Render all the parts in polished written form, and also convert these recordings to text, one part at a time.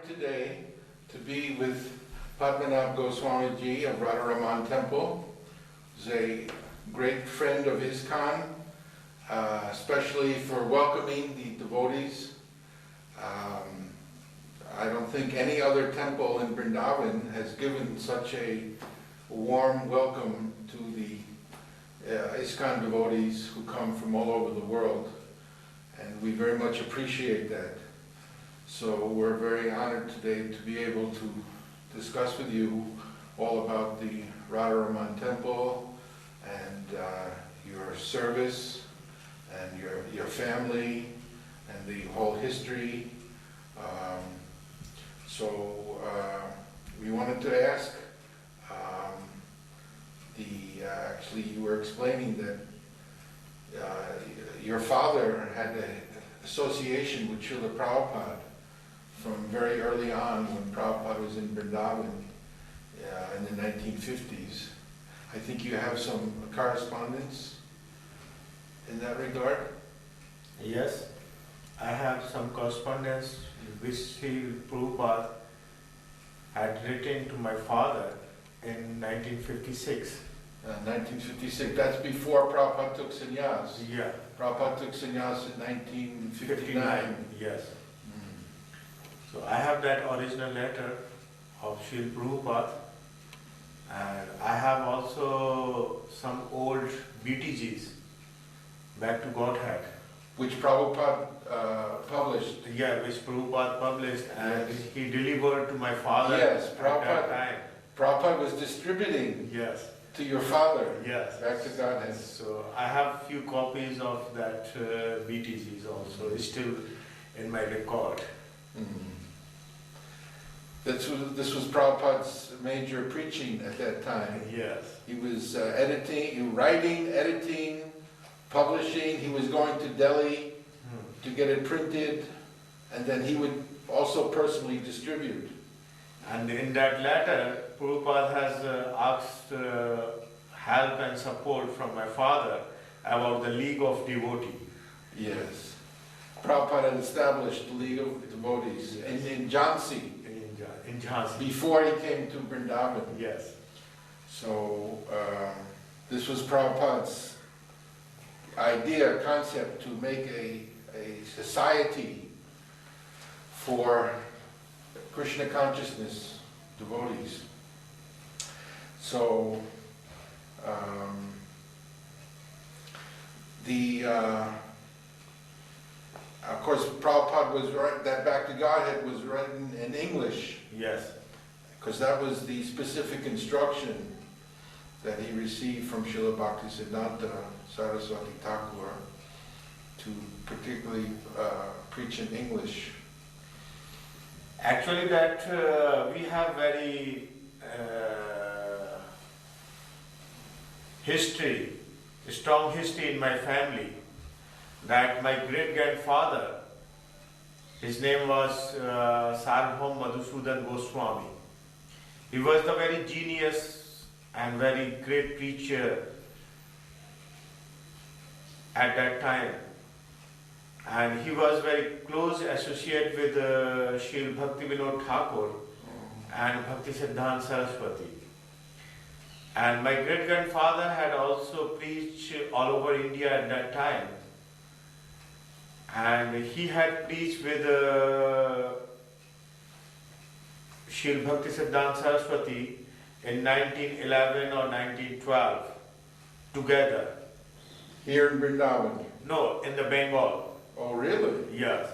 Today to be with Padmanabh Goswami Ji of RADHARAMAN Temple. He's a great friend of ISKCON, especially for welcoming the devotees. I don't think any other temple in Vrindavan has given such a warm welcome to the ISKCON devotees who come from all over the world, and we very much appreciate that. So we're very honored today to be able to discuss with you all about the RADHARAMAN Temple and your service and your family and the whole history. We wanted to ask, actually you were explaining that your father had an association with Srila Prabhupada from very early on when Prabhupada was in Vrindavan in the 1950s. I think you have some correspondence in that regard? Yes, I have some correspondence which Srila Prabhupada had written to my father in 1956. 1956, that's before Prabhupada took sannyas. Yeah. Prabhupada took sannyas in 1959. Yes. So I have that original letter of Srila Prabhupada, and I have also some old BTGs, Back to Godhead. Which Prabhupada published. Yeah, which Prabhupada published, and yes, he delivered to my father. Yes, at that time. Prabhupada was distributing. Yes. To your father. Yes. Back to Godhead. So I have few copies of that BTGs also. It's still in my record. Mm-hmm. This was Prabhupada's major preaching at that time. Yes. He was writing, editing, publishing. He was going to Delhi to get it printed, and then he would also personally distribute. And in that letter, Prabhupada has asked help and support from my father about the League of Devotees. Yes. Prabhupada had established the League of Devotees, yes, in Jhansi. In Jhansi. Before he came to Vrindavan. Yes. So this was Prabhupada's idea, concept, to make a society for Krishna consciousness devotees. So of course, Prabhupada was right, that Back to Godhead was written in English. Yes. Because that was the specific instruction that he received from Srila Bhaktisiddhanta Saraswati Thakur to particularly preach in English. Actually, that we have very strong history in my family. That my great-grandfather, his name was Sarvabhaum Madhusudan Goswami. He was the very genius and very great preacher at that time. And he was very close associate with Srila Bhakti Vinod Thakur and Bhakti Siddhanta Saraswati. And my great-grandfather had also preached all over India at that time. And he had preached with Srila Bhakti Siddhanta Saraswati in 1911 or 1912 together. Here in Vrindavan? No, in the Bengal. Oh, really? Yes.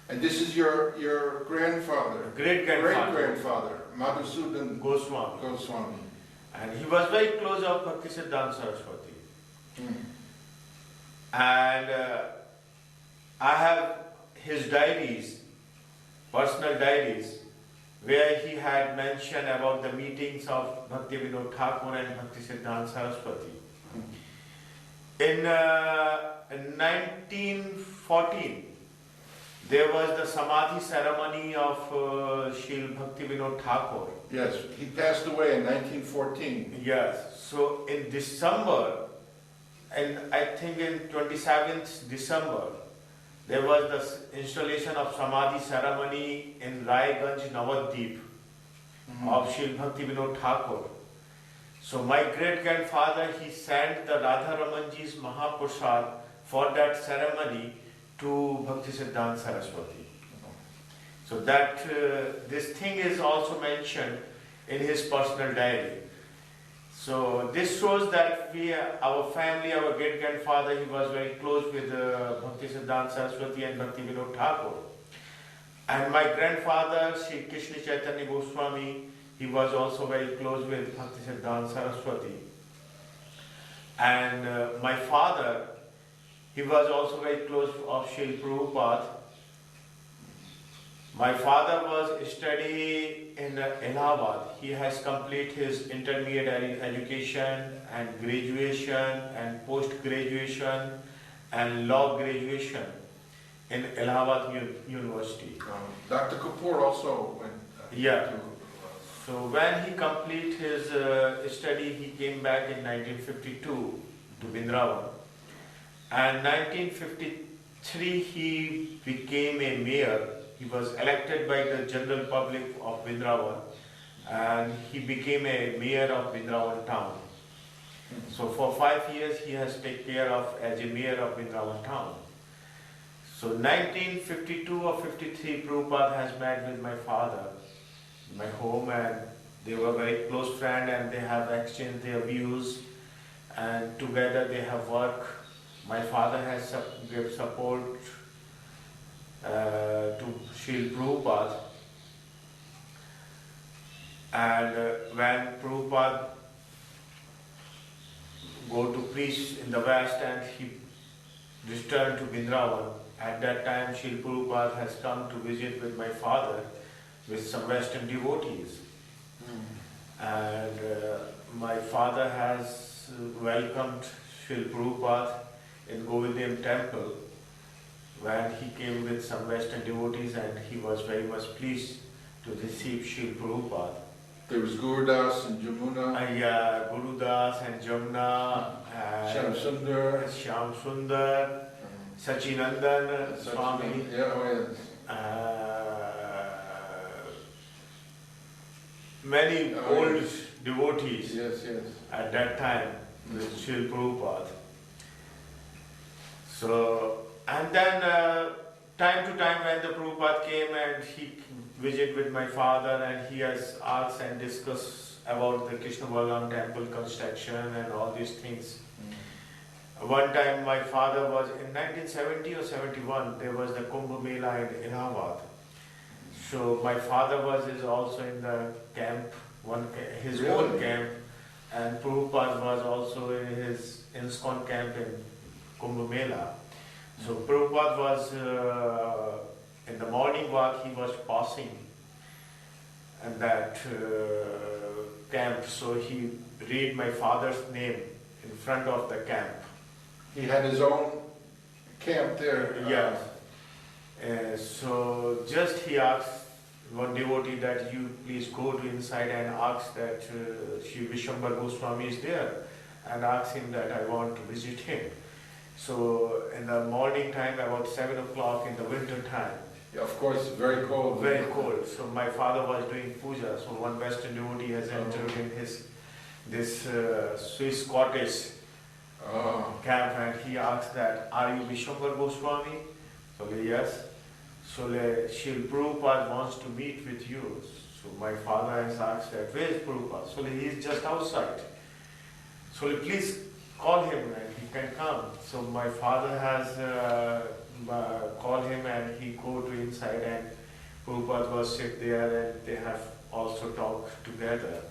And this is your grandfather? Great-grandfather. Great-grandfather, Madhusudan Goswami. And he was very close of Bhakti Siddhanta Saraswati. And I have his diaries, personal diaries, where he had mentioned about the meetings of Bhakti Vinod Thakur and Bhakti Siddhanta Saraswati. In 1914, there was the Samadhi ceremony of Srila Bhaktivinoda Thakur. Yes, he passed away in 1914. Yes, so in December, and I think in 27th December, there was the installation of Samadhi ceremony in Raiganj, Navadvip of Srila Bhaktivinoda Thakur. So my great-grandfather, he sent the Radharamanji's Mahaprasad for that ceremony to Bhaktisiddhanta Saraswati. So that this thing is also mentioned in his personal diary. So this shows that our family, our great-grandfather, he was very close with Bhaktisiddhanta Saraswati and Bhaktivinoda Thakur. And my grandfather, Sri Krishna Chaitanya Goswami, he was also very close with Bhaktisiddhanta Saraswati. And my father, he was also very close of Srila Prabhupada. My father was studying in Allahabad. He has completed his intermediate education and graduation and post-graduation and law graduation in Allahabad University. Dr. Kapoor also went Yeah. to... So when he completed his study, he came back in 1952 to Vrindavan. And 1953 he became a mayor. He was elected by the general public of Vrindavan, and he became a mayor of Vrindavan town. So for 5 years he has taken care of as a mayor of Vrindavan town. So 1952 or 53, Prabhupada has met with my father in my home, and they were very close friends, and they have exchanged their views, and together they have worked. My father has given support to Srila Prabhupada, and when Prabhupada go to preach in the West and he returned to Vrindavan, at that time Srila Prabhupada has come to visit with my father with some Western devotees. And my father has welcomed Srila Prabhupada in Govindam temple when he came with some Western devotees, and he was very much pleased to receive Srila Prabhupada. There was Gurudas and Jamuna. Yeah, Gurudas and Jamuna, and Shyam Sundar, Sachinandan Swami. Yeah, oh yes. Many old devotees Yes, yes. at that time with Srila Prabhupada. So, and then time to time when the Prabhupada came and he visited with my father, and he has asked and discussed about the Krishna Balram temple construction and all these things. One time my father was, in 1970 or 71, there was the Kumbh Mela in Allahabad. So my father is also in the camp, his own camp, and Prabhupada was also in his ISKCON camp in Kumbh Mela. So Prabhupada was, in the morning walk, he was passing in that camp, so he read my father's name in front of the camp. He had his own camp there. Yes. So just he asked one devotee that you please go to inside and ask that Shri Vishwambar Goswami is there, and ask him that I want to visit him. So in the morning time, about 7 o'clock in the winter time. Yeah, of course, very cold. Very cold. So my father was doing puja. So one Western devotee has entered in this Swiss cottage camp, and he asked that, are you Vishwambar Goswami? So yes. So Srila Prabhupada wants to meet with you. So my father has asked that, where is Prabhupada? So he is just outside. So please call him and he can come. So my father has called him, and he go to inside, and Prabhupada was sit there, and they have also talked together.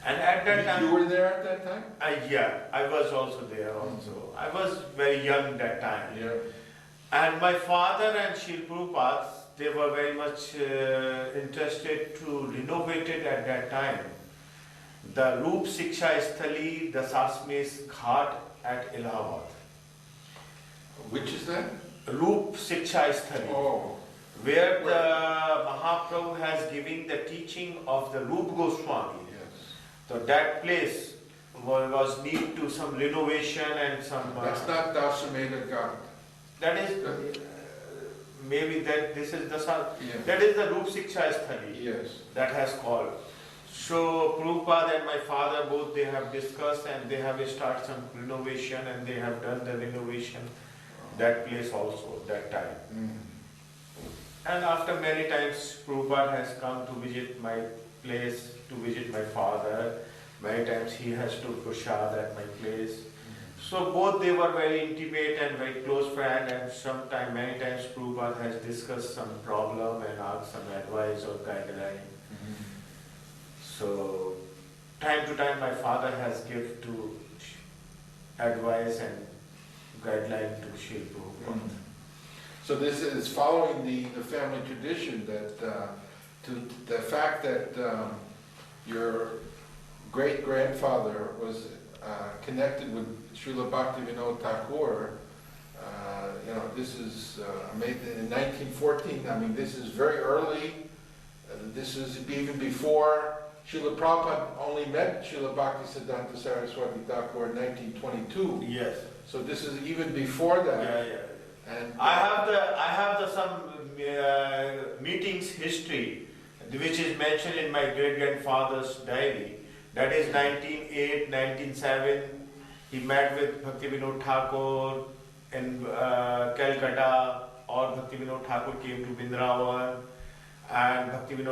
And at that time... You were there at that time? Yeah, I was also there also. I was very young that time. Yeah. And my father and Srila Prabhupada, they were very much interested to renovate it at that time. the Roop Siksha Sthali, the Sasmes Ghat at Allahabad. Which is that? Roop Siksha Sthali, Oh, where the Mahaprabhu has given the teaching of the Roop Goswami. yes. So that place was need to some renovation and some. That's not Dasameda Ghat. That is maybe that this is the Yeah. that is the Roop Siksha Sthali Yes. that has called. So Prabhupada and my father both they have discussed and they have started some renovation and they have done the renovation that place also that time. Mm. And after many times Prabhupada has come to visit my place, to visit my father. Many times he has to prasad at my place. So both they were very intimate and very close friend, and sometime many times Prabhupada has discussed some problem and asked some advice or guideline. So time to time my father has given to advice and guideline to Srila Prabhupada. So this is following the family tradition that to the fact that your great-grandfather was connected with Srila Bhaktivinoda Thakur. This is made in 1914. I mean, this is very early. This is even before Srila Prabhupada only met Srila Bhaktisiddhanta Saraswati Thakur in 1922. Yes. So this is even before that. Yeah. And I have the some meetings history which is mentioned in my great grandfather's diary. That is 1908, 1907. He met with Bhaktivinoda Thakur in Calcutta, or Bhaktivinoda Thakur came to Vrindavan, and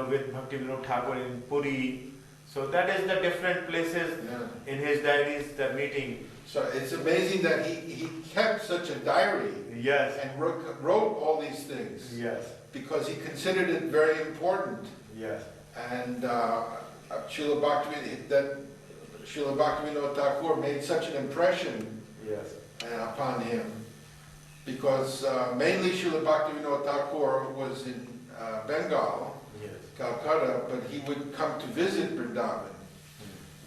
with Bhaktivinoda Thakur in Puri. So that is the different places in his diaries, the meeting. so it's amazing that he kept such a diary. Yes. And wrote all these things. Yes. Because he considered it very important. Yes. And Srila Bhaktivinoda Thakur made such an impression Yes. upon him. Because mainly Srila Bhaktivinoda Thakur was in Bengal, Yes. Calcutta, but he would come to visit Vrindavan.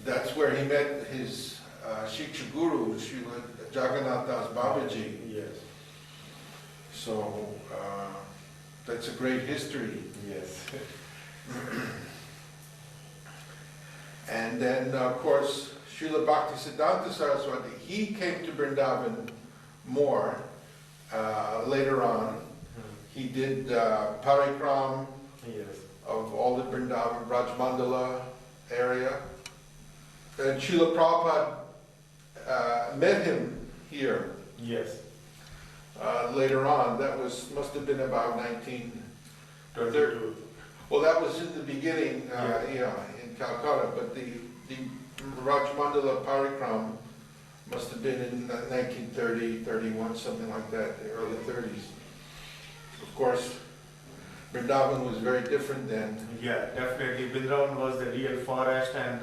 That's where he met his Shiksha Guru, Srila Jagannath Das Babaji. Yes. So that's a great history. Yes. And then, of course, Srila Bhaktisiddhanta Saraswati, he came to Vrindavan more later on. He did parikram Yes. of all the Vrindavan, Brajmandala area. And Srila Prabhupada met him here Yes. later on. That must have been about 1932. 22. Well, that was in the beginning, in Calcutta, but the Rajmandala Parikram must have been in 1930, 31, something like that, the early 30s. Of course, Vrindavan was very different then. Yeah, definitely. Vrindavan was the real forest and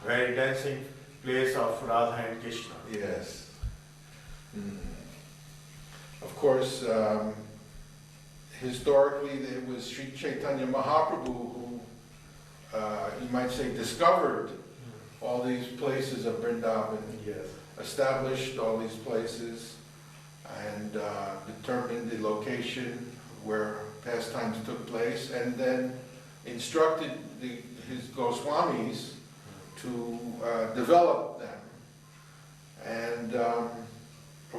very dancing place of Radha and Krishna. Yes. Of course, historically, it was Sri Chaitanya Mahaprabhu who, you might say, discovered all these places of Vrindavan, Yes. established all these places, and determined the location where pastimes took place, and then instructed his Goswamis to develop them. And of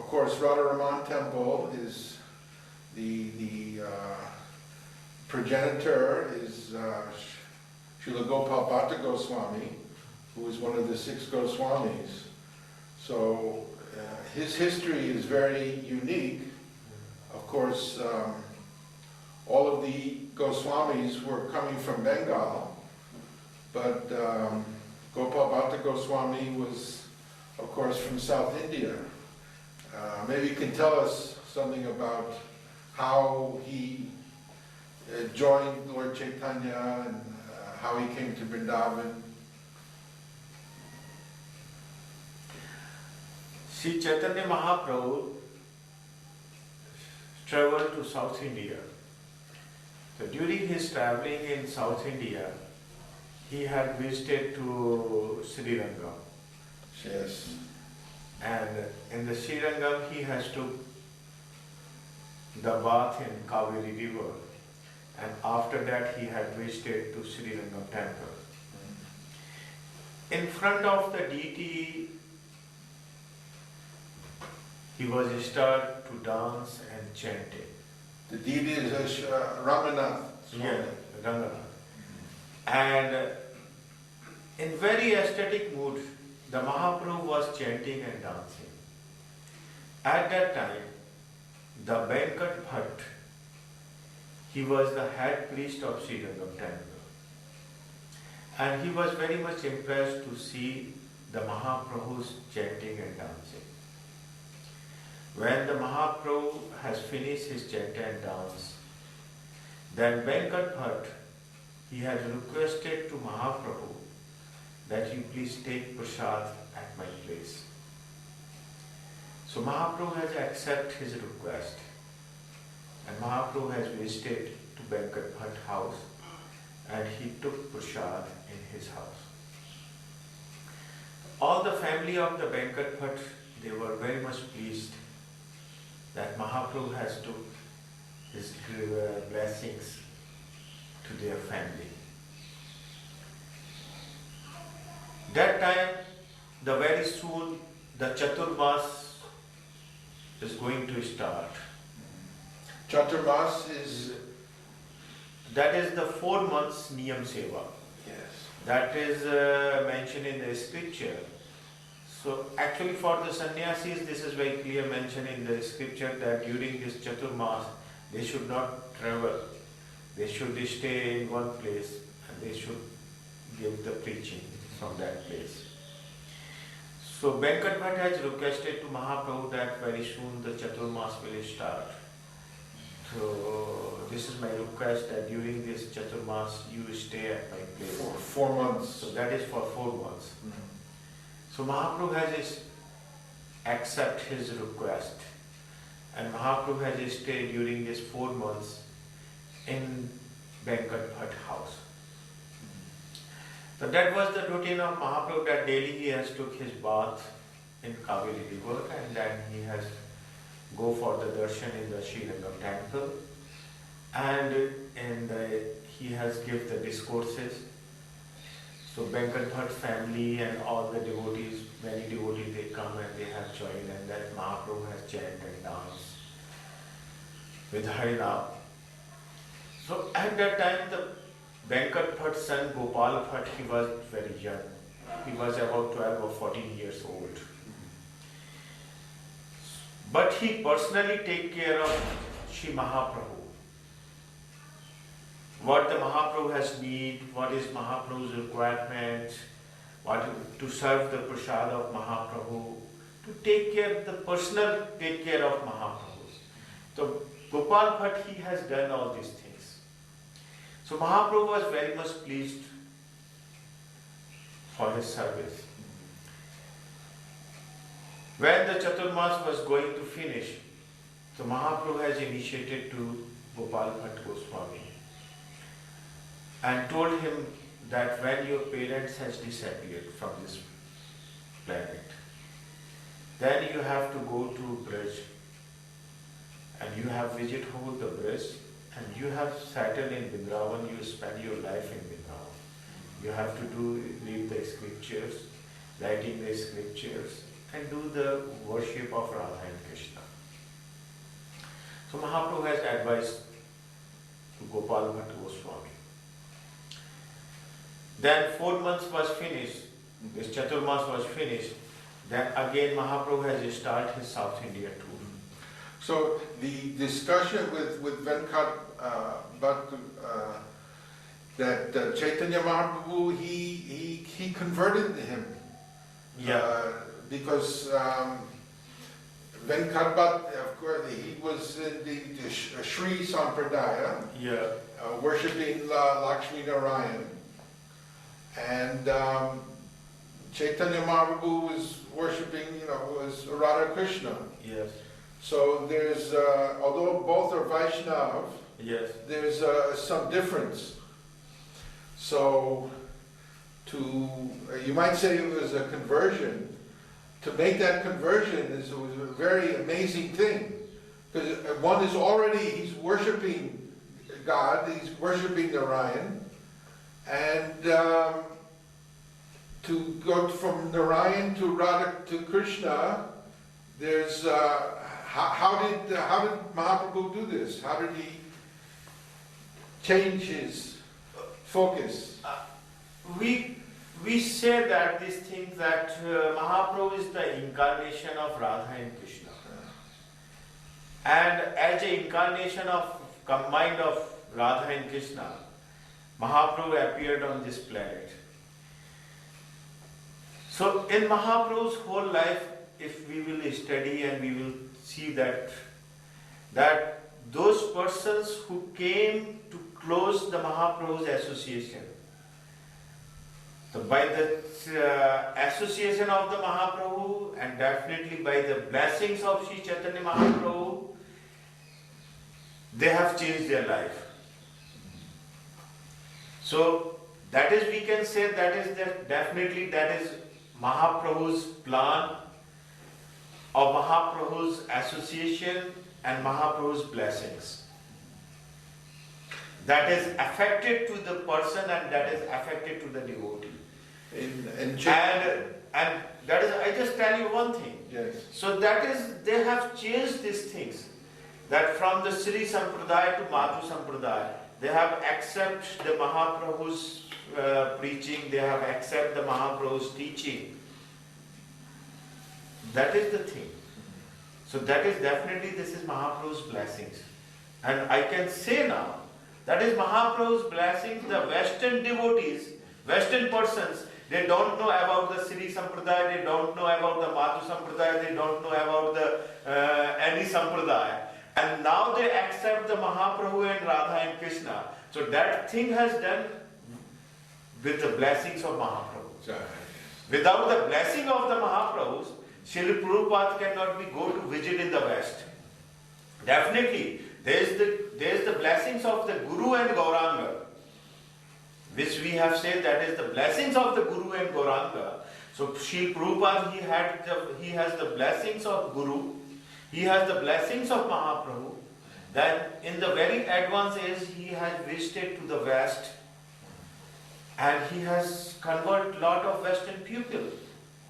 course, RADHARAMAN temple is the progenitor is Srila Gopal Bhatta Goswami, who is one of the 6 Goswamis. So his history is very unique. Of course, all of the Goswamis were coming from Bengal, but Gopal Bhatta Goswami was, of course, from South India. Maybe you can tell us something about how he joined Lord Chaitanya and how he came to Vrindavan. Sri Chaitanya Mahaprabhu traveled to South India. So during his traveling in South India, he had visited to Sri Rangam. Yes. And in the Sri Rangam, he has took the bath in Kaveri river. And after that, he had visited to Sri Rangam temple. In front of the deity, he was started to dance and chanting. The deity is Ramanath. Yeah, Ranganath. And in very aesthetic mood, the Mahaprabhu was chanting and dancing. At that time, the Venkat Bhatt, he was the head priest of Sri Rangam temple. And he was very much impressed to see the Mahaprabhu's chanting and dancing. When the Mahaprabhu has finished his chant and dance, then Venkat Bhatt, he had requested to Mahaprabhu that you please take prasad at my place. So Mahaprabhu has accepted his request, and Mahaprabhu has visited to Venkat Bhatt house, and he took prasad in his house. All the family of the Venkat Bhatt, they were very much pleased that Mahaprabhu has took his blessings to their family. That time, the very soon, the Chaturmas is going to start. Chaturmas is? That is the 4 months Niyam Seva. Yes. That is mentioned in the scripture. So actually for the sannyasis, this is very clear mentioned in the scripture that during this Chaturmas, they should not travel. They should stay in one place and they should give the preaching from that place. So Venkat Bhatt has requested to Mahaprabhu that very soon the Chaturmas will start. So this is my request that during this Chaturmas you stay at my place. For 4 months. So that is for 4 months. Mm-hmm. So Mahaprabhu has accepted his request, and Mahaprabhu has stayed during these 4 months in Venkat Bhatt house. So that was the routine of Mahaprabhu, that daily he has took his bath in Kaveri river, and then he has go for the darshan in the Sri Rangam temple, and he has give the discourses. So Venkat Bhatt family and all the devotees, many devotees, they come and they have joined, and then Mahaprabhu has chanted and danced with Harinam. So at that time, the Venkat Bhatt's son Gopal Bhatt, he was very young. He was about 12 or 14 years old. But he personally take care of Shri Mahaprabhu. What the Mahaprabhu has need, what is Mahaprabhu's requirement, what to serve the prasad of Mahaprabhu, to take care, the personal take care of Mahaprabhu. So Gopal Bhatt, he has done all these things. So Mahaprabhu was very much pleased for his service. When the Chaturmas was going to finish, so Mahaprabhu has initiated to Gopal Bhatt Goswami and told him that when your parents has disappeared from this planet, then you have to go to Braj and you have visit whole the Braj, and you have settled in Vrindavan, you spend your life in Vrindavan. You have to read the scriptures, writing the scriptures, and do the worship of Radha and Krishna. So Mahaprabhu has advised to Gopal Bhatt Goswami. Then 4 months was finished, this Chaturmas was finished, then again Mahaprabhu has started his South India tour. So the discussion with Venkat Bhatt, that Chaitanya Mahaprabhu, he converted him. Yeah. Because Venkat Bhatt, of course, he was in the Sri Sampradaya, Yeah. worshipping Lakshmi Narayan. And Chaitanya Mahaprabhu was worshipping, was Radha Krishna. Yes. So there's, although both are Vaishnav, Yes. there's some difference. So you might say it was a conversion. To make that conversion was a very amazing thing. Because one is already, he's worshiping God, he's worshiping Narayan, and to go from Narayan to Radha to Krishna, there's how did Mahaprabhu do this? How did he change his focus? We say that this thing that Mahaprabhu is the incarnation of Radha and Krishna. And as an incarnation of combined of Radha and Krishna, Mahaprabhu appeared on this planet. So in Mahaprabhu's whole life, if we will study and we will see that those persons who came to close the Mahaprabhu's association, so by the association of the Mahaprabhu and definitely by the blessings of Sri Chaitanya Mahaprabhu, they have changed their life. So that is, we can say that is definitely that is Mahaprabhu's plan of Mahaprabhu's association and Mahaprabhu's blessings. That is affected to the person and that is affected to the devotee. And that is, I just tell you one thing. Yes. So that is, they have changed these things. That from the Sri Sampradaya to Madhu Sampradaya, they have accepted the Mahaprabhu's preaching, they have accepted the Mahaprabhu's teaching. That is the thing. So that is definitely, this is Mahaprabhu's blessings. And I can say now, that is Mahaprabhu's blessings, the Western devotees, Western persons, they don't know about the Sri Sampradaya, they don't know about the Madhu Sampradaya, they don't know about the any Sampradaya. And now they accept the Mahaprabhu and Radha and Krishna. So that thing has done with the blessings of Mahaprabhu. Without the blessing of the Mahaprabhus, Srila Prabhupada cannot be go to visit in the West. Definitely, there is the blessings of the Guru and Gauranga, which we have said that is the blessings of the Guru and Gauranga. So Srila Prabhupada, he has the blessings of Guru, he has the blessings of Mahaprabhu. Then in the very advanced age, he has visited to the West and he has converted a lot of Western people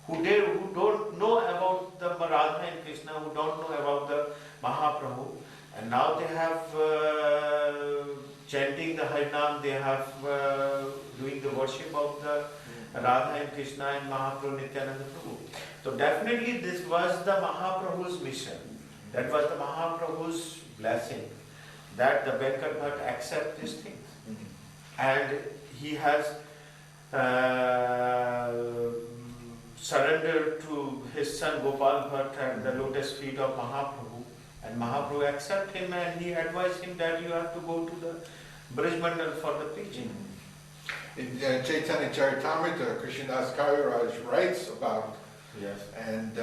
who don't know about the Radha and Krishna, who don't know about the Mahaprabhu. And now they have chanting the Harinam, they have doing the worship of the Radha and Krishna and Mahaprabhu Nityananda Prabhu. So definitely this was the Mahaprabhu's mission. That was the Mahaprabhu's blessing. That the Venkat Bhatt accept these things. And he has surrendered to his son Gopal Bhatt at the lotus feet of Mahaprabhu. And Mahaprabhu accepted him and he advised him that you have to go to the Brij Mandal for the preaching. In Chaitanya Charitamrita, Krishnadas Kaviraj writes about, yes, and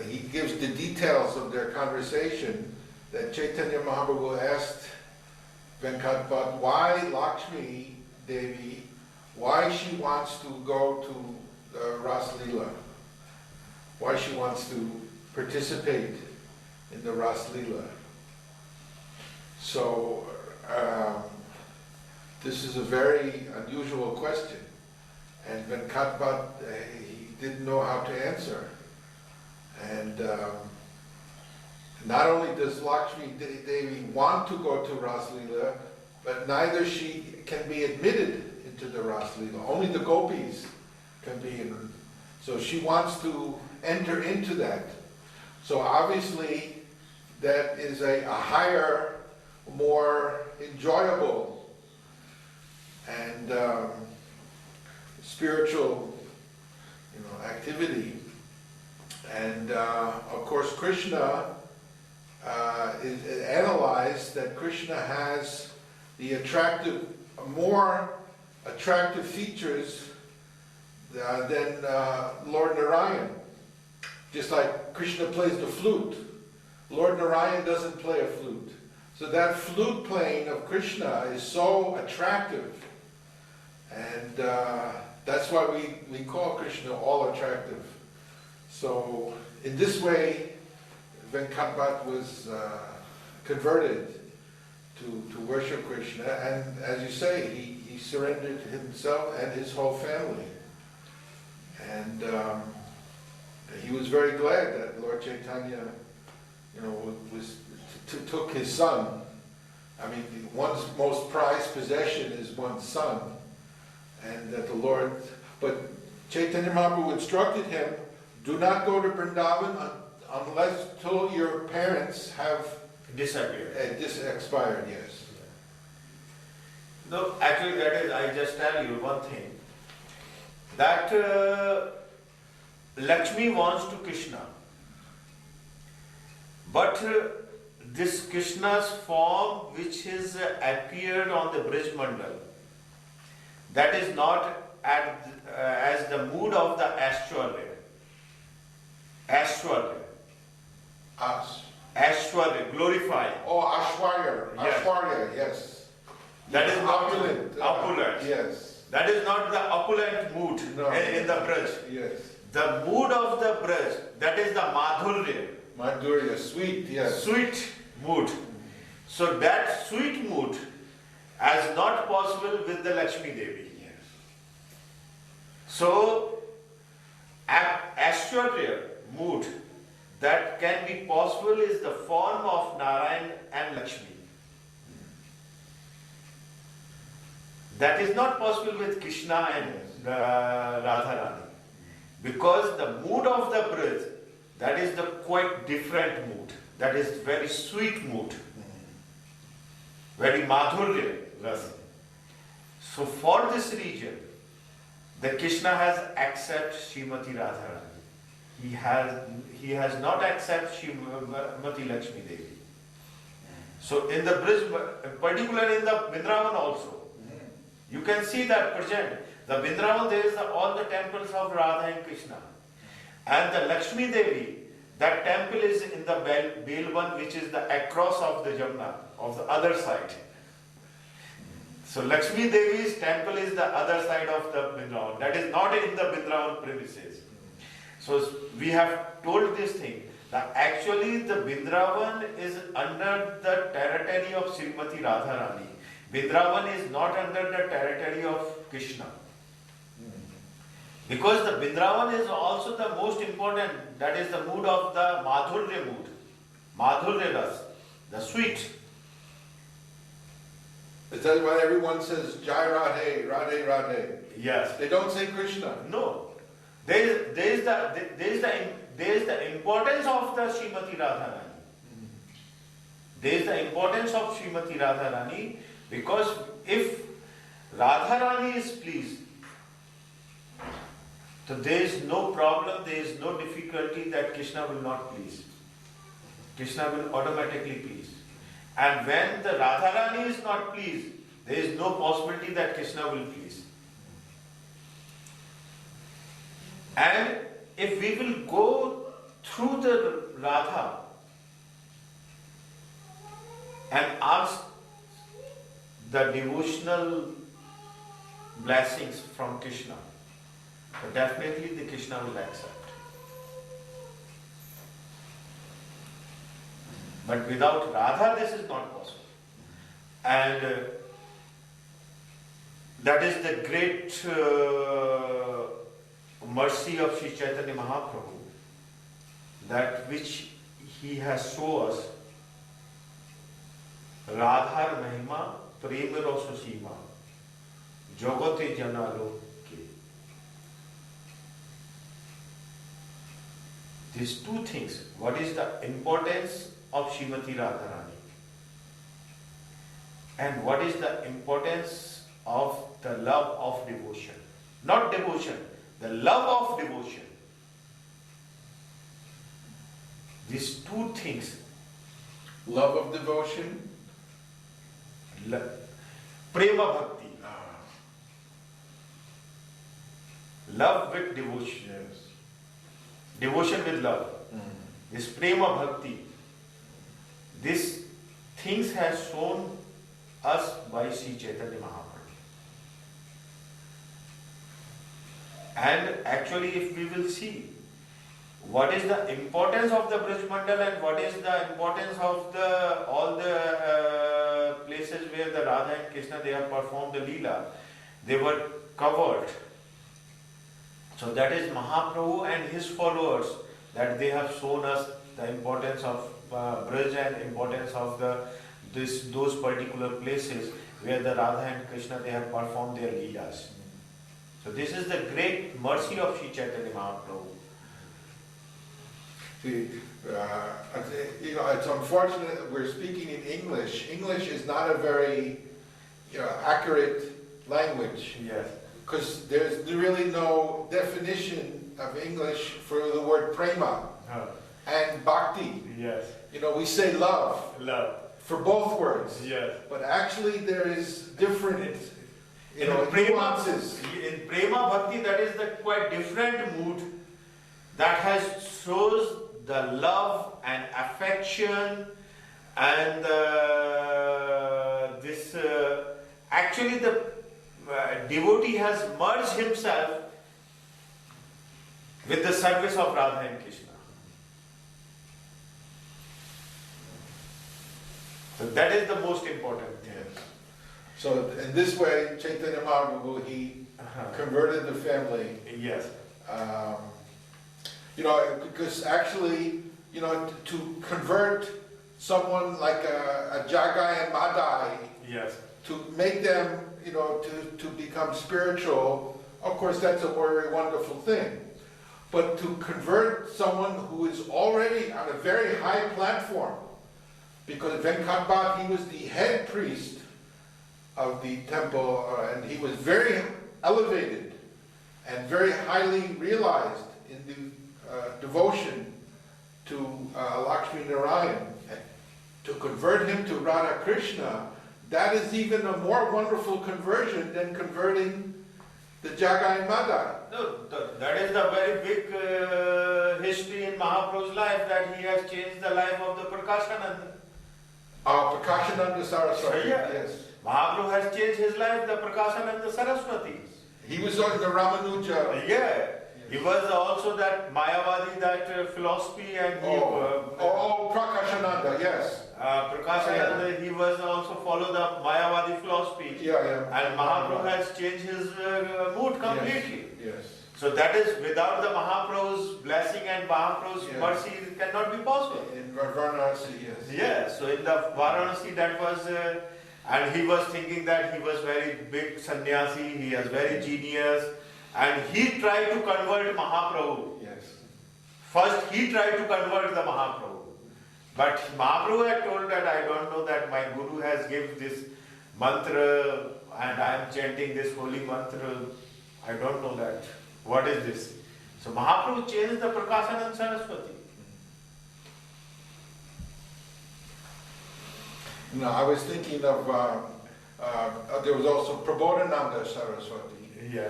he gives the details of their conversation, that Chaitanya Mahaprabhu asked Venkat Bhatt why Lakshmi Devi, why she wants to go to Ras Leela, why she wants to participate in the Ras Leela. So this is a very unusual question, and Venkat Bhatt, he didn't know how to answer. And not only does Lakshmi Devi want to go to Ras Leela, but neither she can be admitted into the Ras Leela. Only the gopis can be in. So she wants to enter into that. So obviously that is a higher, more enjoyable and spiritual, activity. And of course Krishna is analyzed that Krishna has the more attractive features than Lord Narayan. Just like Krishna plays the flute, Lord Narayan doesn't play a flute. So that flute playing of Krishna is so attractive. And that's why we call Krishna all attractive. So in this way, Venkat was converted to worship Krishna, and as you say, he surrendered himself and his whole family. And he was very glad that Lord Chaitanya, took his son. I mean, one's most prized possession is one's son, and that the Lord. But Chaitanya Mahaprabhu instructed him, do not go to Vrindavan unless till your parents have Disappeared. Expired, yes. No, actually that is, I just tell you one thing. That Lakshmi wants to Krishna. But this Krishna's form which is appeared on the Brij Mandal, that is not as the mood of the Ashwarya. Ashwarya, glorifying. Oh, Ashwarya. Yes. Ashwarya, yes. That is not opulent. Opulent. Yes. That is not the opulent mood No. in the Braj. Yes. The mood of the Braj, that is the Madhurya. Madhurya, sweet, yes. Sweet mood. So that sweet mood is not possible with the Lakshmi Devi. Yes. So, Ashwarya mood that can be possible is the form of Narayan and Lakshmi. That is not possible with Krishna and Radharani. Because the mood of the Braj, that is the quite different mood. That is very sweet mood. Very madhurya rasa. So for this region, the Krishna has accepted Srimati Radharani. He has not accepted Srimati Lakshmi Devi. So in the Brij, particularly in the Vrindavan also, you can see that present. The Vrindavan, there is all the temples of Radha and Krishna. And the Lakshmi Devi, that temple is in the Belvan, which is the across of the Jamna, of the other side. So Lakshmi Devi's temple is the other side of the Vrindavan. That is not in the Vrindavan premises. So we have told this thing, that actually the Vrindavan is under the territory of Srimati Radharani. Vrindavan is not under the territory of Krishna. Because the Vrindavan is also the most important, that is the mood of the Madhurya mood. Madhurya ras, the sweet. Is that why everyone says Jai Radhe, Radhe, Radhe? Yes. They don't say Krishna. No. There is the importance of the Srimati Radharani. There is the importance of Srimati Radharani because if Radharani is pleased, so there is no problem, there is no difficulty that Krishna will not please. Krishna will automatically please. And when the Radharani is not pleased, there is no possibility that Krishna will please. And if we will go through the Radha and ask the devotional blessings from Krishna, so definitely the Krishna will accept. But without Radha, this is not possible. And that is the great mercy of Sri Chaitanya Mahaprabhu, that which he has shown us. Radhar Mahima Premero Susima Jogote Janalo Ke. These two things. What is the importance of Srimati Radharani? And what is the importance of the love of devotion? Not devotion, the love of devotion. These two things. Love of devotion. Prema Bhakti. Love with devotion. Yes. Devotion with love. This Prema Bhakti. These things has shown us by Sri Chaitanya Mahaprabhu. And actually, if we will see what is the importance of the Braj Mandal and what is the importance of all the places where the Radha and Krishna they have performed the Leela, they were covered. So that is Mahaprabhu and his followers that they have shown us the importance of Braj and importance of those particular places where the Radha and Krishna they have performed their Leelas. So this is the great mercy of Sri Chaitanya Mahaprabhu. See, it's unfortunate that we're speaking in English. English is not a very accurate language. Yes. Because there's really no definition of English for the word prema and bhakti. Yes. We say love. Love. For both words. Yes. But actually there is different nuances. In prema bhakti, that is the quite different mood that shows the love and affection and actually the devotee has merged himself with the service of Radha and Krishna. So that is the most important thing. Yes. So in this way, Chaitanya Mahaprabhu, he converted the family. Yes. Because actually, to convert someone like a Jagai and Madai, Yes. to make them, to become spiritual, of course that's a very wonderful thing. But to convert someone who is already on a very high platform, because Venkat Bhatt, he was the head priest of the temple, and he was very elevated and very highly realized in the devotion to Lakshmi Narayan. To convert him to Radha Krishna, that is even a more wonderful conversion than converting the Jagai and Madai. No, that is the very big history in Mahaprabhu's life, that he has changed the life of the Prakashananda. Prakashananda Saraswati, yes. Mahaprabhu has changed his life, the Prakashananda Saraswati. He was on the Ramanuja. Yeah. He was also that Mayavadi, that philosophy, and he... Prakashananda, yes. Prakashananda, he was also follow the Mayavadi philosophy. Yeah. And Mahaprabhu has changed his mood completely. Yes. So that is, without the Mahaprabhu's blessing and Mahaprabhu's mercy, it cannot be possible. In Varanasi, yes. Yes, so in the Varanasi that was, and he was thinking that he was very big sannyasi, he was very genius, and he tried to convert Mahaprabhu. Yes. First he tried to convert the Mahaprabhu. But Mahaprabhu had told that I don't know that my Guru has given this mantra and I am chanting this holy mantra. I don't know that. What is this? So Mahaprabhu changed the Prakashananda Saraswati. No, I was thinking of, there was also Prabodhananda Saraswati. Yeah.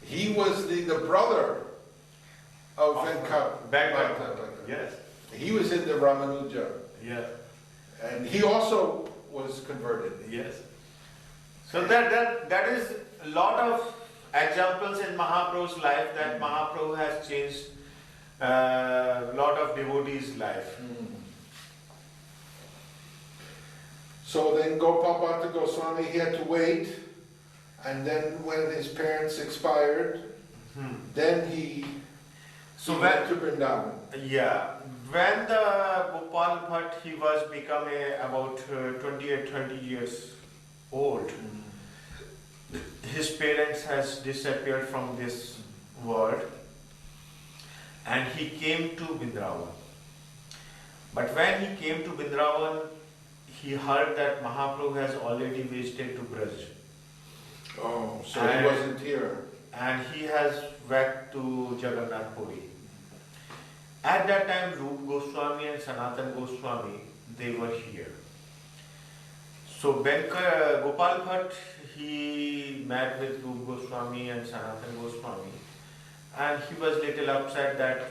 He was the brother of Venkat. Yes. He was in the Ramanuja. Yeah. And he also was converted. Yes. So that is a lot of examples in Mahaprabhu's life that Mahaprabhu has changed a lot of devotees' life. So then Gopal Bhatta Goswami, he had to wait, and then when his parents expired, then he went to Vrindavan. Yeah, when the Gopal Bhatt, he was becoming about 28-30 years old, his parents has disappeared from this world, and he came to Vrindavan. But when he came to Vrindavan, he heard that Mahaprabhu has already visited to Braj. Oh, so he wasn't here. And he has back to Jagannath Puri. At that time, Rup Goswami and Sanatan Goswami, they were here. So Gopal Bhatt, he met with Rup Goswami and Sanatan Goswami, and he was little upset that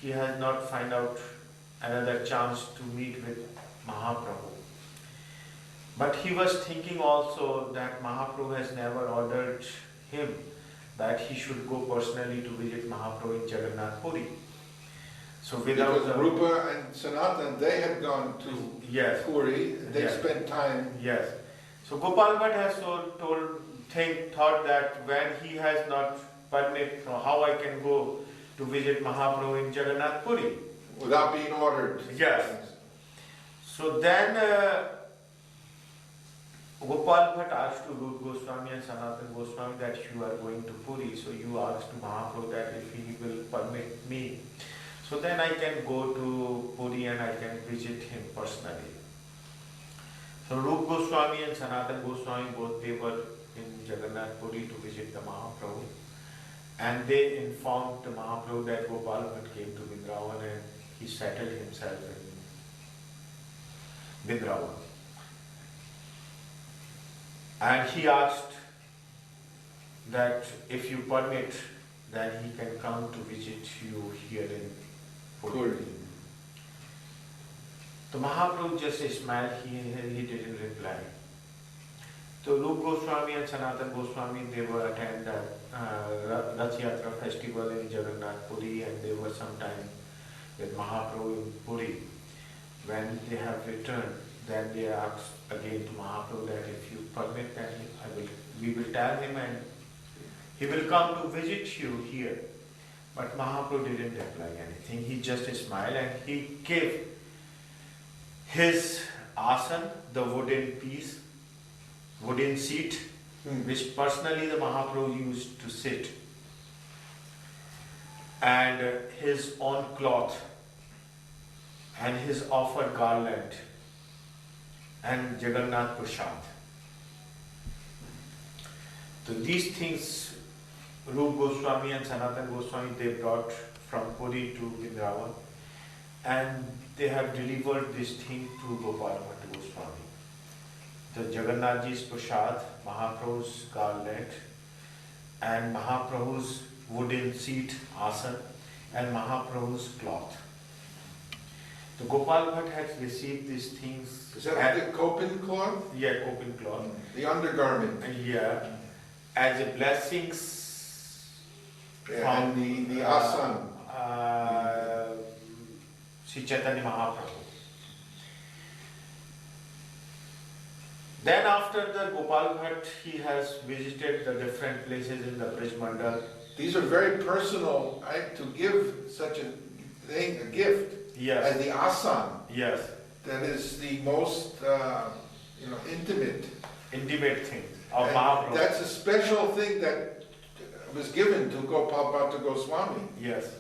he has not found out another chance to meet with Mahaprabhu. But he was thinking also that Mahaprabhu has never ordered him that he should go personally to visit Mahaprabhu in Jagannath Puri. So Because Rupa and Sanatan, they had gone to yes, Puri, they yes, spent time. yes. So Gopal Bhatt has thought that when he has not permit, how I can go to visit Mahaprabhu in Jagannath Puri without being ordered. Yes. So then Gopal Bhatt asked to Rupa Goswami and Sanatan Goswami that you are going to Puri, so you asked to Mahaprabhu that if he will permit me, so then I can go to Puri and I can visit him personally. So Rupa Goswami and Sanatan Goswami both they were in Jagannath Puri to visit the Mahaprabhu, and they informed the Mahaprabhu that Gopal Bhatt came to Vrindavan and he settled himself in Vrindavan. And he asked that if you permit, then he can come to visit you here in Puri. The Mahaprabhu just smiled, he didn't reply. So Rupa Goswami and Sanatan Goswami, they were attend the Rath Yatra festival in Jagannath Puri, and they were sometime with Mahaprabhu in Puri. When they have returned, then they asked again to Mahaprabhu that if you permit, then we will tell him and he will come to visit you here. But Mahaprabhu didn't reply anything. He just smiled and he gave his asan, the wooden seat, which personally the Mahaprabhu used to sit, and his own cloth, and his offered garland, and Jagannath Prasad. So these things Rupa Goswami and Sanatan Goswami they brought from Puri to Vrindavan, and they have delivered this thing to Gopal Bhatt Goswami. The Jagannath Ji's Prasad, Mahaprabhu's garland, and Mahaprabhu's wooden seat, asan, and Mahaprabhu's cloth. The Gopal Bhatt had received these things. Is that the Kopin cloth? Yeah, Kopin cloth. The undergarment. Yeah, as a blessings from the asan. Sri Chaitanya Mahaprabhu. Then after the Gopal Bhatt, he has visited the different places in the Brij Mandal. These are very personal, right? To give such a thing, a gift, yes, as the asan. Yes. That is the most, intimate thing of Mahaprabhu. That's a special thing that was given to Gopal Bhatta Goswami. Yes.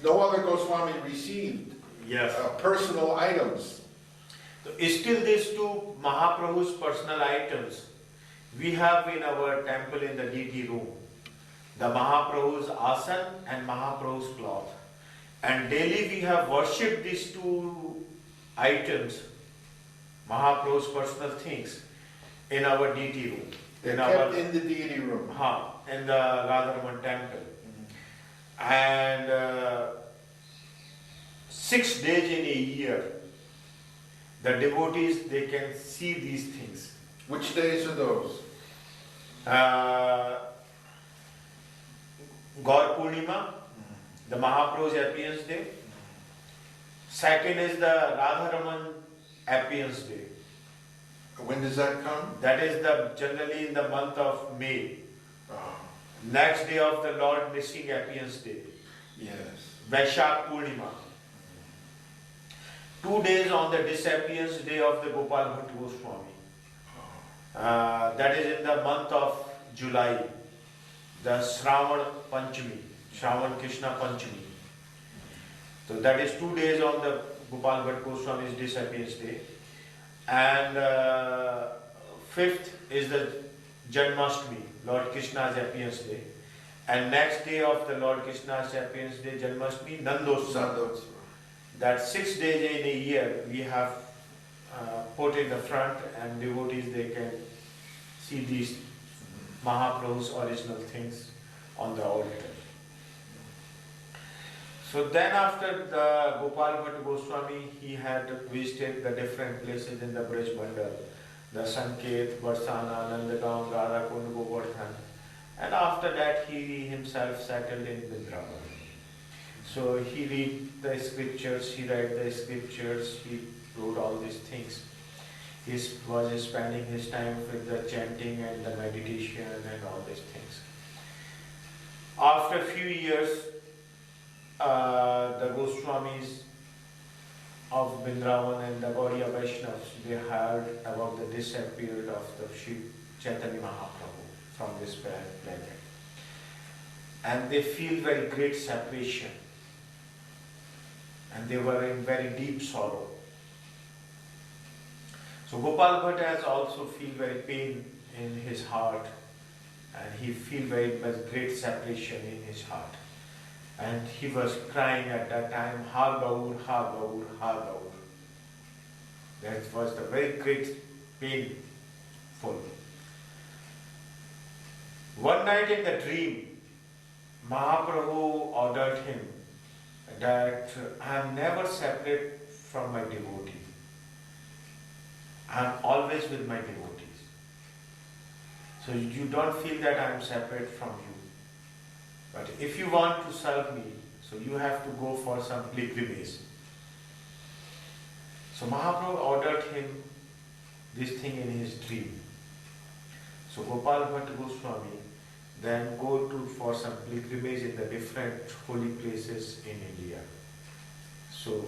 No other Goswami received personal items. So still these two Mahaprabhu's personal items we have in our temple in the deity room. The Mahaprabhu's asan and Mahaprabhu's cloth. And daily we have worshipped these two items, Mahaprabhu's personal things, in our deity room. They're kept in the deity room. In the RADHARAMAN temple. And 6 days in a year, the devotees, they can see these things. Which days are those? Gaur Purnima, the Mahaprabhu's appearance day. Second is the RADHARAMAN appearance day. When does that come? That is generally in the month of May. Oh. Next day of the Lord Nrsimha appearance day. Yes. Vaishak Purnima. 2 days on the disappearance day of the Gopal Bhatt Goswami. That is in the month of July. The Shravan Panchami. Shravan Krishna Panchami. So that is 2 days on the Gopal Bhatt Goswami's disappearance day. And 5th is the Janmashtami, Lord Krishna's appearance day. And next day of the Lord Krishna's appearance day, Janmashtami, Nandotsav. That 6 days in a year we have put in the front, and devotees they can see these Mahaprabhu's original things on the altar. So then after the Gopal Bhatt Goswami, he had visited the different places in the Brij Mandal, the Sanket, Varsana, Nandagaon, Radhakund, Govardhan, And after that he himself settled in Vrindavan. So he read the scriptures, he read the scriptures, he wrote all these things. He was spending his time with the chanting and the meditation and all these things. After a few years, the Goswamis of Vrindavan and the Gaudiya Vaishnavas, they heard about the disappearance of the Sri Chaitanya Mahaprabhu from this planet. And they feel very great separation. And they were in very deep sorrow. So Gopal Bhatt has also feel very pain in his heart, and he feel very great separation in his heart. And he was crying at that time, Ha Gaur, Ha Gaur, Ha Gaur. That was the very great painful. One night in the dream, Mahaprabhu ordered him that I am never separate from my devotee. I am always with my devotees. So you don't feel that I am separate from you. But if you want to serve me, so you have to go for some pilgrimage. So Mahaprabhu ordered him this thing in his dream. So Gopal Bhatt Goswami then go for some pilgrimage in the different holy places in India. So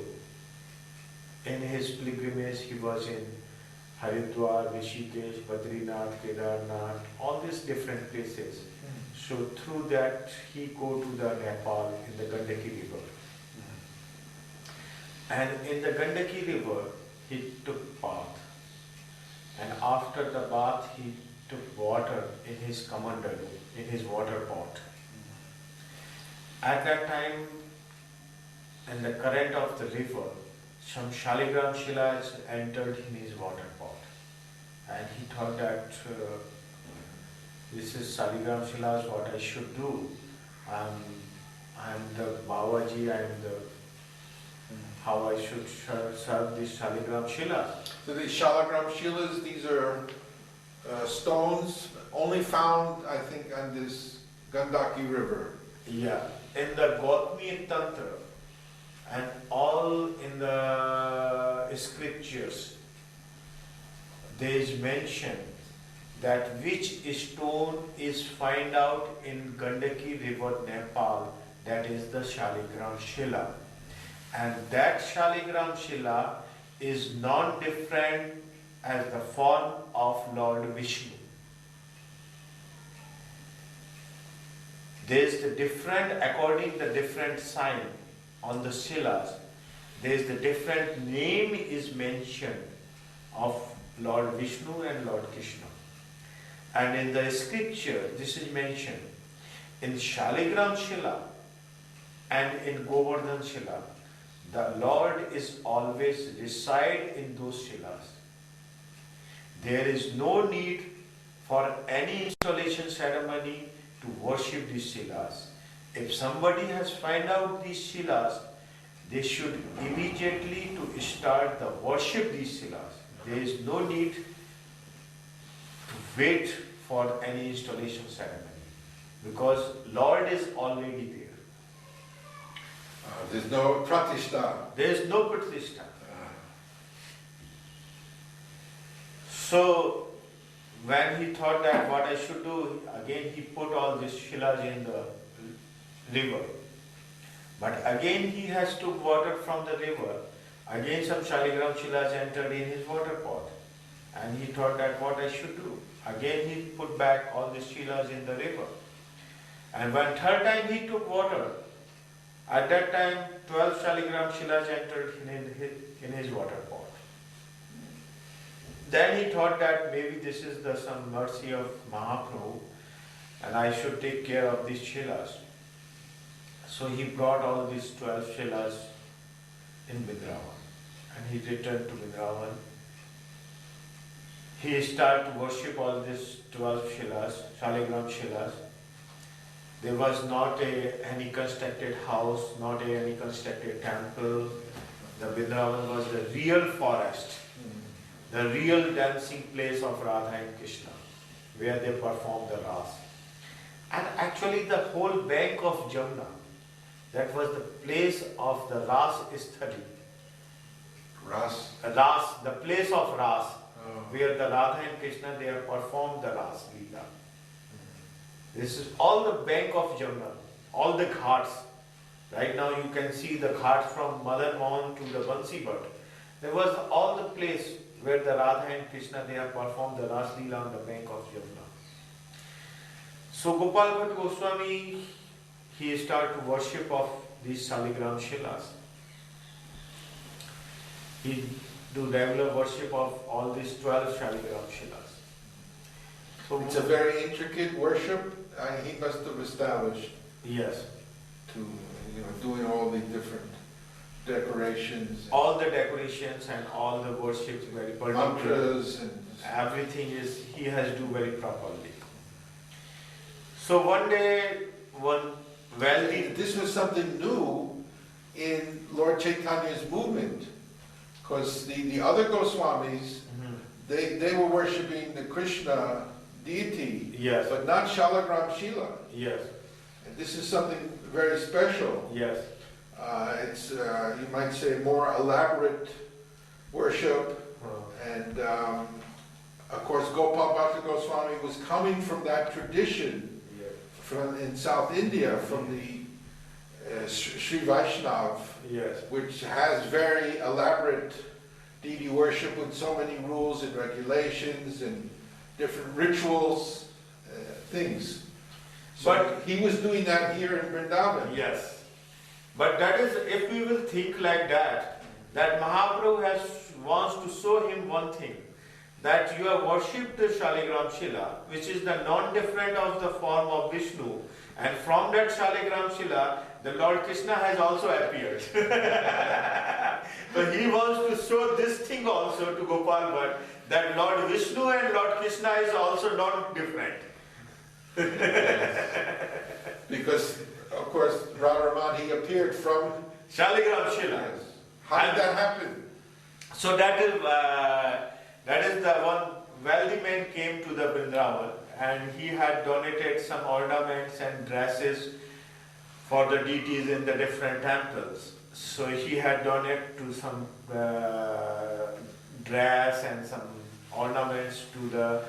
in his pilgrimage he was in Haridwar, Rishikesh, Badrinath, Kedarnath, all these different places. So through that he go to the Nepal in the Gandaki river. And in the Gandaki river he took bath. And after the bath he took water in his kamandalu, in his water pot. At that time, in the current of the river, some Shaligram Shilas entered in his water pot. And he thought that this is Shaligram Shilas, what I should do. I'm the Babaji, how I should serve these Shaligram Shilas. So these Shalagram Shilas, these are stones only found, I think, on this Gandaki river. Yeah, in the Gautami Tantra and all in the scriptures, there is mention that which stone is found out in Gandaki river, Nepal, that is the Shaligram Shila. And that Shaligram Shila is non-different as the form of Lord Vishnu. There is the different, according to the different sign on the Shilas, there is the different name is mentioned of Lord Vishnu and Lord Krishna. And in the scripture, this is mentioned in Shaligram Shila and in Govardhan Shila. The Lord is always reside in those Shilas. There is no need for any installation ceremony to worship these Shilas. If somebody has found out these Shilas, they should immediately to start the worship these Shilas. There is no need to wait for any installation ceremony because Lord is already there. There's no pratishtha. There is no pratishtha. So when he thought that what I should do, again he put all these shilas in the river. But again he has took water from the river. Again some Shaligram shilas entered in his water pot. And he thought that what I should do. Again he put back all the shilas in the river. And when third time he took water, at that time 12 Shaligram shilas entered in his water pot. Then he thought that maybe this is some mercy of Mahaprabhu and I should take care of these shilas. So he brought all these 12 shilas in Vrindavan and he returned to Vrindavan. He started to worship all these 12 shilas, Shaligram shilas. There was not any constructed house, not any constructed temple. The Vrindavan was the real forest. The real dancing place of Radha and Krishna, where they perform the Ras. And actually the whole bank of Jamuna, that was the place of the Ras study. Ras. Ras, the place of Ras, where the Radha and Krishna, they have performed the Ras Leela. This is all the bank of Jamuna, all the ghats. Right now you can see the ghats from Madan Mohan to the Bansi Bhat. There was all the place where the Radha and Krishna, they have performed the Ras Leela on the bank of Jamuna. So Gopal Bhatt Goswami, he started worship of these Shaligram Shilas. He do regular worship of all these 12 Shaligram Shilas. So It's a very intricate worship he must have established. Yes. To, doing all the different decorations. All the decorations and all the worships very particular. Mantras and everything is, he has do very properly. So one day, this was something new in Lord Chaitanya's movement, because the other Goswamis, they were worshipping the Krishna deity, yes, but not Shalagram Shila. Yes. And this is something very special. Yes. It's, you might say, more elaborate worship. And of course, Gopal Bhatta Goswami was coming from that tradition from in South India, from the Sri Vaishnav, yes, which has very elaborate deity worship with so many rules and regulations and different rituals, things. So but he was doing that here in Vrindavan. Yes. But that is, if we will think like that Mahaprabhu wants to show him one thing, that you have worshipped the Shaligram Shila, which is the non-different of the form of Vishnu, and from that Shaligram Shila, the Lord Krishna has also appeared. So he wants to show this thing also to Gopal Bhatt, that Lord Vishnu and Lord Krishna is also non-different. Because, of course, RADHARAMAN, he appeared from Shaligram Shila. Yes. How did that happen? So that is the one wealthy man came to the Vrindavan, and he had donated some ornaments and dresses for the deities in the different temples. So he had donated to some dress and some ornaments to the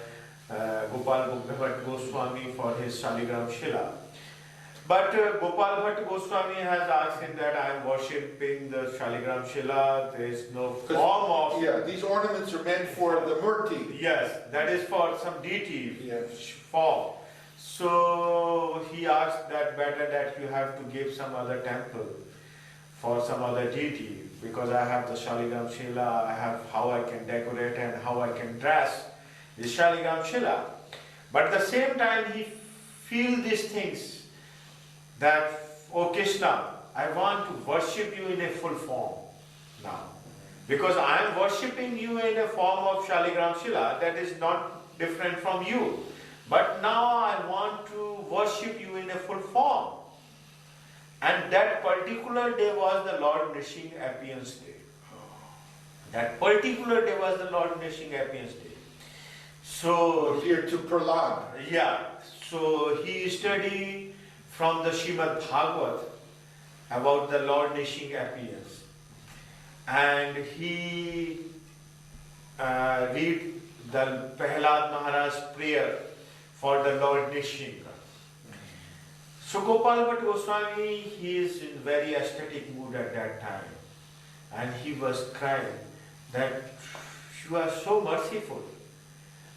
Gopal Bhatt Goswami for his Shaligram Shila. But Gopal Bhatt Goswami has asked him that I am worshipping the Shaligram Shila, there is no form of... Yeah, these ornaments are meant for the Murti. Yes, that is for some deity Yes. form. So he asked that better that you have to give some other temple for some other deity, because I have the Shaligram Shila, I have how I can decorate and how I can dress the Shaligram Shila. But at the same time he feel these things, that, oh Krishna, I want to worship you in a full form now. Because I am worshipping you in a form of Shaligram Shila that is not different from you. But now I want to worship you in a full form. And that particular day was the Lord Nishing Appearance Day. That particular day was the Lord Nishing Appearance Day. So, Here to Prahlad. yeah, so he studied from the Srimad Bhagavat about the Lord Nishing Appearance. And he read the Prahlad Maharaj's prayer for the Lord Nishing. So Gopal Bhatt Goswami, he is in very ecstatic mood at that time. And he was crying that you are so merciful.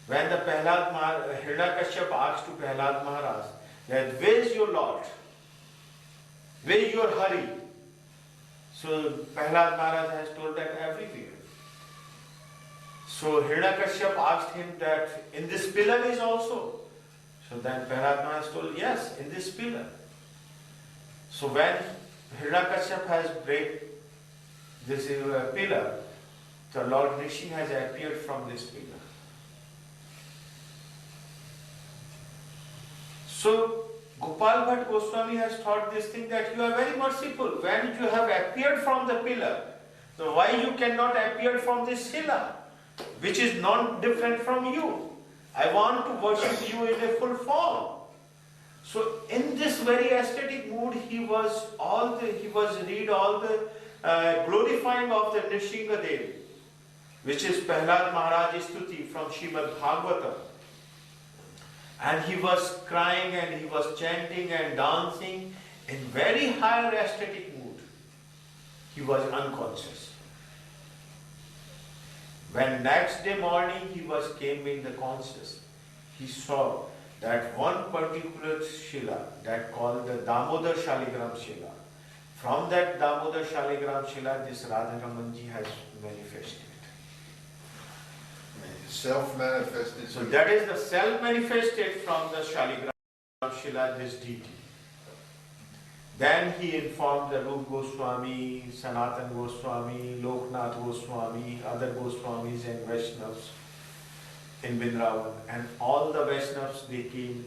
When the Hiranyakashyap asked to Prahlad Maharaj, that where is your Lord? Where is your Hari? So Prahlad Maharaj has told that everywhere. So Hiranyakashyap asked him that in this pillar is also. So then Prahlad Maharaj told, yes, in this pillar. So when Hiranyakashyap has break this pillar, the Lord Nishing has appeared from this pillar. So Gopal Bhatt Goswami has thought this thing that you are very merciful. When you have appeared from the pillar, so why you cannot appear from this Shila, which is not different from you? I want to worship you in a full form. So in this very aesthetic mood, he was read all the glorifying of the Nrsingadev, which is Prahlad Maharaj Stuti from Srimad Bhagavatam. And he was crying and he was chanting and dancing in very high aesthetic mood. He was unconscious. When next day morning he came in the conscious, he saw that one particular Shila, that called the Damodar Shaligram Shila. From that Damodar Shaligram Shila, this Radharamanji has manifested. Self-manifested. So that is the self-manifested from the Shaligram Shila, this deity. Then he informed the Rupa Goswami, Sanatana Goswami, Loknath Goswami, other Goswamis and Vaishnavas in Vrindavan. And all the Vaishnavas, they came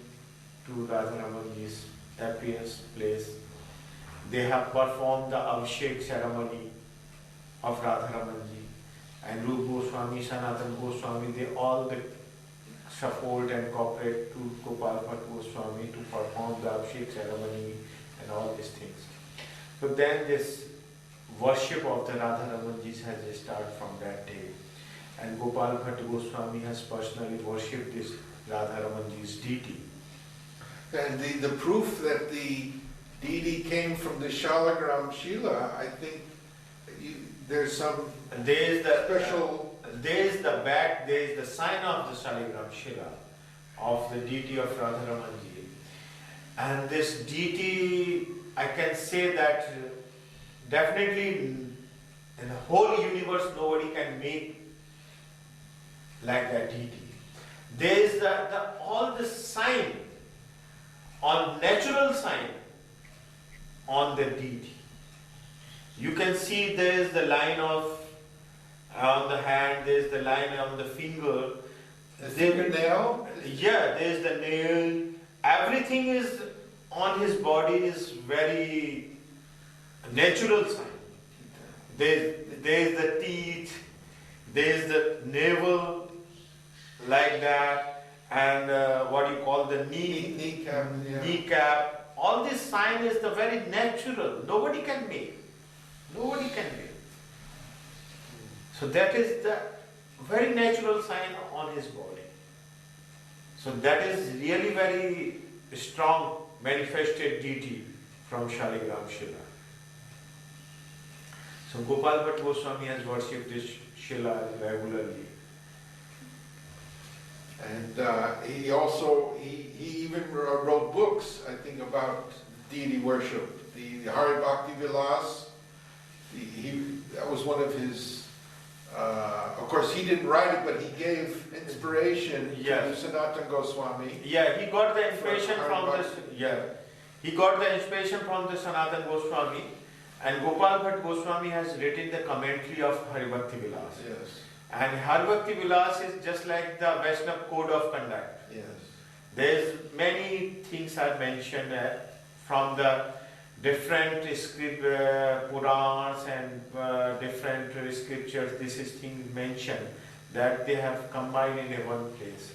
to Radharamanji's appearance place. They have performed the Abhishek ceremony of Radharamanji. And Rupa Goswami, Sanatana Goswami, they all support and cooperate to Gopal Bhatt Goswami to perform the Abhishek ceremony and all these things. So then this worship of the Radharamanjis has started from that day. And Gopal Bhatt Goswami has personally worshipped this Radharamanji's deity. And the proof that the deity came from the Shaligram Shila, I think there's some special... There is the sign of the Shaligram Shila of the deity of Radharamanji. And this deity, I can say that definitely in the whole universe nobody can make like that deity. There is all the sign, on natural sign on the deity. You can see there is the line on the hand, there is the line on the finger. The fingernail? Yeah, there is the nail. Everything is on his body is very natural sign. There is the teeth, there is the navel like that, and what you call the kneecap. Yeah. Kneecap. All this sign is the very natural. Nobody can make. Nobody can make. So that is the very natural sign on his body. So that is really very strong manifested deity from Shaligram Shila. So Gopal Bhatt Goswami has worshipped this Shila regularly. And he even wrote books, I think, about deity worship. The Hari Bhakti Vilas, that was one of his, of course he didn't write it, but he gave inspiration to the Sanatana Goswami. Yeah, he got the inspiration from this. Yeah, he got the inspiration from the Sanatana Goswami, and Gopal Bhatt Goswami has written the commentary of Hari Bhakti Vilas. Yes. And Hari Bhakti Vilas is just like the Vaishnava code of conduct. Yes. There's many things are mentioned from the different Purans and different scriptures. This is things mentioned that they have combined in a one place,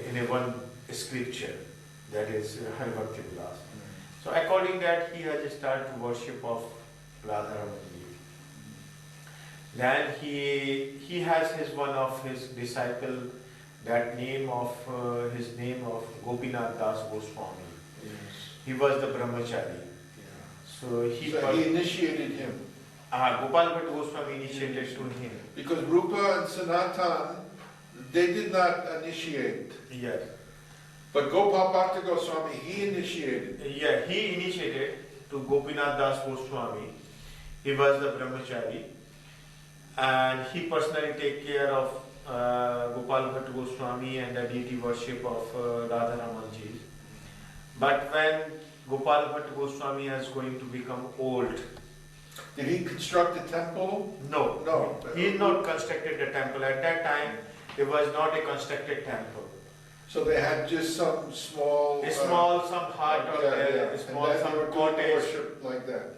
in a one scripture, that is Hari Bhakti Vilas. So according that, he has started to worship of Radharaman. Then he has one of his disciple, that his name of Gopinath Das Goswami. Yes. He was the brahmachari. Yeah. So he initiated him. Gopal Bhatt Goswami initiated to him. Because Rupa and Sanatana, they did not initiate. Yes. But Gopal Bhatt Goswami, he initiated. Yeah, he initiated to Gopinath Das Goswami. He was the brahmachari. And he personally take care of Gopal Bhatt Goswami and the deity worship of RADHARAMANji. But when Gopal Bhatt Goswami is going to become old. Did he construct a temple? No. No. He not constructed a temple. At that time, it was not a constructed temple. So they had just some small... some hut or small some cottage. Worship like that.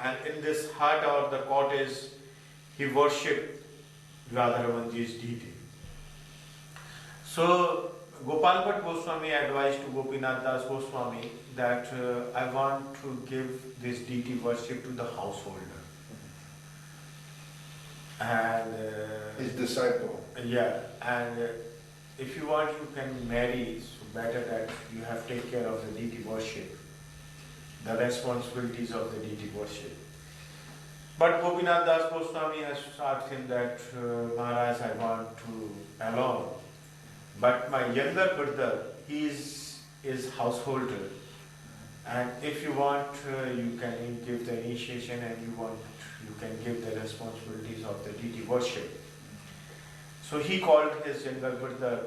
And in this hut or the cottage, he worshipped Radharamanji's deity. So Gopal Bhatt Goswami advised to Gopinath Das Goswami that I want to give this deity worship to the householder. And His disciple. yeah, and if you want, you can marry. So better that you have to take care of the deity worship, the responsibilities of the deity worship. But Gopinath Das Goswami has asked him that, Maharaj, I want to alone. But my younger brother, he is householder. And if you want, you can give the initiation, and you can give the responsibilities of the deity worship. So he called his younger brother,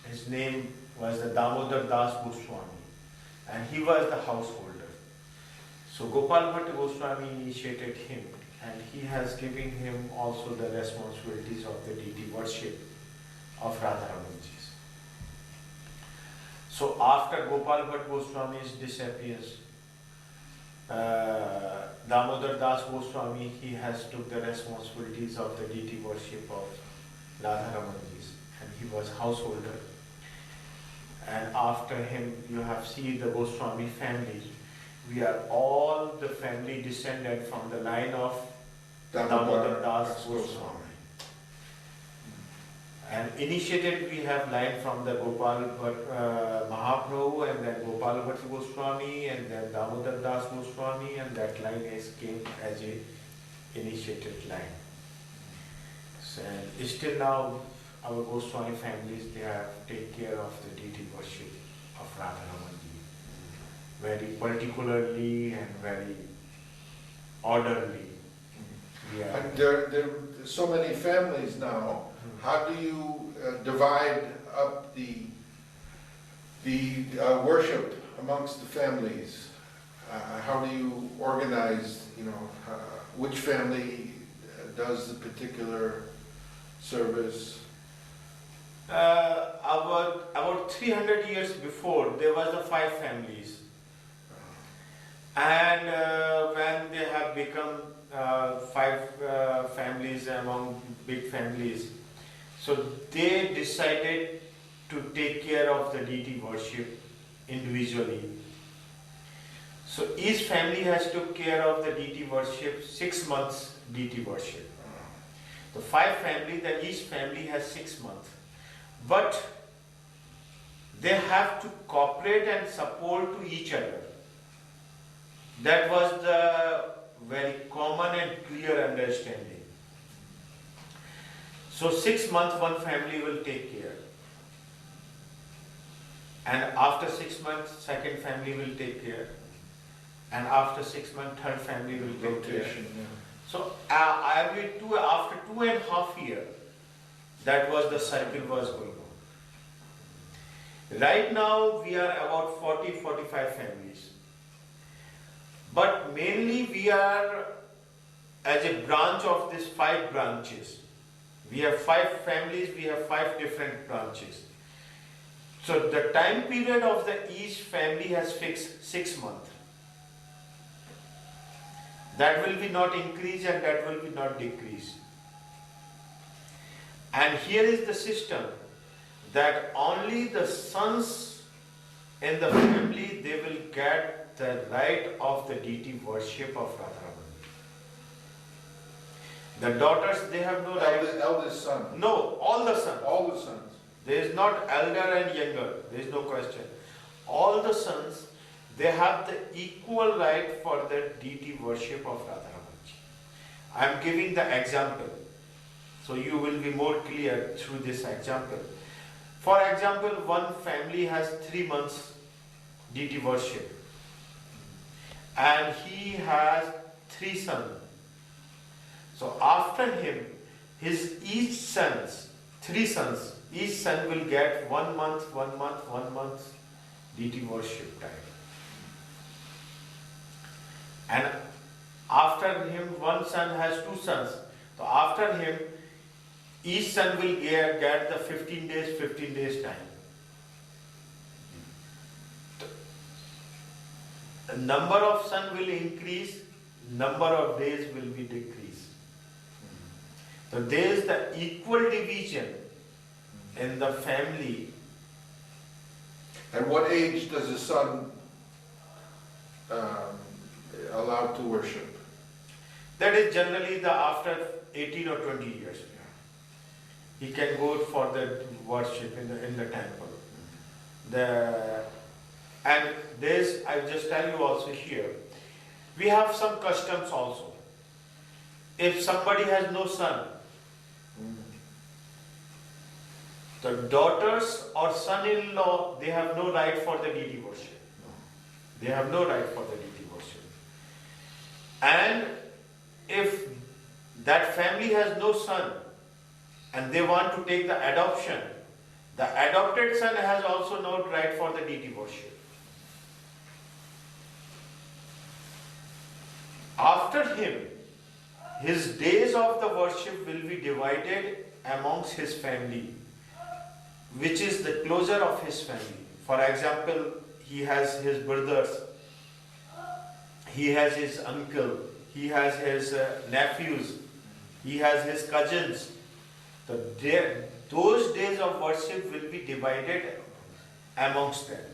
his name was the Damodar Das Goswami, and he was the householder. So Gopal Bhatt Goswami initiated him, and he has given him also the responsibilities of the deity worship of Radharamanji. So after Gopal Bhatt Goswami's disappearance, Damodar Das Goswami, he has took the responsibilities of the deity worship of RADHARAMAN, and he was householder. And after him, you have seen the Goswami family. We are all the family descended from the line of Damodar Das Goswami. And initiated we have line from the Gopal Bhatt Mahaprabhu, and then Gopal Bhatt Goswami, and then Damodar Das Goswami, and that line came as a initiated line. So, and still now our Goswami families, they have take care of the deity worship of Radharamanji very particularly and very orderly. Yeah. And there's so many families now. How do you divide up the worship amongst the families? How do you organize, which family does the particular service? About 300 years before, there was the 5 families. And when they have become 5 families among big families, so they decided to take care of the deity worship individually. So each family has took care of the deity worship 6 months deity worship. The 5 families, that each family has 6 months. But they have to cooperate and support to each other. That was the very common and clear understanding. So 6 months one family will take care. And after 6 months, second family will take care. And after 6 months, third family will take care. Yeah. So after 2.5 years, that was the cycle was going on. Right now we are about 40-45 families. But mainly we are as a branch of these 5 branches. We have 5 families, we have 5 different branches. So the time period of each family has fixed 6 months. That will be not increase and that will be not decrease. And here is the system that only the sons in the family, they will get the right of the deity worship of Radharaman. The daughters, they have no right. Eldest son. No, all the sons. All the sons. There is not elder and younger. There is no question. All the sons, they have the equal right for the deity worship of Radharamanji. I am giving the example, so you will be more clear through this example. For example, one family has 3 months deity worship, and he has 3 sons. So after him, each son will get 1 month deity worship time. And after him, one son has 2 sons. So after him, each son will get the 15 days time. The number of sons will increase, number of days will be decreased. So there is the equal division in the family At what age does a son allowed to worship? That is generally the after 18 or 20 years. He can go for the worship in the temple. And there's, I just tell you also here, we have some customs also. If somebody has no son, the daughters or son-in-law, they have no right for the deity worship. They have no right for the deity worship. And if that family has no son and they want to take the adoption, the adopted son has also no right for the deity worship. After him, his days of the worship will be divided amongst his family, which is the closer of his family. For example, he has his brothers, he has his uncle, he has his nephews, he has his cousins. Those days of worship will be divided amongst them.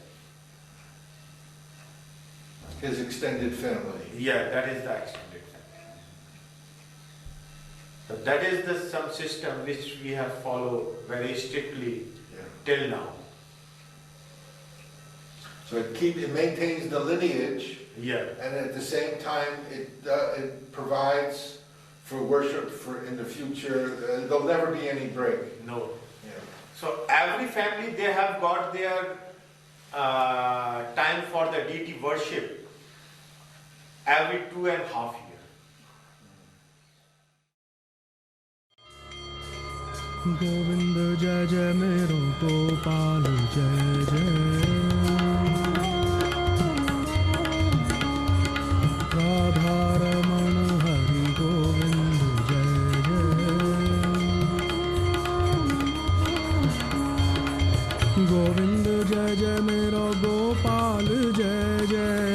His extended family. Yeah, that is the extended family. So that is some system which we have followed very strictly till now. So it maintains the lineage, and at the same time it provides for worship in the future. There'll never be any break. No. Yeah. So every family, they have got their time for the deity worship every 2.5 years. Govind Jai Jai Mero Gopal Jai Jai RADHARAMAN Hari Govind Jai Jai Govind Jai Jai Mero Gopal Jai Jai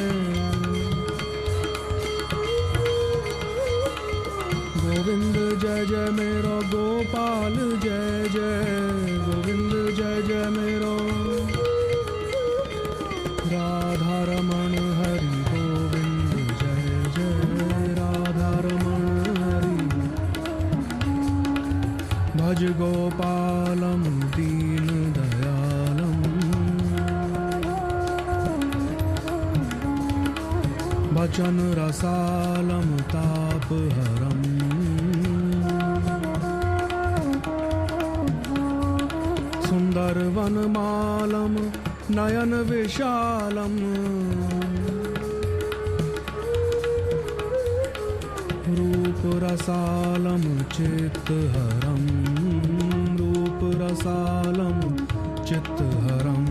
Govind Jai Jai Mero Gopal Jai Jai Govind Jai Jai Mero RADHARAMAN Hari Govind Jai Jai RADHARAMAN Hari Bhaj Gopalam Deen Dayalam Bachan Rasalam Tapharam Sundar Vanmalam Nayan Vishalam Roop Rasalam Chitharam Roop Rasalam Chitharam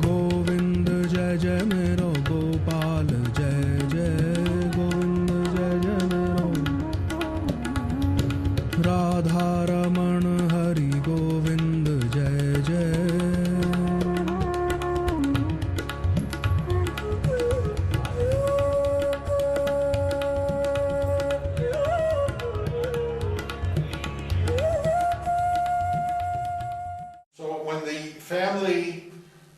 Govind Jai Jai Mero Gopal Jai Jai Govind Jai Jai Mero RADHARAMAN Hari Govind Jai Jai So when the family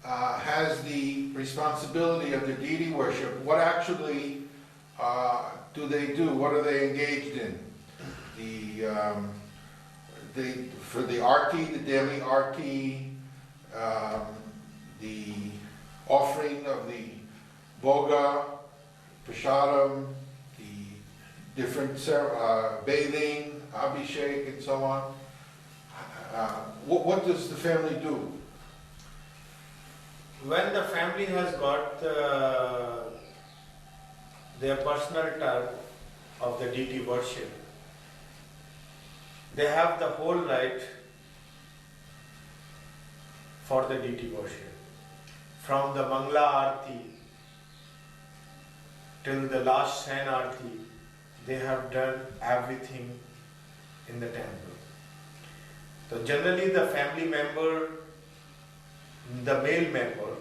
has the responsibility of the deity worship, what actually do they do? What are they engaged in? For the arti, the daily arti, the offering of the boga, prashadam, the different bathing, abhishek, and so on. What does the family do? When the family has got their personal turn of the deity worship, they have the whole night for the deity worship. From the Mangla Arti till the last Sain Arti, they have done everything in the temple. So generally the family member, the male member,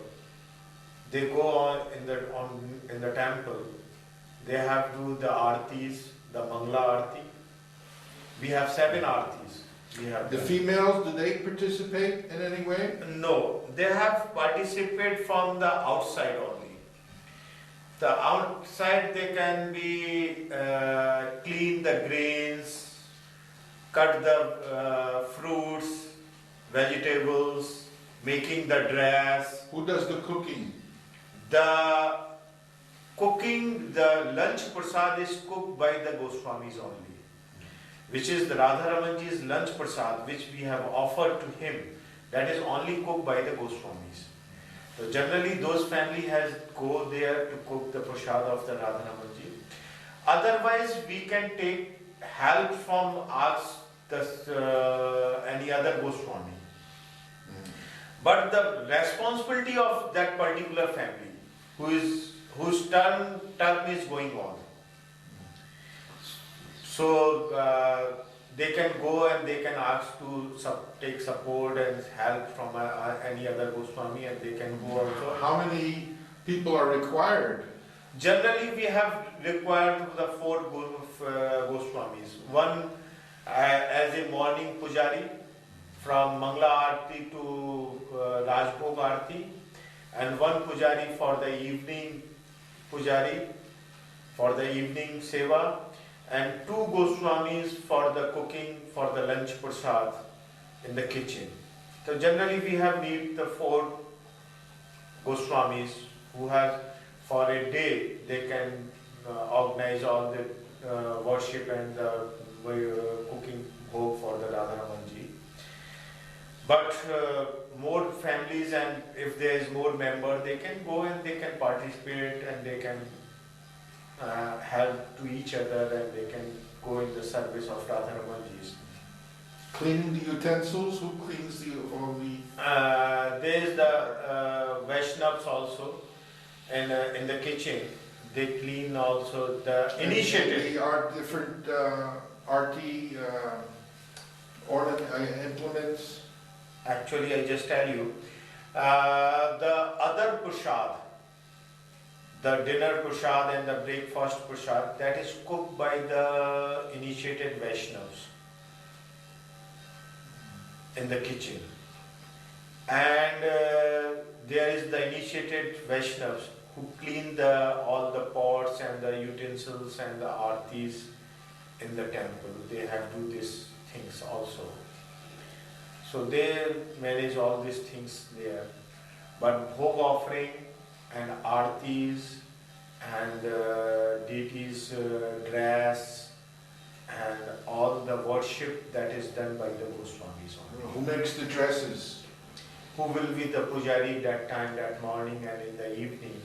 they go on in the temple. They have to do the artis, the Mangla Arti. We have 7 artis. We have The done. females, do they participate in any way? No, they have participated from the outside only. The outside they can be clean the grains, cut the fruits, vegetables, making the dress. Who does the cooking? The cooking, the lunch prasad is cooked by the Goswamis only, which is the Radharamanji's lunch prasad, which we have offered to him. That is only cooked by the Goswamis. So generally those family has go there to cook the prasad of the Radharamanji. Otherwise we can take help from us, any other Goswami. But the responsibility of that particular family, whose term is going on. So they can go and they can ask to take support and help from any other Goswami, and they can go also. How many people are required? Generally we have required the 4 Goswamis. One as a morning pujari from Mangla Aarti to Rajbhog Aarti, and one pujari for the evening pujari, for the evening seva, and 2 Goswamis for the cooking, for the lunch prasad in the kitchen. So generally we have need the 4 Goswamis who have for a day they can organize all the worship and the cooking bhog for the Radharamanji. But more families, and if there is more member, they can go and they can participate and they can help to each other, and they can go in the service of Radharamanji. Cleaning the utensils? Who cleans all the... There is the Vaishnavas also in the kitchen. They clean also the initiative. There are different arti implements. Actually, I just tell you, the other prasad, the dinner prasad and the breakfast prasad, that is cooked by the initiated Vaishnavas in the kitchen. And there is the initiated Vaishnavas who clean all the pots and the utensils and the artis in the temple. They have to do these things also. So they manage all these things there. But bhog offering and artis and deities' dress and all the worship, that is done by the Goswamis only. Who makes the dresses? Who will be the pujari that time, that morning and in the evening.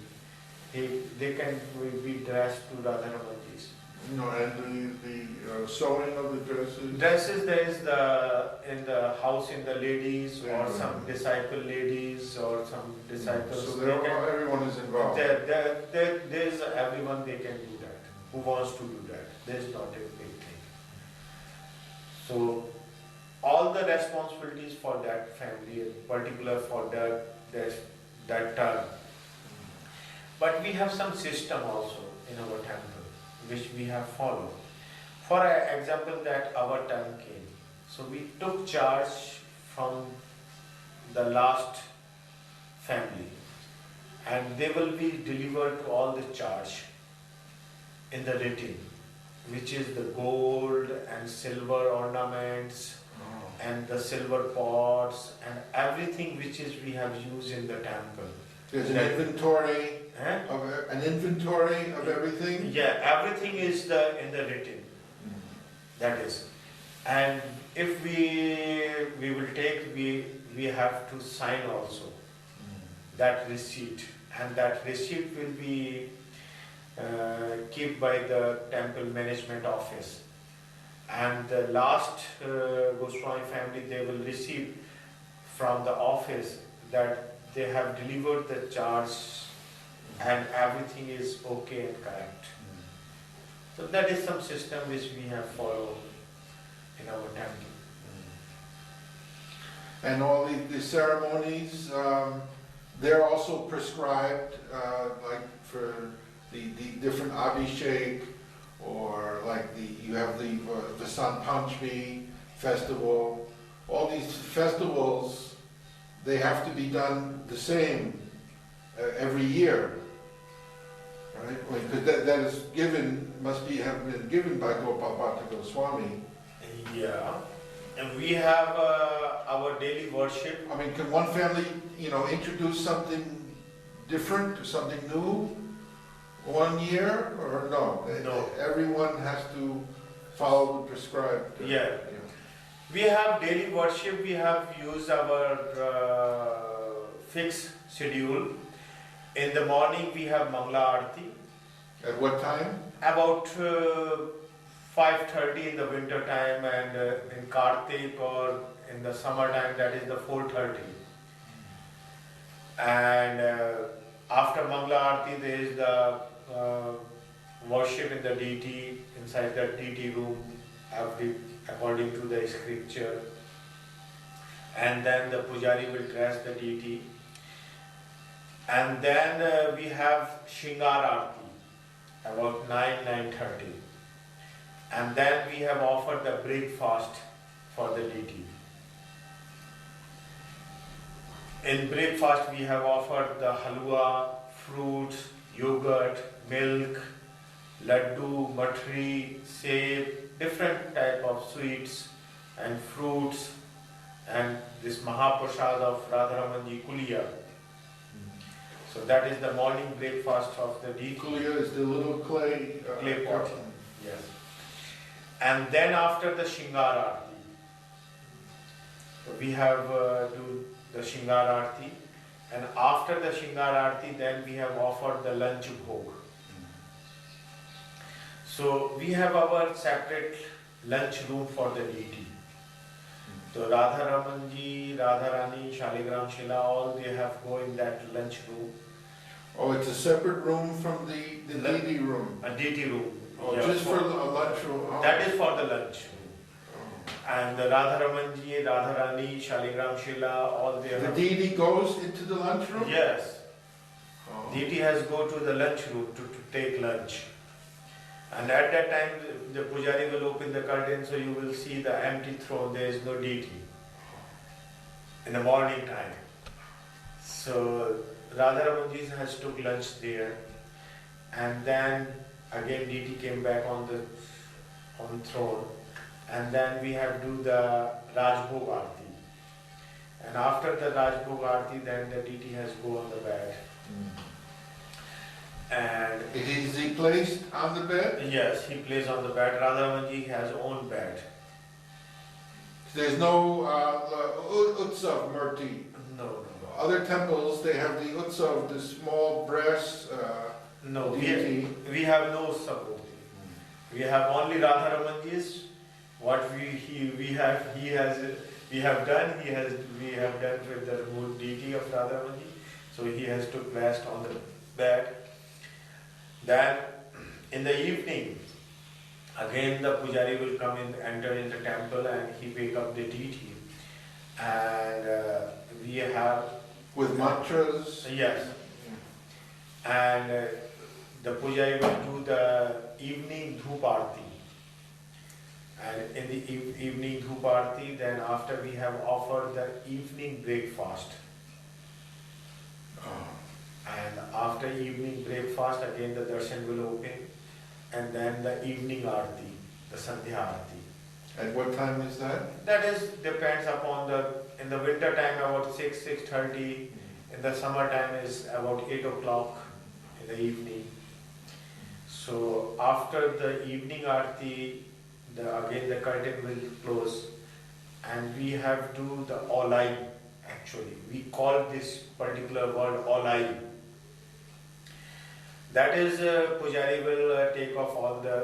They can be dressed to Radharamanji's. And the sewing of the dresses? Dresses, there is in the house in the ladies, or some disciple ladies, or some disciples. So everyone is involved. There's everyone, they can do that. Who wants to do that? There's not a big thing. So all the responsibilities for that family, in particular for that term. But we have some system also in our temple, which we have followed. For example, that our term came. So we took charge from the last family, and they will be delivered to all the charge in the written, which is the gold and silver ornaments and the silver pots and everything which is we have used in the temple. There's an inventory of everything? Yeah, everything is in the written. That is. And if we will take, we have to sign also that receipt, and that receipt will be kept by the temple management office. And the last Goswami family, they will receive from the office that they have delivered the charge and everything is okay and correct. So that is some system which we have followed in our temple. And all the ceremonies, they're also prescribed, like for the different abhishek, or like you have the Vasant Panchami festival, all these festivals, they have to be done the same every year, right? Because that is given, have been given by Gopal Bhatta Goswami. Yeah. And we have our daily worship. I mean, can one family, introduce something different or something new one year, or no? No. Everyone has to follow the prescribed. Yeah. We have daily worship. We have used our fixed schedule. In the morning we have Mangla Aarti. At what time? About 5:30 in the winter time, and in Kartik or in the summer time, that is the 4:30. And after Mangla Aarti there is the worship in the deity, inside the deity room, according to the scripture. And then the pujari will dress the deity. And then we have Shingar Aarti about 9:30. And then we have offered the breakfast for the deity. In breakfast we have offered the halwa, fruits, yogurt, milk, laddu, matri, seb, different type of sweets and fruits, and this Mahaprasad of Radharamanji Kuliya. So that is the morning breakfast of the deity. Kuliya is the little clay pot. Yes. And then after the Shingar Aarti, we have do the Shingar Aarti, and after the Shingar Aarti then we have offered the lunch bhog. So we have our separate lunch room for the deity. So Radha-Ramanji, Radha-Rani, Shaligram Shila, all they have go in that lunch room. Oh, it's a separate room from the deity room? A deity room. Oh, Yeah, just for a lunch room? Oh. That is for the lunch. And the Radha-Ramanji, Radha-Rani, Shaligram Shila, all they The have. deity goes into the lunch room? Yes. Oh. Deity has go to the lunch room to take lunch. And at that time, the pujari will open the curtain, so you will see the empty throne, there is no deity. In the morning time. So, Radha-Ramanji has took lunch there. And then, again, deity came back on the throne. And then we have do the Rajbhog Aarti. And after the Rajbhog Aarti, then the deity has go on the bed. And Is he placed on the bed? yes, he plays on the bed. Radharamanji has own bed. There's no Utsav Murti. No, Other temples, they have the Utsav, the small brass no. deity. We have no submurti. We have only Radharamanji's. What we have done with the remote deity of Radharamanji. So he has to rest on the bed. Then in the evening, again the pujari will come in, enter in the temple, and he wake up the deity. And we have With mantras? yes. And the pujari will do the evening dhoop aarti. And in the evening dhoop aarti, then after we have offered the evening breakfast. And after evening breakfast, again the darshan will open, and then the evening aarti, the sandhya aarti. At what time is that? That is depends upon in the winter time about 6:30. In the summer time is about 8 o'clock in the evening. So after the evening aarti, again the curtain will close, and we have do the olai. Actually, we call this particular word olai. That is, pujari will take off all the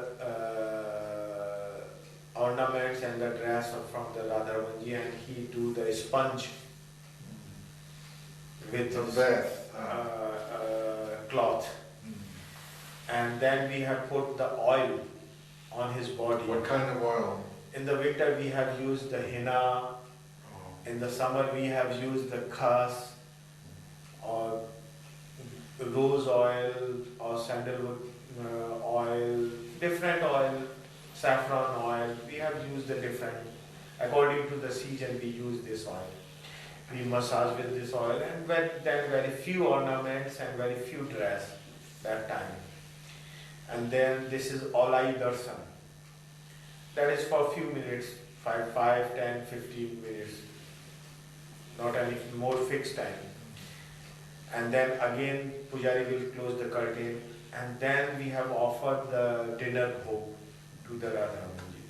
ornaments and the dress from the Radharamanji, and he do the sponge with The his, bath. cloth. And then we have put the oil on his body. What kind of oil? In the winter we have used the henna. In the summer we have used the khas or rose oil or sandalwood oil, different oil, saffron oil. We have used the different According to the season, we use this oil. We massage with this oil, and then very few ornaments and very few dress that time. And then this is Alai Darshan. That is for a few minutes, 5, 10, 15 minutes. Not any more fixed time. And then again Pujari will close the curtain, and then we have offered the dinner bhog to the Radharaman ji.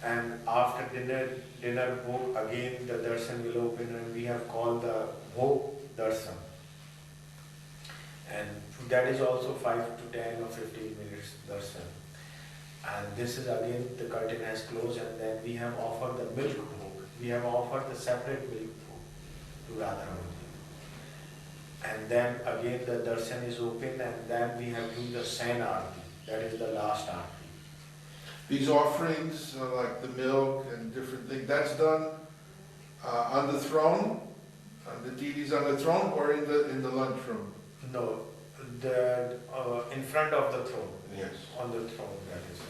And after dinner bhog, again the darshan will open, and we have called the bhog darshan. And that is also 5 to 10 or 15 minutes darshan. And this is again the curtain has closed, and then we have offered the milk bhog. We have offered the separate milk bhog to Radharaman. And then again the darshan is open, and then we have used the Sain Aarti, that is the last Aarti. These offerings, like the milk and different things, that's done on the throne, on the deities on the throne, or in the lunchroom? No, in front of the throne. Yes. On the throne, that is.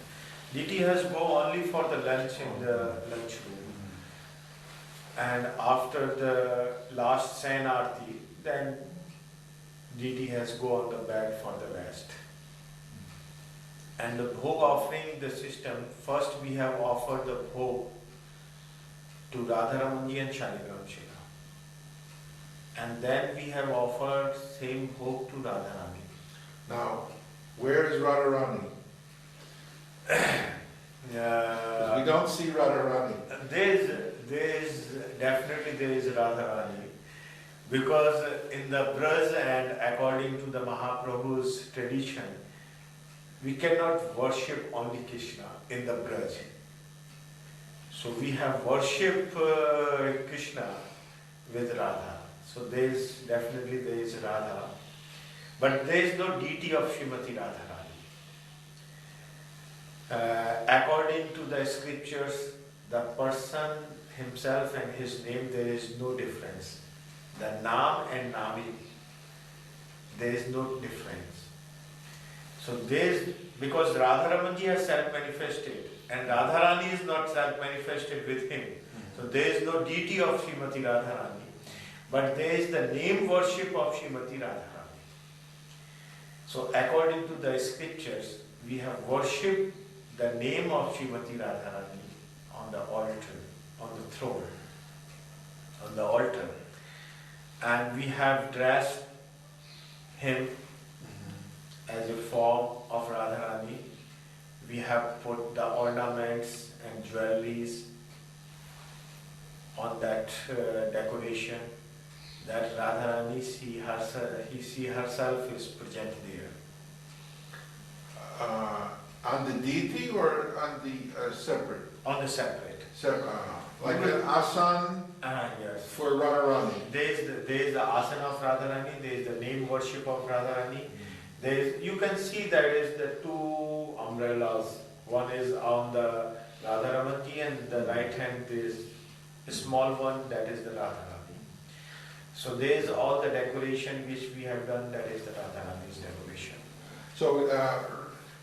Deity has go only for the lunch in the lunchroom. And after the last Sain Aarti, then deity has go on the bed for the rest. And the bhog offering, the system, first we have offered the bhog to Radharaman ji and Shaligram Shila. And then we have offered same bhog to Radharani. Now, where is Radharani? We don't see Radharani. Definitely there is Radharani. Because in the Braj and according to the Mahaprabhu's tradition, we cannot worship only Krishna in the Braj. So we have worship Krishna with Radha. So there is Radha. But there is no deity of Srimati Radharani. According to the scriptures, the person himself and his name, there is no difference. The Naam and Nami, there is no difference. So because Radharaman ji has self-manifested and Radharani is not self-manifested with him. So there is no deity of Srimati Radharani. But there is the name worship of Srimati Radharani. So according to the scriptures, we have worshipped the name of Srimati Radharani on the altar, on the throne, on the altar. And we have dressed him as a form of Radharani. We have put the ornaments and jewelries on that decoration, that Radharani, she herself is present there. On the deity or on the separate? On the separate. Like an asan Yes. for Radharani. There is the asana of Radharani, there is the name worship of Radharani. You can see there is the two umbrellas. One is on the Radharaman ji, and the right hand is a small one, that is the Radharani. So there is all the decoration which we have done, that is the Radharani's decoration. So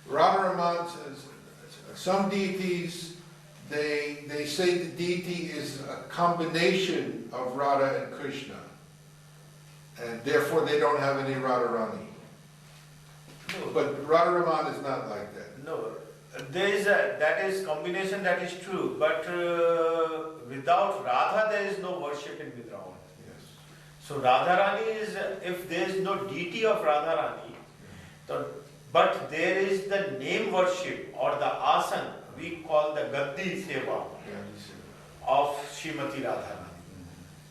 Radharaman, some deities, they say the deity is a combination of Radha and Krishna, and therefore they don't have any Radharani. No. But Radharaman is not like that. No, that is combination, that is true, but without Radha there is no worship in Vidravan. Yes. So Radharani is, if there is no deity of Radharani, but there is the name worship or the asan, we call the Gaddi Seva of Srimati Radharani.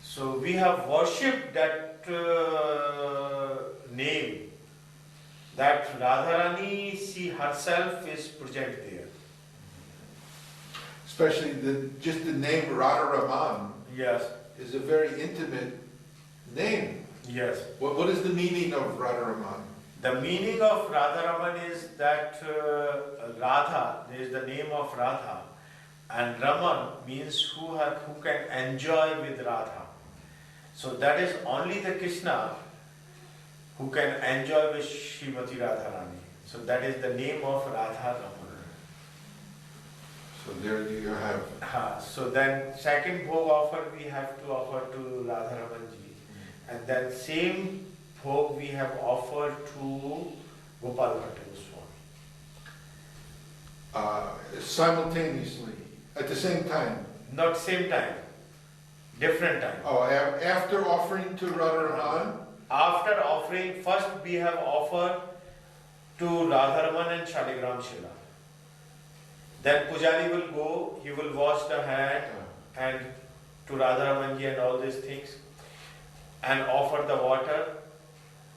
So we have worshipped that name, that Radharani, she herself is present there. Especially just the name Radharaman. Yes. Is a very intimate name. Yes. What is the meaning of Radharaman? The meaning of Radharaman is that Radha, there is the name of Radha, and Raman means who can enjoy with Radha. So that is only the Krishna who can enjoy with Srimati Radharani. So that is the name of Radha-Raman. So there you have. So then second bhog offer we have to offer to Radharaman ji. And then same bhog we have offered to Gopal Bhatta Goswami. Simultaneously, at the same time. Not same time, different time. Oh, after offering to Radharaman? After offering, first we have offered to Radharaman and Shaligram Shila. Then Pujari will go, he will wash the hand and to Radharamanji and all these things and offer the water.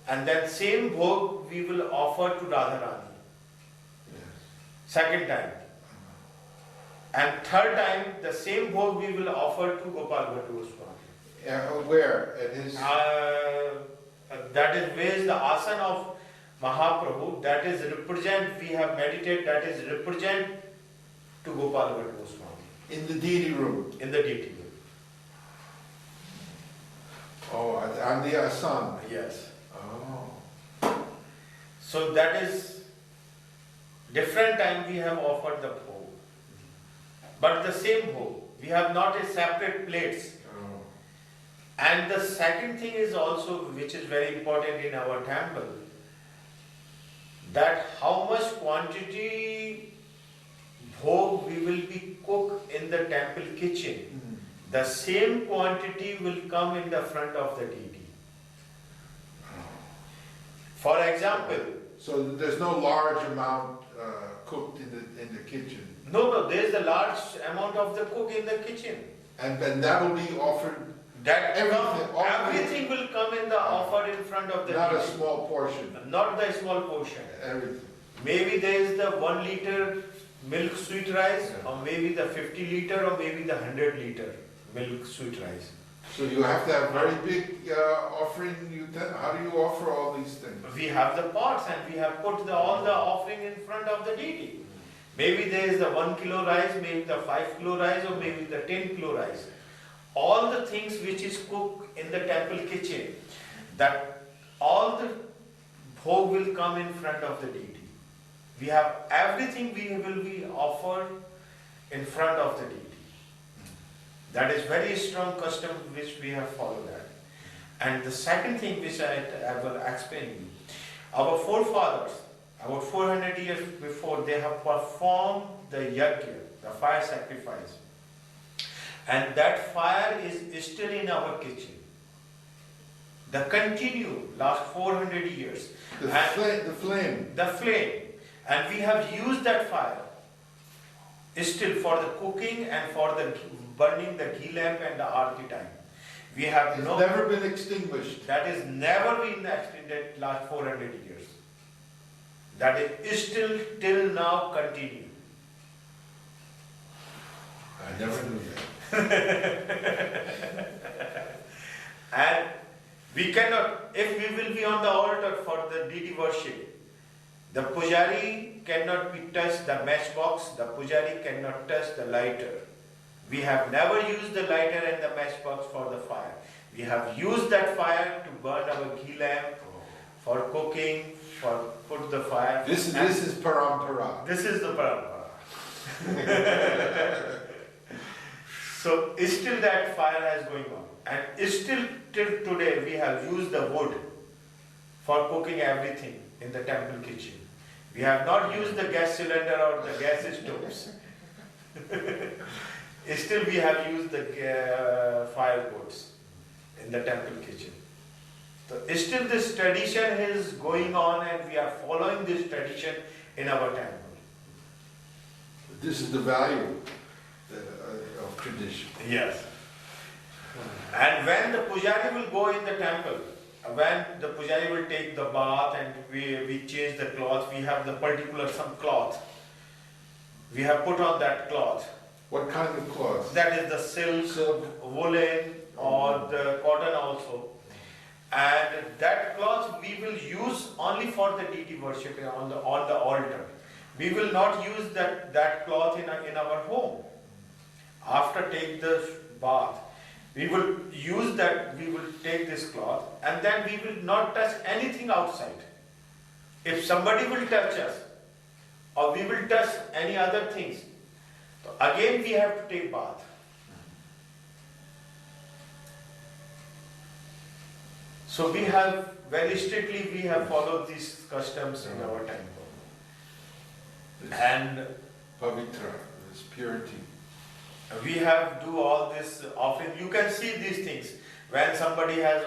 And then same bhog we will offer to Radharani. Yes. Second time. And third time, the same bhog we will offer to Gopal Bhatta Goswami. Where? At his... That is where is the asana of Mahaprabhu, that is represent, we have meditated, that is represent to Gopal Bhatta Goswami. In the deity room? In the deity room. Oh, on the asana? Yes. Oh. So that is different time we have offered the bhog. But the same bhog. We have not a separate plates. Oh. And the second thing is also, which is very important in our temple, that how much quantity bhog we will be cook in the temple kitchen. The same quantity will come in the front of the deity. For example, so there's no large amount cooked in the kitchen. No, there is a large amount of the cook in the kitchen. And then that will be offered. That Everything will come in the offer in front of the not deity. a small portion. Not the small portion. Everything. Maybe there is the 1 liter milk sweet rice, or maybe the 50 liter, or maybe the 100 liter milk sweet rice. So you have to have very big offering. How do you offer all these things? We have the pots and we have put all the offering in front of the deity. Maybe there is the 1 kilo rice, maybe the 5 kilo rice, or maybe the 10 kilo rice. All the things which is cooked in the temple kitchen, that all the bhog will come in front of the deity. We have everything we will be offered in front of the deity. That is very strong custom which we have followed that. And the second thing which I will explain you, our forefathers, about 400 years before, they have performed the yajna, the fire sacrifice. And that fire is still in our kitchen. The continue last 400 years. The flame. The flame. And we have used that fire still for the cooking and for the burning the ghee lamp and the arti time. We have never been extinguished. That is never been extended last 400 years. That is still till now continue. I never knew that. And we cannot, if we will be on the altar for the deity worship, the pujari cannot be touched the matchbox, the pujari cannot touch the lighter. We have never used the lighter and the matchbox for the fire. We have used that fire to burn our ghee lamp, for cooking, for put the fire. This is parampara. This is the parampara. So still that fire is going on. And still till today we have used the wood for cooking everything in the temple kitchen. We have not used the gas cylinder or the gas stoves. Still we have used the firewoods in the temple kitchen. So still this tradition is going on and we are following this tradition in our temple. This is the value of tradition. Yes. And when the pujari will go in the temple, when the pujari will take the bath and we change the cloth, we have the particular some cloth. We have put on that cloth. What kind of cloth? That is the silk, woolen or the cotton also. And that cloth we will use only for the deity worship on the altar. We will not use that cloth in our home. After take the bath, we will use that, we will take this cloth and then we will not touch anything outside. If somebody will touch us or we will touch any other things, So again we have to take bath. So we have very strictly we have followed these customs in our temple. And Pavitra, this purity. we have do all this offering. You can see these things. When somebody has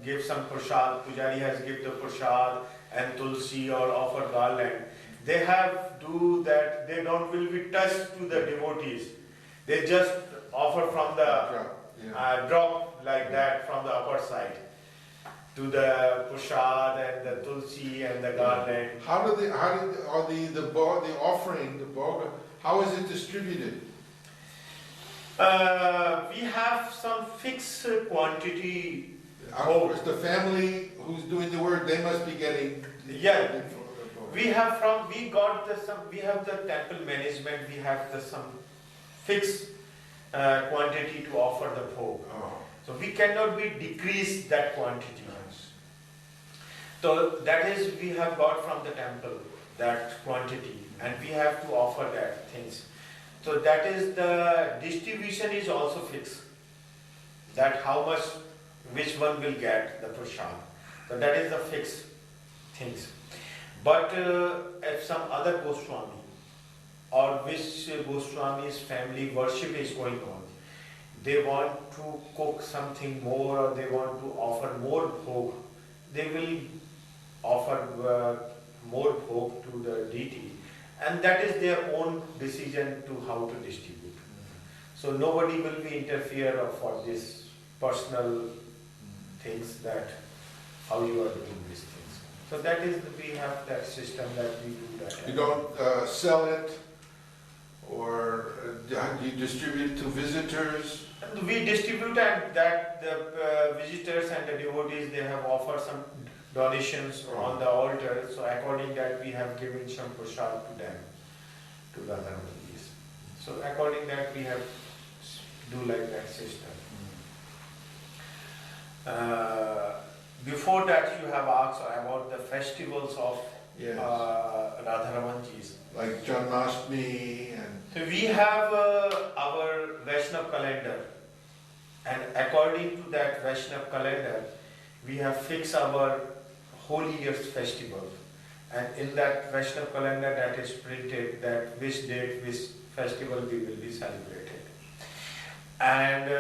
give some prasad, pujari has give the prasad and tulsi or offer garland, they have do that, they don't will be touched to the devotees. They just offer from the drop like that from the upper side to the prasad and the tulsi and the garland. How do the offering, the bhoga, how is it distributed? We have some fixed quantity. Of course, the family who's doing the work, they must be getting. Yeah, we have the temple management. We have some fixed quantity to offer the bhog. Oh. So we cannot be decrease that quantity. Nice. So that is we have got from the temple that quantity, and we have to offer that things. So that is the distribution is also fixed. That how much, which one will get the prasad. So that is the fixed things. But if some other Goswami or which Goswami's family worship is going on, they want to cook something more or they want to offer more bhog, they will offer more bhog to the deity. And that is their own decision to how to distribute. So nobody will be interfere for this personal things that how you are doing these things. So that is we have that system that we do that. You don't sell it, or do you distribute it to visitors? And we distribute and that the visitors and the devotees, they have offered some donations on the altar. So according that we have given some prasad to them, to the Radha-Raman. So according that we have do like that system. Before that you have asked about the festivals of Yes. Radha-Ramanjis. Like Janmashtami and. So we have our Vaishnav calendar, and according to that Vaishnav calendar, we have fixed our Holy Year's festival. And in that Vaishnav calendar that is printed that which date, which festival we will be celebrated. And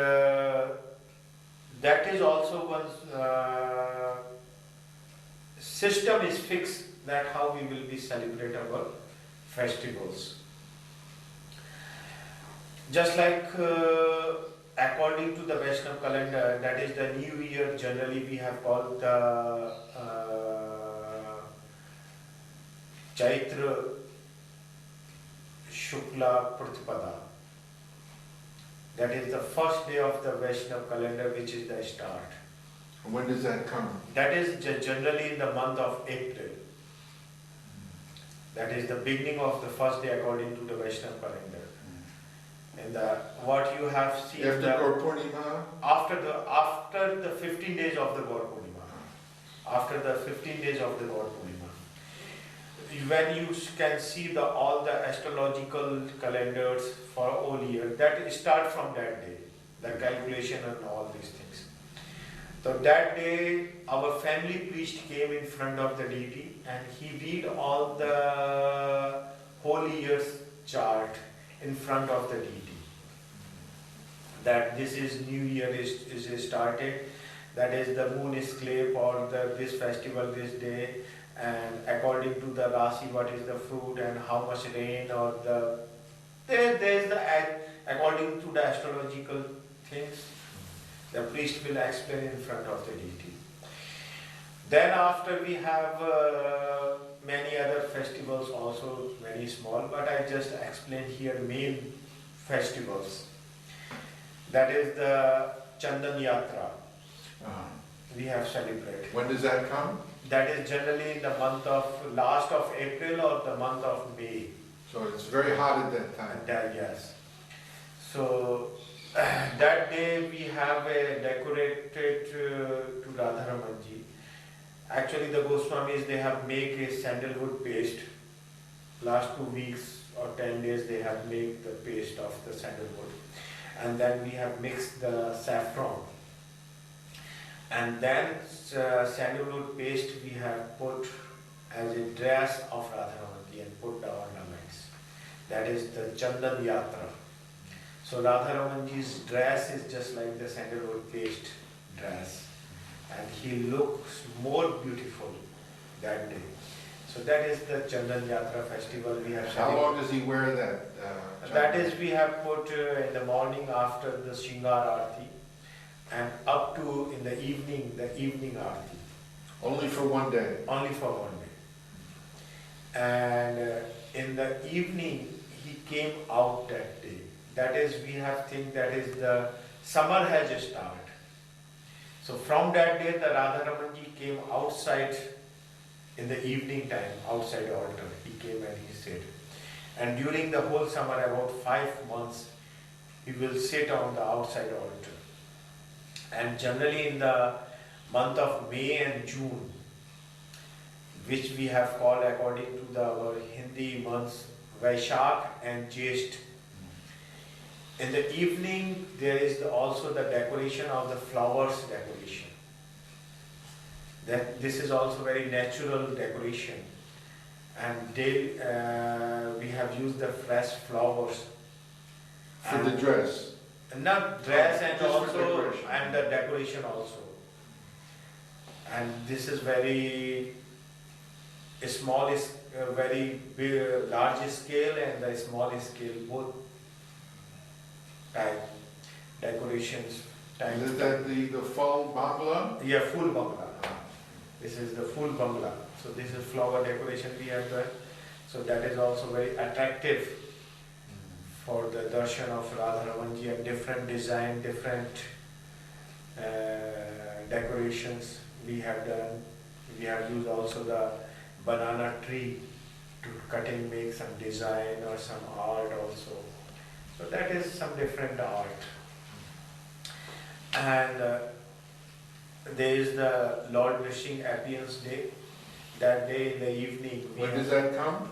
that is also one system is fixed that how we will be celebrate our festivals. Just like according to the Vaishnav calendar, that is the New Year, generally we have called the Chaitra Shukla Pratipada. That is the first day of the Vaishnav calendar, which is the start. When does that come? That is generally in the month of April. That is the beginning of the first day according to the Vaishnav calendar. And what you have seen After Gaur Purnima? after the 15 days of the Gaur Purnima. After the 15 days of the Gaur Purnima. When you can see all the astrological calendars for all year, that start from that day, the calculation and all these things. So that day, our family priest came in front of the deity and he read all the holy year's chart in front of the deity. That this is New Year is started, that is the moon is clear for this festival this day, and according to the Rasi, what is the fruit and how much rain or there is the according to the astrological things. The priest will explain in front of the deity. Then after we have many other festivals also, very small, but I just explained here main festivals. That is the Chandan Yatra. We have celebrated. When does that come? That is generally in the month of last of April or the month of May. So it's very hot at that time. Yes. So that day we have a decorated to RADHARAMAN. Actually the Goswamis, they have make a sandalwood paste last 2 weeks or 10 days they have made the paste of the sandalwood. And then we have mixed the saffron. And then sandalwood paste we have put as a dress of Radharaman and put the ornaments. That is the Chandan Yatra. So Radharamanji's dress is just like the sandalwood paste dress, and he looks more beautiful that day. So that is the Chandan Yatra festival we have. How long does he wear that? That is, we have put in the morning after the Shingar Aarti, and up to in the evening Aarti. Only for one day? Only for one day. And in the evening he came out that day. That is, we have think that is the summer has started. So from that day the Radharamanji came outside in the evening time, outside the altar. He came and he stayed. And during the whole summer, about 5 months, he will sit on the outside altar. And generally in the month of May and June, which we have called according to our Hindi months, Vaishakh and Jyesht. In the evening, there is also the decoration of the flowers decoration. This is also very natural decoration. And we have used the fresh flowers. For the dress? Not dress, and just for also decoration. and the decoration also. And this is very small, is very big, large scale, and the small scale, both type decorations. Type. Is that the full bangla? Yeah, full bangla. This is the full bangla. So this is flower decoration we have done. So that is also very attractive for the darshan of Radharamanji, and different design, different decorations we have done. We have used also the banana tree to cut and make some design or some art also. So that is some different art. And there is the Lord Nrsimha Appearance Day. That day in the evening. When does that come?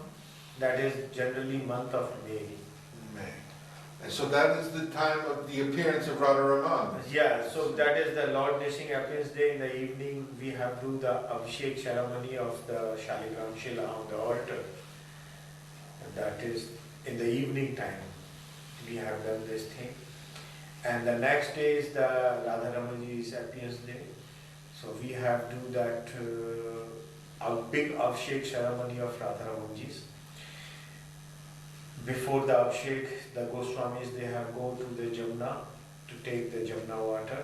That is generally month of May. May. And so that is the time of the appearance of Radharaman. Yeah, so that is the Lord Nrsimha Appearance Day. In the evening we have do the Abhishek ceremony of the Shaligram Shila on the altar. And that is in the evening time we have done this thing. And the next day is the Radharamanji's Appearance Day. So we have do that a big Abhishek ceremony of Radharamanji's. Before the Abhishek, the Goswamis, they have gone to the Jamna to take the Jamna water,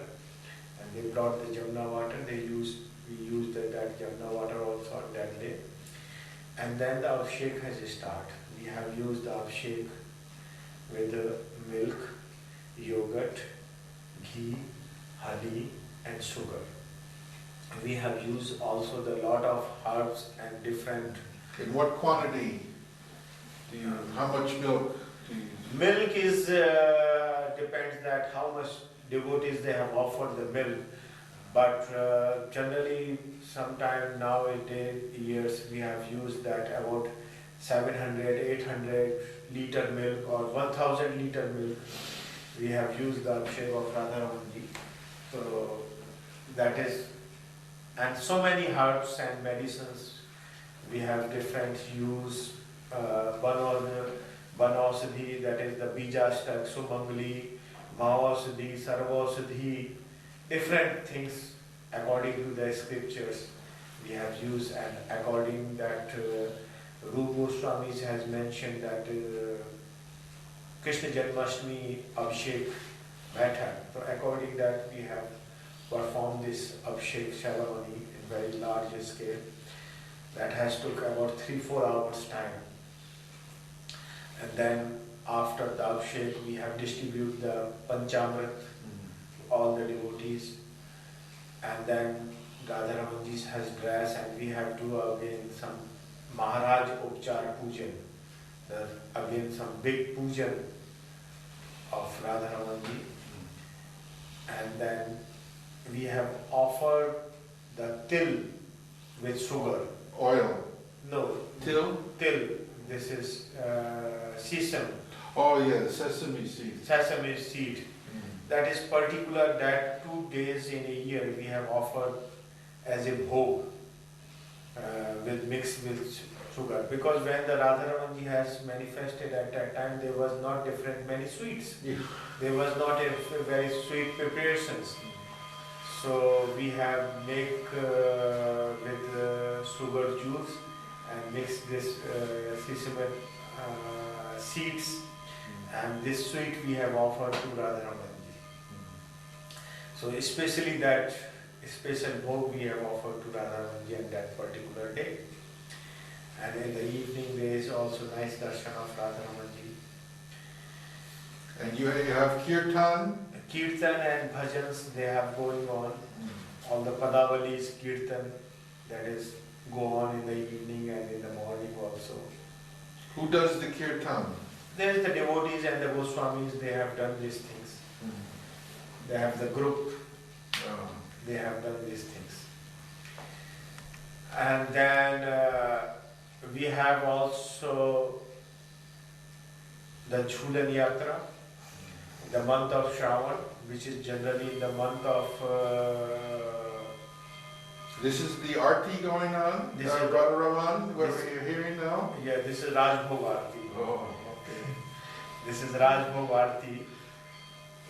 and they brought the Jamna water. We used that Jamna water also on that day. And then the Abhishek has started. We have used the Abhishek with milk, yogurt, ghee, honey and sugar. We have used also the lot of herbs and different. In what quantity do you, how much milk do you use? Milk is, depends that how much devotees they have offered the milk. But generally sometime nowadays years we have used that about 700, 800 liter milk or 1000 liter milk. We have used the Abhishek of Radharamanji. So that is. And so many herbs and medicines, we have different use. Banausadhi, that is the Bijashtak, Sumangli, Mahaausadhi, Sarvaausadhi, different things according to the scriptures we have used, and according that Rupa Goswami has mentioned that Krishna Janmashtami Abhishek method. So according that we have perform this Abhishek ceremony in very large scale. That has took about 3-4 hours time. And then after the Abhishek we have distributed the Panchamrit to all the devotees. And then Radharamanji has dress, and we have to again some Maharaj Upchar Pujan. Again some big pujan of Radharamanji. And then we have offered the til with sugar. Oil? No. Till? Til this is sesame. Oh yeah, the sesame seeds. Sesame seed. That is particular that 2 days in a year we have offered as a bhog with mixed with sugar. Because when the Radharaman ji has manifested at that time, there was not different many sweets. Yeah. There was not a very sweet preparations. So we have make with sugar juice and mix this sesame seeds, and this sweet we have offered to Radharaman ji. So especially that special bhog we have offered to Radharaman ji on that particular day. And in the evening there is also nice darshan of Radharaman ji. And you have kirtan? Kirtan and bhajans they have going on. All the padavalis, kirtan, that is go on in the evening and in the morning also. Who does the kirtan? There is the devotees and the Goswamis, they have done these things. They have the group, they have done these things. And then we have also the Jhulan Yatra, the month of Shravan, which is generally the month of... This is the arti going on? This is RADHARAMAN, what we're hearing now? Yeah, this is Rajbhog Arti. Oh. Okay. This is Rajbhog Arti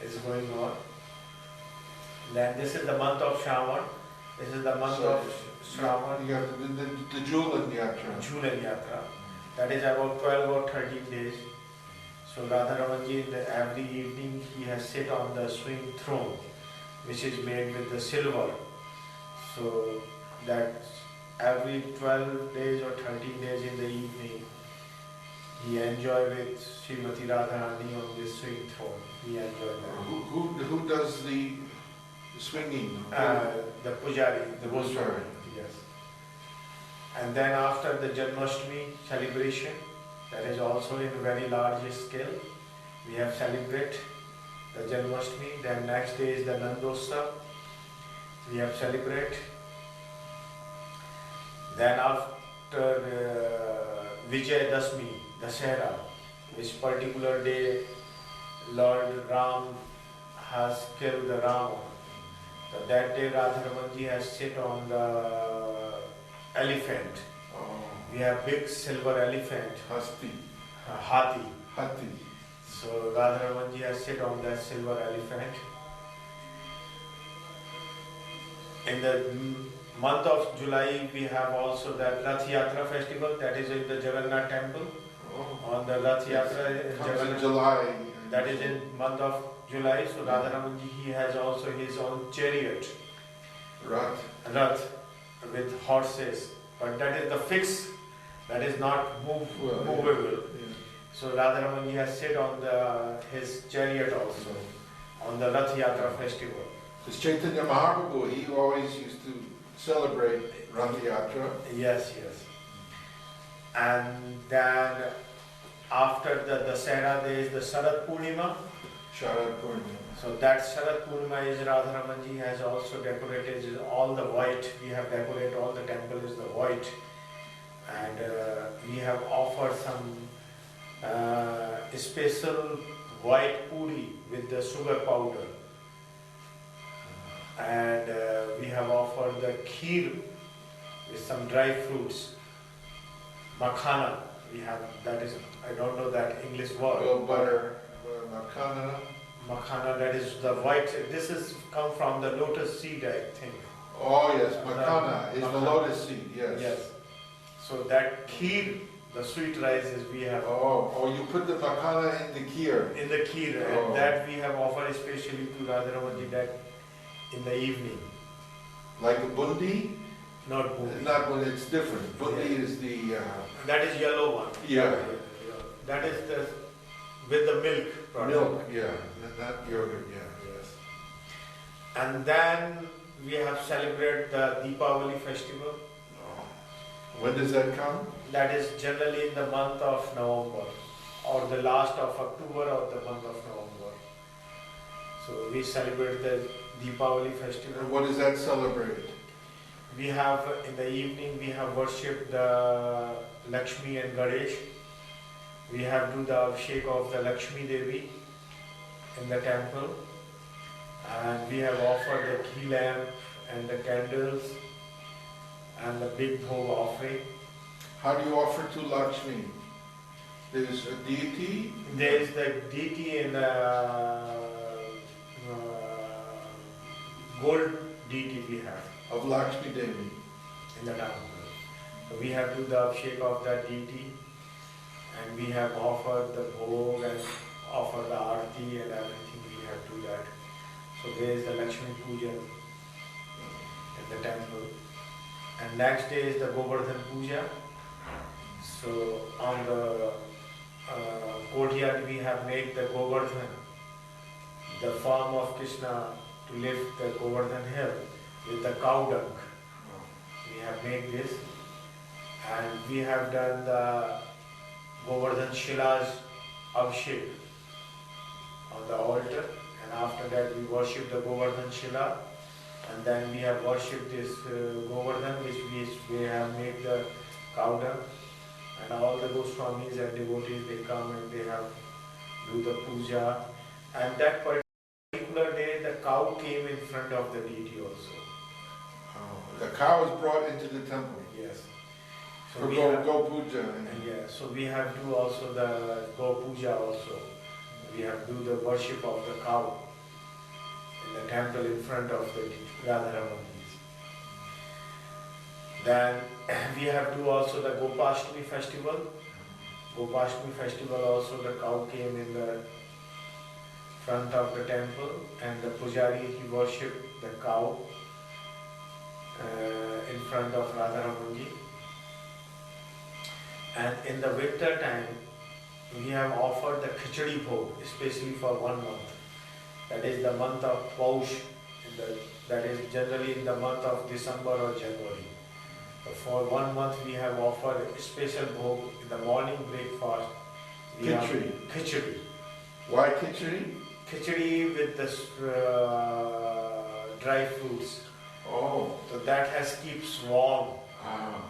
is going on. Then this is the month of Shravan. This is the month of Shravan. You have the Jhulan Yatra. Jhulan Yatra. That is about 12 or 13 days. So Radharaman ji, every evening he has sit on the swing throne, which is made with the silver. So that every 12 days or 13 days in the evening, he enjoy with Srimati Radharani on this swing throne. He enjoy that. Who does the swinging? The pujari, the Goswami. Yes. And then after the Janmashtami celebration, that is also in a very large scale. We have celebrate the Janmashtami. Then next day is the Nandotsav. We have celebrate. Then after Vijay Dasmi, Dasera, which particular day Lord Ram has killed the Ravana. So that day Radharaman ji has sit on the elephant. We have big silver elephant. Hasti. Hathi. Hati. So Radharaman ji has sit on that silver elephant. In the month of July, we have also that Rath Yatra festival, that is in the Jagannath temple. On the Rath Yatra in Comes in Jagannath, July. that is in month of July. So Radharaman ji, he has also his own chariot, Rath. Rath, with horses. But that is the fixed, that is not movable. Yeah. So Radharaman ji has sit on his chariot also, on the Rath Yatra festival. Because Chaitanya Mahaprabhu, he always used to celebrate Rath Yatra. Yes, yes. And then after the Dasera, there is the Sharad Purnima. Sharad Purnima. So that Sharad Purnima is Radharaman ji has also decorated all the white. We have decorated all the temple is the white. And we have offered some special white puri with the sugar powder. And we have offered the kheer with some dry fruits. Makhana, we have, that is, I don't know that English word. Well, butter, makhana. Makhana, that is the white, this is come from the lotus seed, I think. Oh yes, makhana is the makhana. lotus seed, yes. Yes. So that kheer, the sweet rices we have Oh, you put the makhana in the kheer. in the kheer, Oh. and that we have offered especially to Radharaman ji that in the evening. Like a bundi? Not bundi. Not bundi, it's different. Bundi Yeah. is the, That is yellow one. Yeah. That is the with the milk product. milk, yeah, not yogurt, yeah. Yes. And then we have celebrated the Deepavali festival. When does that come? That is generally in the month of November, or the last of October or the month of November. So we celebrate the Deepavali festival. And what does that celebrate? We have, in the evening, we have worshipped the Lakshmi and Ganesh. We have do the Abhishek of the Lakshmi Devi in the temple, and we have offered the ghee lamp and the candles and the big bhog offering. How do you offer to Lakshmi? There's a deity? There is the deity in gold deity we have Of Lakshmi Devi. in the temple. So we have do the Abhishek of that deity, and we have offered the bhog and offered the arti and everything. We have do that. So there is the Lakshmi Puja in the temple. And next day is the Govardhan Puja. So on the courtyard we have made the Govardhan, the form of Krishna, to lift the Govardhan hill with the cow dung. We have made this, and we have done the Govardhan Shila's Abhishek on the altar, and after that we worship the Govardhan Shila, and then we have worshipped this Govardhan, which we have made the cow dung, and all the Goswamis and devotees, they come and they have do the puja, and that particular day the cow came in front of the deity also. The cow is brought into the temple. Yes. So For we go, have, go puja. yeah, so we have do also the go puja also. We have do the worship of the cow in the temple in front of the RADHARAMAN. Then we have do also the Gopashtami festival. Gopashtami festival also the cow came in the front of the temple, and the pujari, he worshipped the cow in front of RADHARAMAN. And in the winter time, we have offered the khichdi bhog, especially for 1 month. That is the month of Paush, that is generally in the month of December or January. So for 1 month we have offered a special bhog in the morning breakfast. Khichdi. Khichdi. Why khichdi? Khichdi with the dry fruits. Oh. So that has keeps warm. Ah.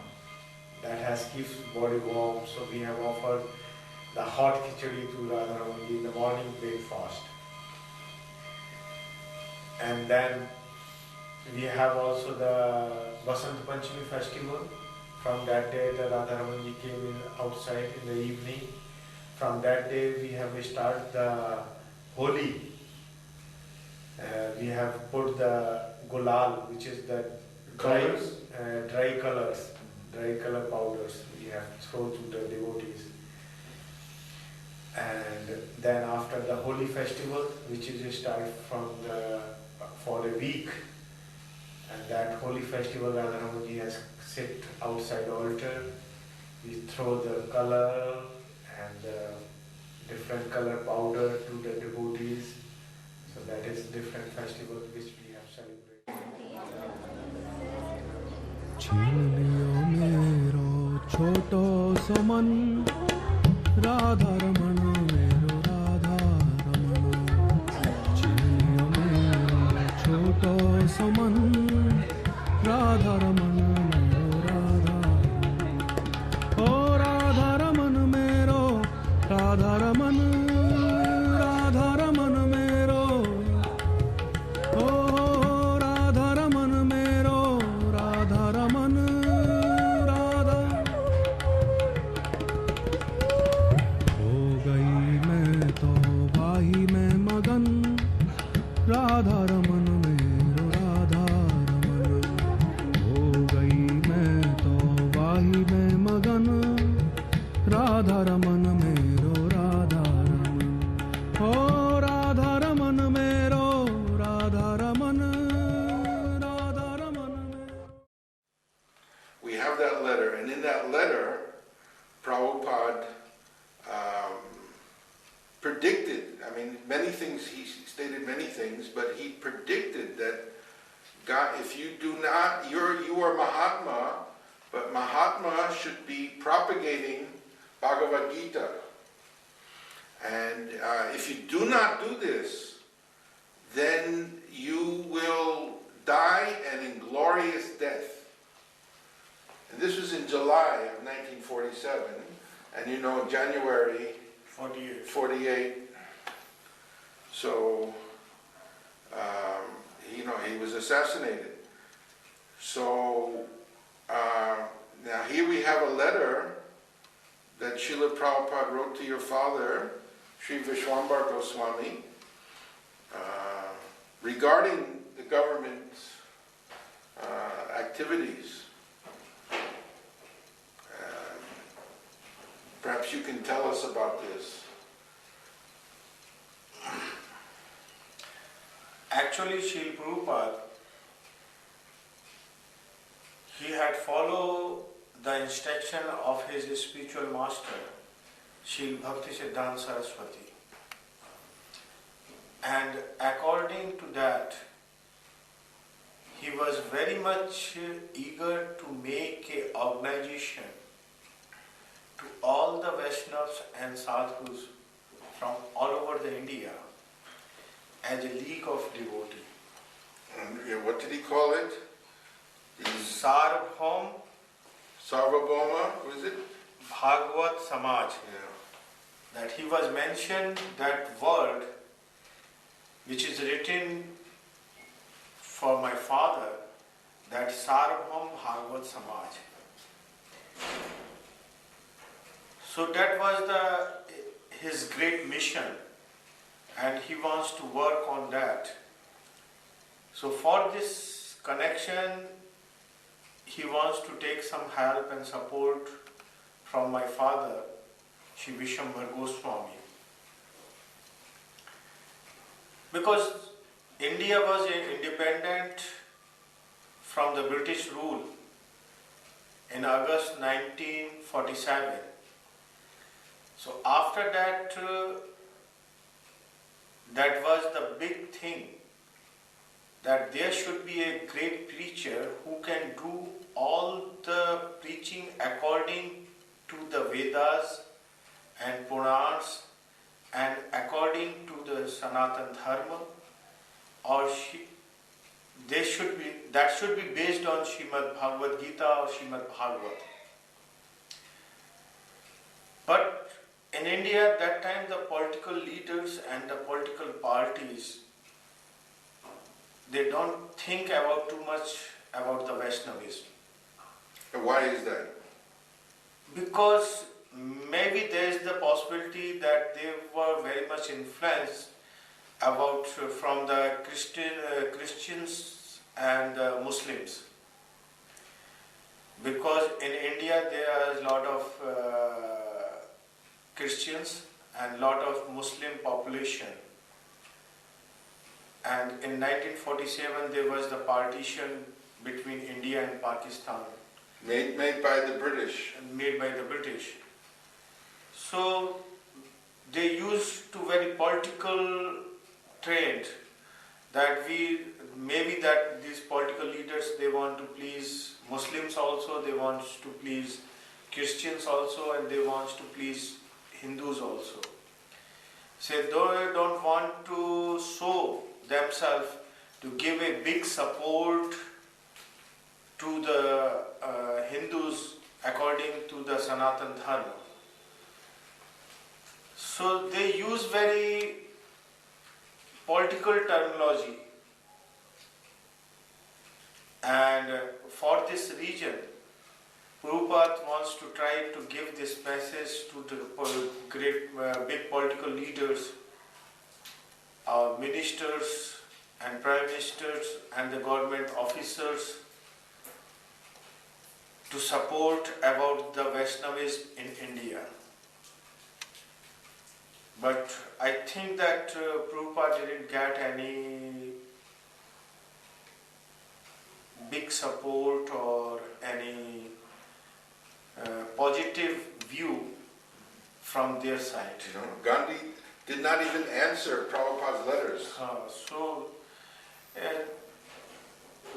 That has keeps body warm. So we have offered the hot khichdi to Radharani in the morning breakfast. And then we have also the Vasant Panchami festival. From that day the Radharani came in outside in the evening. From that day we have started the Holi. We have put the Gulal, which is the dry colors, dry color powders we have thrown to the devotees. And then after the Holi festival, which is started from for a week, and that Holi festival Radharamaji has sit outside altar. We throw the color and the different color powder to the devotees. So that is different festival which we have celebrated. छीन लियो मेरो छोटो समन राधा रमण मेरो राधा रमण छीन लियो मेरो छोटो समन राधा रमण मेरो राधा ओ राधा रमण मेरो राधा रमण राधा रमण मेरो ओ राधा रमण मेरो राधा रमण राधा हो गई मैं तो वाही में मगन राधा रमन मेरो राधा रमन हो गई मैं तो वाही में मगन राधा रमन मेरो राधा रमन हो राधा रमन मेरो Radha Raman Radha Raman We have that letter, and in that letter, Prabhupada predicted, many things, he stated many things, but he predicted that God, if you do not, you are Mahatma, but Mahatma should be propagating Bhagavad Gita. And if you do not do this, then you will die an inglorious death. And this was in July of 1947, And you know, January 48. so, he was assassinated. So, now here we have a letter that Srila Prabhupada wrote to your father, Sri Vishwambar Goswami, regarding the government's activities. Perhaps you can tell us about this. Actually, Srila Prabhupada, he had followed the instruction of his spiritual master, Srila Bhakti Siddhanta Saraswati. And according to that, he was very much eager to make an organization to all the Vaishnavas and Sadhus from all over the India as a league of devotees. And what did he call it? Sarvabhaum Sarvabhauma, who is it? Bhagavad Samaj. Yeah. That he was mentioned that word which is written for my father, that Sarvabhaum Bhagavad Samaj. So that was his great mission, and he wants to work on that. So for this connection, he wants to take some help and support from my father, Sri Vishwambar Goswami. Because India was independent from the British rule in August 1947. So after that, that was the big thing, that there should be a great preacher who can do all the preaching according to the Vedas and Purans and according to the Sanatana Dharma, or that should be based on Srimad Bhagavad Gita or Srimad Bhagavad. But in India at that time, the political leaders and the political parties, they don't think about too much about the Vaishnavism. And why is that? Because maybe there is the possibility that they were very much influenced from the Christians and the Muslims. Because in India there are a lot of Christians and lot of Muslim population. And in 1947 there was the partition between India and Pakistan. Made by the British. Made by the British. So they used to very political trend that these political leaders, they want to please Muslims also, they want to please Christians also, and they want to please Hindus also. So they don't want to show themselves to give a big support to the Hindus according to the Sanatana Dharma. So they use very political terminology, and for this region, Prabhupada wants to try to give this message to the great big political leaders, ministers and prime ministers and the government officers, to support about the Vaishnavism in India. But I think that Prabhupada didn't get any big support or any positive view from their side. You know, Gandhi did not even answer Prabhupada's letters. So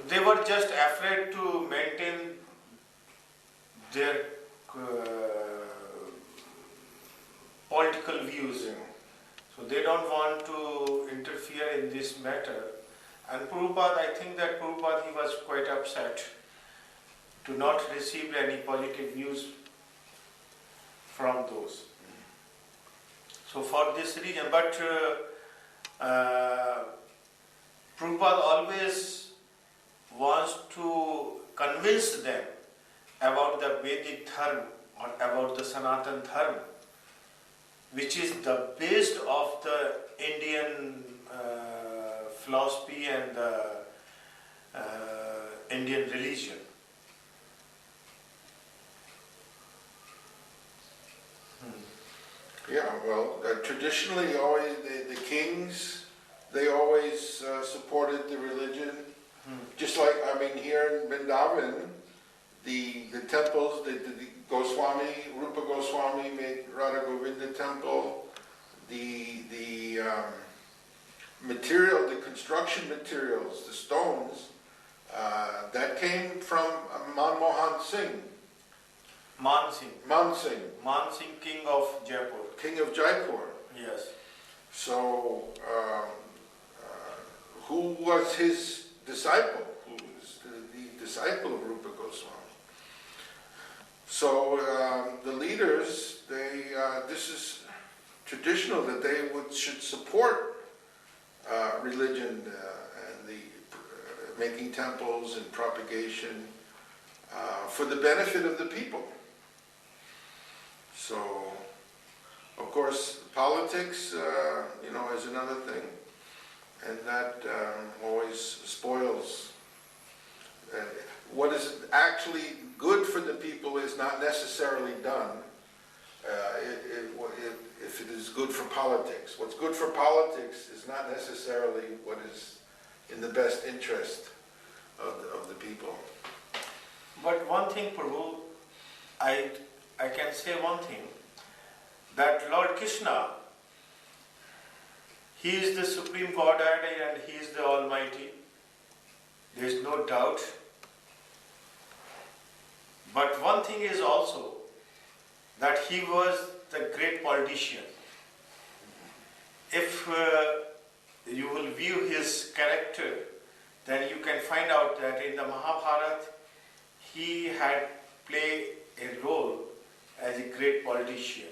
they were just afraid to maintain their political views. Yeah. So they don't want to interfere in this matter. And Prabhupada, I think that Prabhupada, he was quite upset to not receive any positive views from those. So for this reason, but Prabhupada always wants to convince them about the Vedic Dharma or about the Sanatan Dharma, which is the base of the Indian philosophy and the Indian religion. Yeah, well, traditionally, always the kings, they always supported the religion. Just like, I mean, here in Vrindavan, the temples, the Goswami, Rupa Goswami made Radha Govinda temple. The material, the construction materials, the stones, that came from Manmohan Singh. Man Singh. Man Singh. Man Singh, king of Jaipur. King of Jaipur. Yes. So, who was his disciple? Who was the disciple of Rupa Goswami? So, the leaders, this is traditional that they should support religion and the making temples and propagation for the benefit of the people. So, of course, politics, is another thing, and that always spoils. What is actually good for the people is not necessarily done if it is good for politics. What's good for politics is not necessarily what is in the best interest of the people. But one thing, Prabhu, I can say one thing, that Lord Krishna, He is the Supreme Godhead and He is the Almighty. There is no doubt. But one thing is also that He was the great politician. If you will view His character, then you can find out that in the Mahabharata, He had played a role as a great politician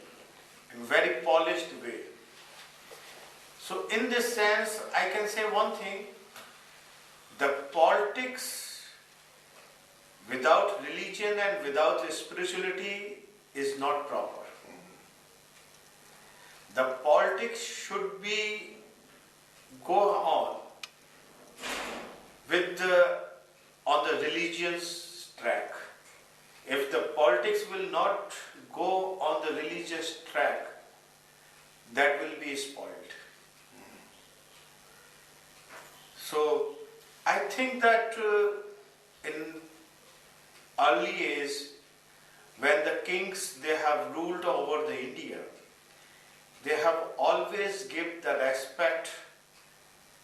in a very polished way. So in this sense, I can say one thing, the politics without religion and without spirituality is not proper. The politics should go on on the religion's track. If the politics will not go on the religious track, that will be spoiled. So I think that in early age, when the kings they have ruled over the India, they have always given the respect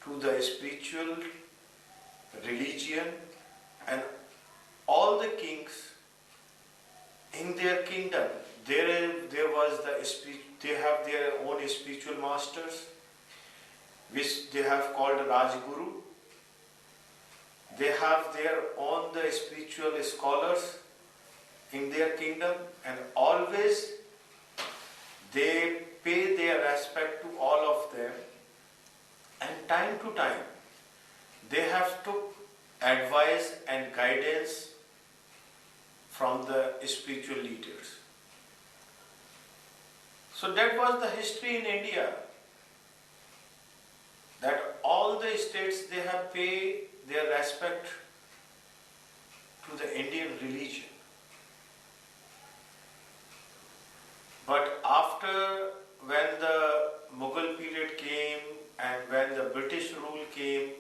to the spiritual religion, and all the kings in their kingdom, there was they have their own spiritual masters, which they have called Rajguru. They have their own the spiritual scholars in their kingdom, and always they pay their respect to all of them, and time to time they have took advice and guidance from the spiritual leaders. So that was the history in India, that all the states they have paid their respect to the Indian religion. But after when the Mughal period came and when the British rule came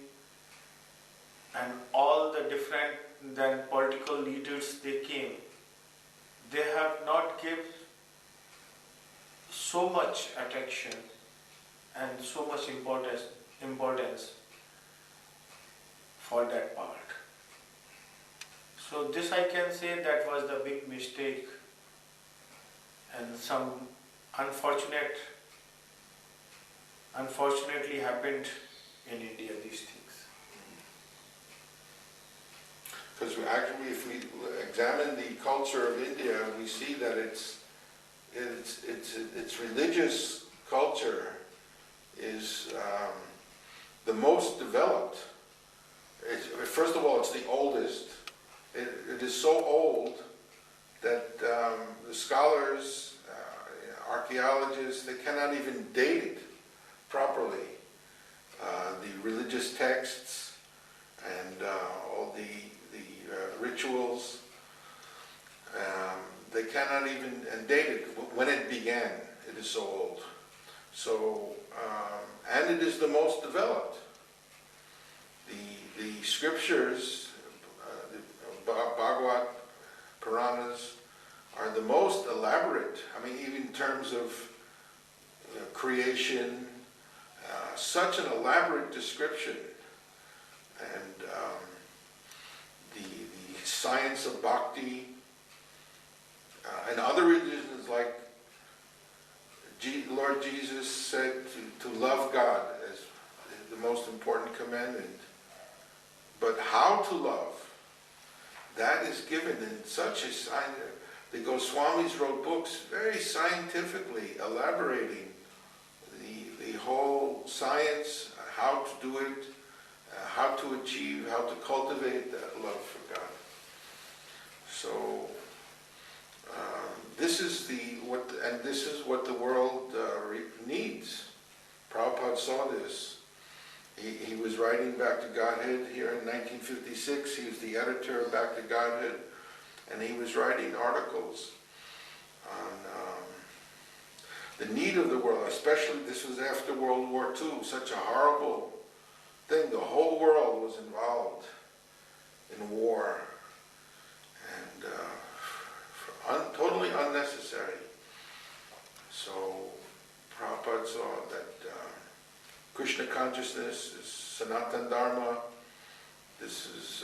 and all the different then political leaders they came, they have not given so much attention and so much importance for that part. So this I can say that was the big mistake and some unfortunately happened in India, these things. Because actually, if we examine the culture of India, we see that its religious culture is the most developed. First of all, it's the oldest. It is so old that the scholars, archaeologists, they cannot even date it properly. The religious texts and all the rituals, they cannot even date it when it began. It is so old. So, and it is the most developed. The scriptures, the Bhagavad Puranas, are the most elaborate. I mean, even in terms of creation, such an elaborate description, and the science of bhakti, and other religions, like Lord Jesus said to love God as the most important commandment. But how to love, that is given in such a sign. The Goswamis wrote books very scientifically elaborating the whole science, how to do it, how to achieve, how to cultivate that love for God. So this is what the world needs. Prabhupada saw this. He was writing Back to Godhead here in 1956. He was the editor of Back to Godhead, and he was writing articles on the need of the world, especially this was after World War II, such a horrible thing. The whole world was involved in war, and totally unnecessary. So Prabhupada saw that Krishna consciousness is Sanatana Dharma. This is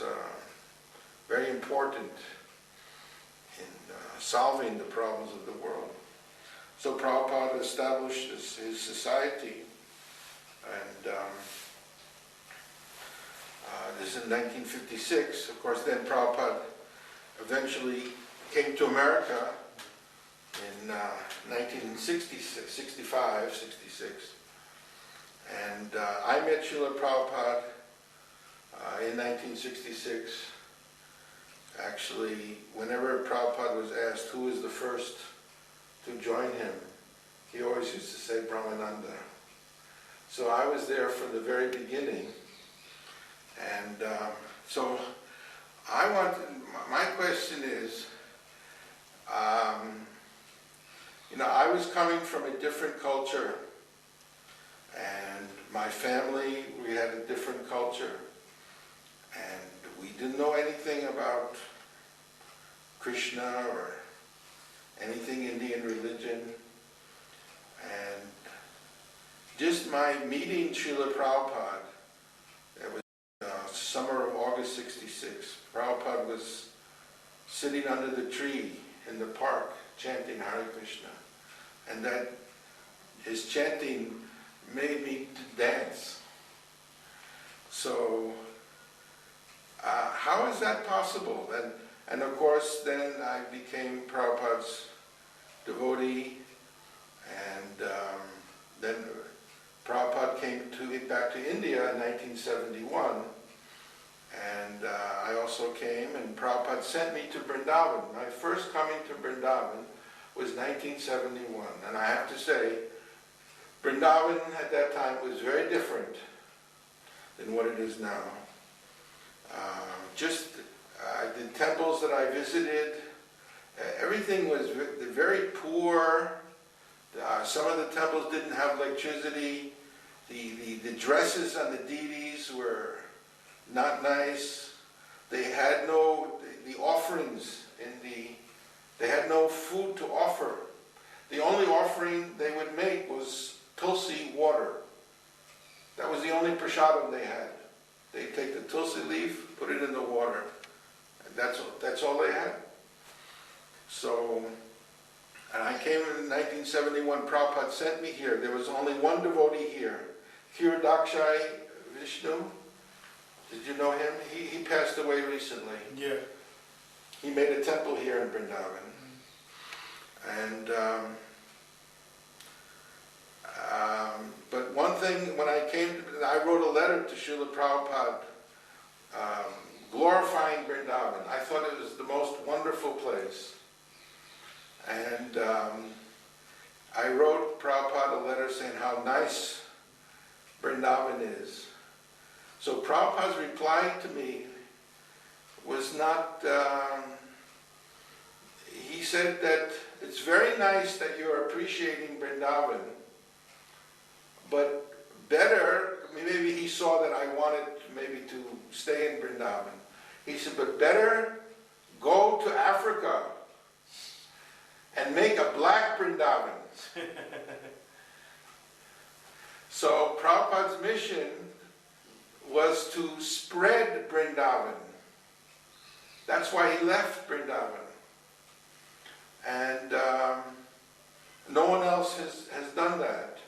very important in solving the problems of the world. So Prabhupada established his society, and this is in 1956. Of course, then Prabhupada eventually came to America in 1965, 66. And I met Srila Prabhupada in 1966. Actually, whenever Prabhupada was asked who was the first to join him, he always used to say BRAHMANANDA. So I was there from the very beginning. And so my question is, I was coming from a different culture, and my family, we had a different culture, and we didn't know anything about Krishna or anything Indian religion. And just my meeting Srila Prabhupada, it was summer of August 66. Prabhupada was sitting under the tree in the park chanting Hare Krishna, and that his chanting made me dance. So how is that possible? And of course then I became Prabhupada's devotee, and then Prabhupada came back to India in 1971, and I also came, and Prabhupada sent me to Vrindavan. My first coming to Vrindavan was 1971, and I have to say, Vrindavan at that time was very different than what it is now. The temples that I visited, everything was very poor. Some of the temples didn't have electricity. The dresses on the deities were not nice. They had the offerings they had no food to offer. The only offering they would make was tulsi water. That was the only prasadam they had. They'd take the tulsi leaf, put it in the water, and that's all they had. So, and I came in 1971, Prabhupada sent me here. There was only one devotee here, Kiradakshai Vishnu. Did you know him? He passed away recently. Yeah. He made a temple here in Vrindavan. And but one thing, when I wrote a letter to Srila Prabhupada glorifying Vrindavan. I thought it was the most wonderful place. And I wrote Prabhupada a letter saying how nice Vrindavan is. So Prabhupada's reply to me was not, he said that it's very nice that you're appreciating Vrindavan, but better, maybe he saw that I wanted maybe to stay in Vrindavan. He said, but better go to Africa and make a black Vrindavan. So Prabhupada's mission was to spread Vrindavan. That's why he left Vrindavan. And no one else has done that.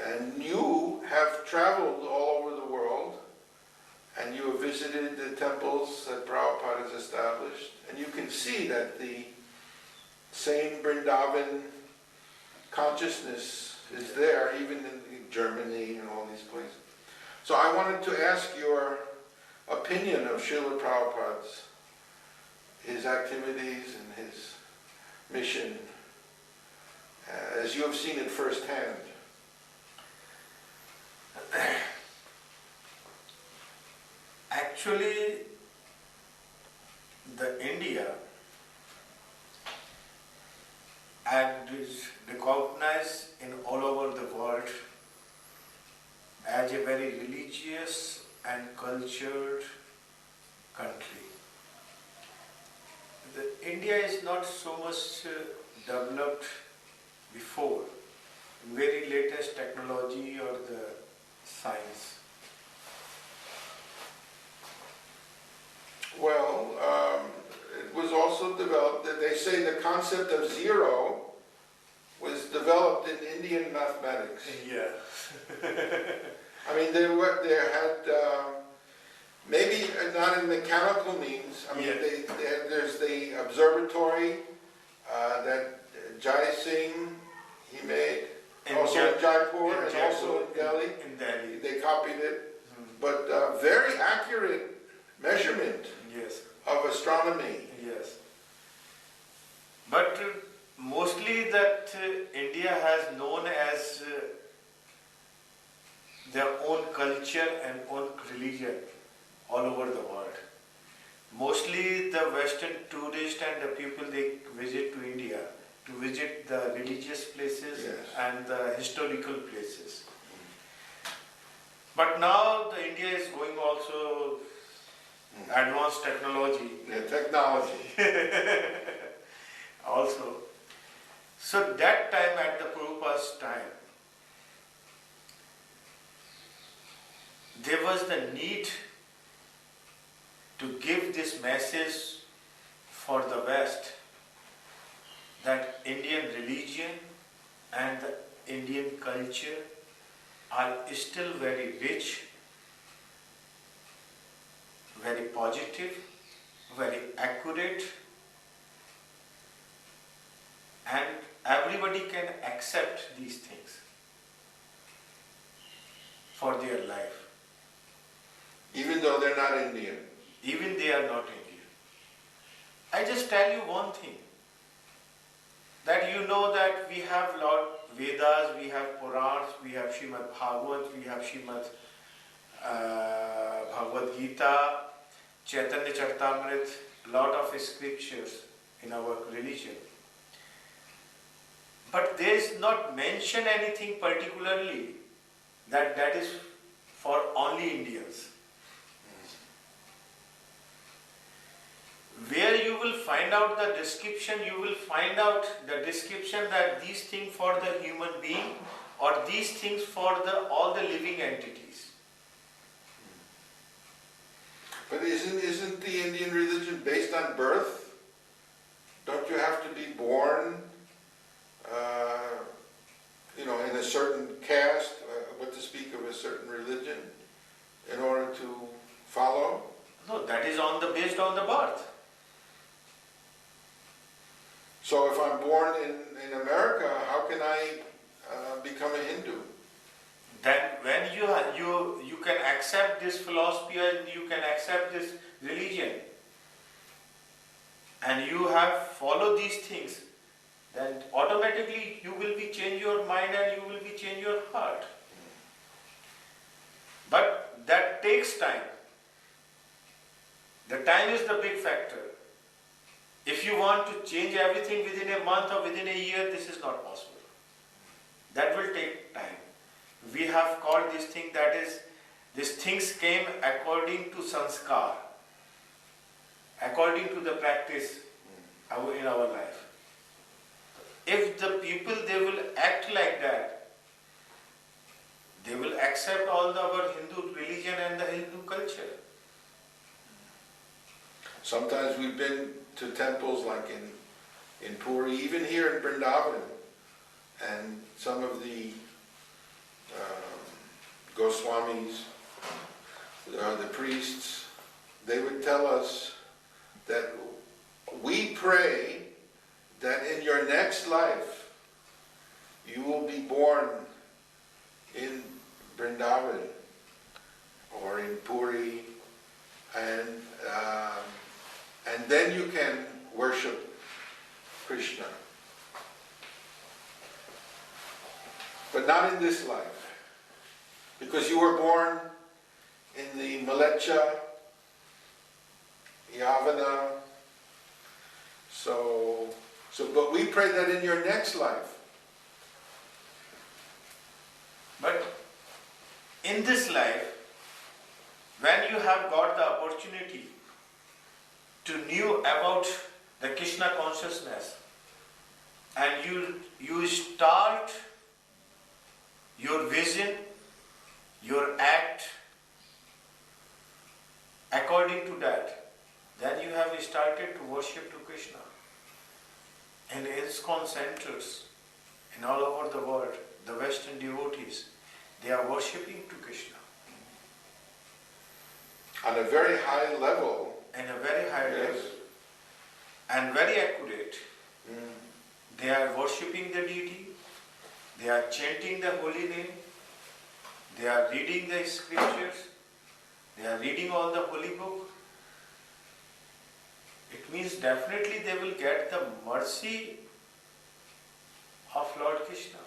And you have traveled all over the world, and you have visited the temples that Prabhupada has established, and you can see that the same Vrindavan consciousness is there, even in Germany and all these places. So I wanted to ask your opinion of Srila Prabhupada's, his activities and his mission, as you have seen it firsthand. Actually, the India and is recognized in all over the world as a very religious and cultured country. India is not so much developed before, very latest technology or the science. Well, it was also developed, that they say the concept of zero was developed in Indian mathematics. Yeah. I mean, they had, maybe not in mechanical means, I mean, Yeah. there's the observatory that Jai Singh, he made, also in Jaipur and also in Delhi. In Delhi. They copied it, but very accurate measurement Yes. of astronomy. Yes. But mostly that India has known as their own culture and own religion all over the world. Mostly the Western tourists and the people, they visit to India to visit the religious places Yes. and the historical places. But now the India is going also advanced technology. Yeah, technology. Also. So that time, at the Prabhupada's time, there was the need to give this message for the West that Indian religion and the Indian culture are still very rich, very positive, very accurate, and everybody can accept these things for their life. Even though they're not Indian. Even they are not Indian. I just tell you one thing, that you know that we have Lord Vedas, we have Purans, we have Srimad Bhagavad, we have Srimad Bhagavad Gita, Chaitanya Charitamrita, lot of scriptures in our religion. But there is not mentioned anything particularly that is for only Indians. Where you will find out the description, you will find out the description that these things for the human being or these things for all the living entities. But isn't the Indian religion based on birth? Don't you have to be born, in a certain caste, what to speak of a certain religion, in order to follow? No, that is based on the birth. So if I'm I'm born in America, how can I become a Hindu? Then when you can accept this philosophy and you can accept this religion, and you have followed these things, then automatically you will be change your mind and you will be change your heart. But that takes time. The time is the big factor. If you want to change everything within a month or within a year, this is not possible. That will take time. We have called this thing, that is, these things came according to sanskar, according to the practice in our life. If the people, they will act like that, they will accept all our Hindu religion and the Hindu culture. Sometimes we've been to temples like in Puri, even here in Vrindavan, and some of the Goswamis, the priests, they would tell us that we pray that in your next life you will be born in Vrindavan or in Puri, and then you can worship Krishna. But not in this life, because you were born in the Malecha, Yavana. But we pray that in your next life. But in this life, when you have got the opportunity to know about the Krishna consciousness, and you start your vision, your act according to that, then you have started to worship to Krishna. And ISKCON centers in all over the world, the Western devotees, they are worshipping to Krishna. On a very high level. In a very high Yes. level. And very accurate. They are worshipping the deity, they are chanting the holy name, they are reading the scriptures, they are reading all the holy book. It means definitely they will get the mercy of Lord Krishna.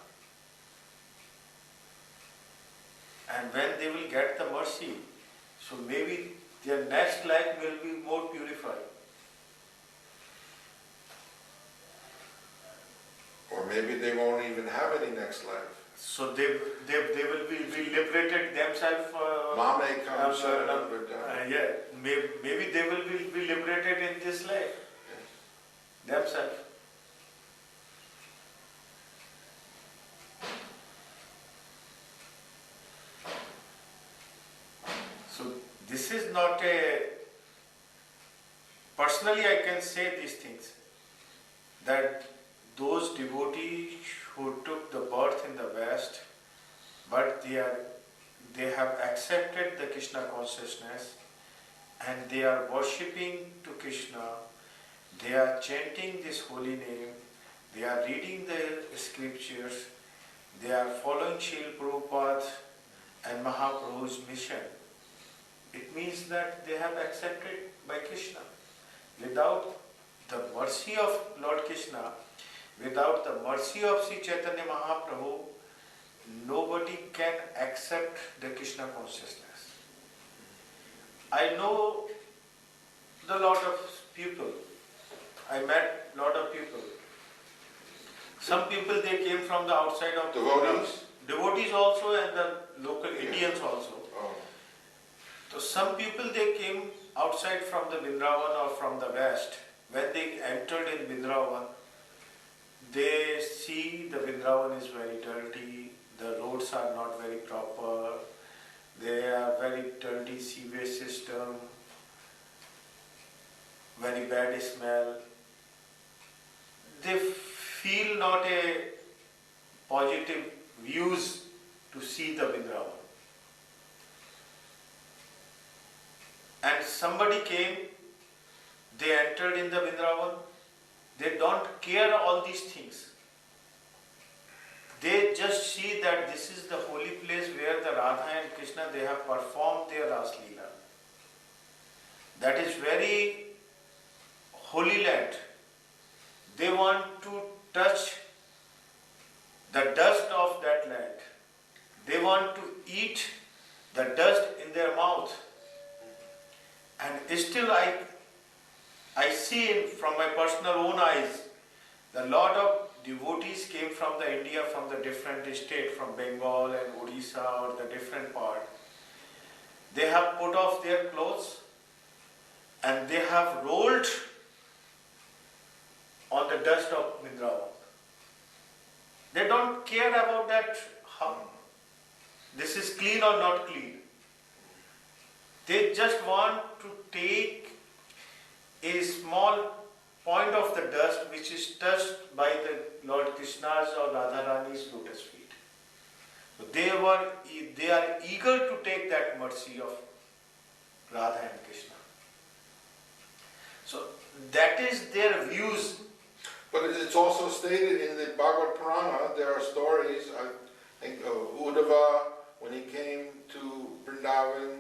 And when they will get the mercy, so maybe their next life will be more purified. Or maybe they won't even have any next life. So they will be liberated themselves. Mame comes Yeah, maybe they will be liberated in this life themselves. So this is not a. Personally, I can say these things, that those devotees who took the birth in the West, but they have accepted the Krishna consciousness and they are worshipping to Krishna, they are chanting this holy name, they are reading the scriptures, they are following Srila Prabhupada and Mahaprabhu's mission. It means that they have accepted by Krishna. Without the mercy of Lord Krishna, without the mercy of Sri Chaitanya Mahaprabhu, nobody can accept the Krishna consciousness. I know a lot of people. I met a lot of people. Some people, they came from the outside of Devotees? Devotees also, and the local Indians also. Oh. So some people, they came outside from the Vrindavan or from the West. When they entered in Vrindavan, they see the Vrindavan is very dirty, the roads are not very proper, there are very dirty sewage system, very bad smell. They feel not a positive views to see the Vrindavan. And somebody came, they entered in the Vrindavan, they don't care all these things. They just see that this is the holy place where the Radha and Krishna, they have performed their Ras Leela. That is very holy land. They want to touch the dust of that land. They want to eat the dust in their mouth. And still I see from my personal own eyes, a lot of devotees came from the India, from the different state, from Bengal and Odisha or the different part. They have put off their clothes and they have rolled on the dust of Vrindavan. They don't care about that, how this is clean or not clean. They just want to take a small point of the dust which is touched by the Lord Krishna's or Radharani's lotus feet. So they are eager to take that mercy of Radha and Krishna. So that is their views. But it's also stated in the Bhagavad Purana, there are stories, I think Uddhava, when he came to Vrindavan,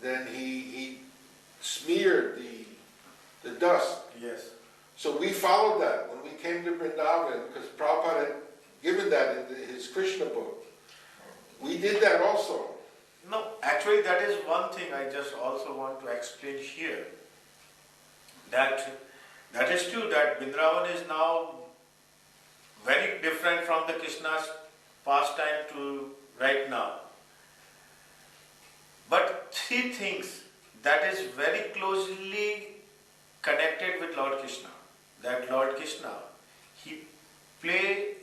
then he smeared the dust. Yes. So we followed that when we came to Vrindavan, because Prabhupada had given that in his Krishna book. We did that also. No, actually that is one thing I just also want to explain here. That is true that Vrindavan is now very different from the Krishna's pastime to right now. But three things that is very closely connected with Lord Krishna. That Lord Krishna, he play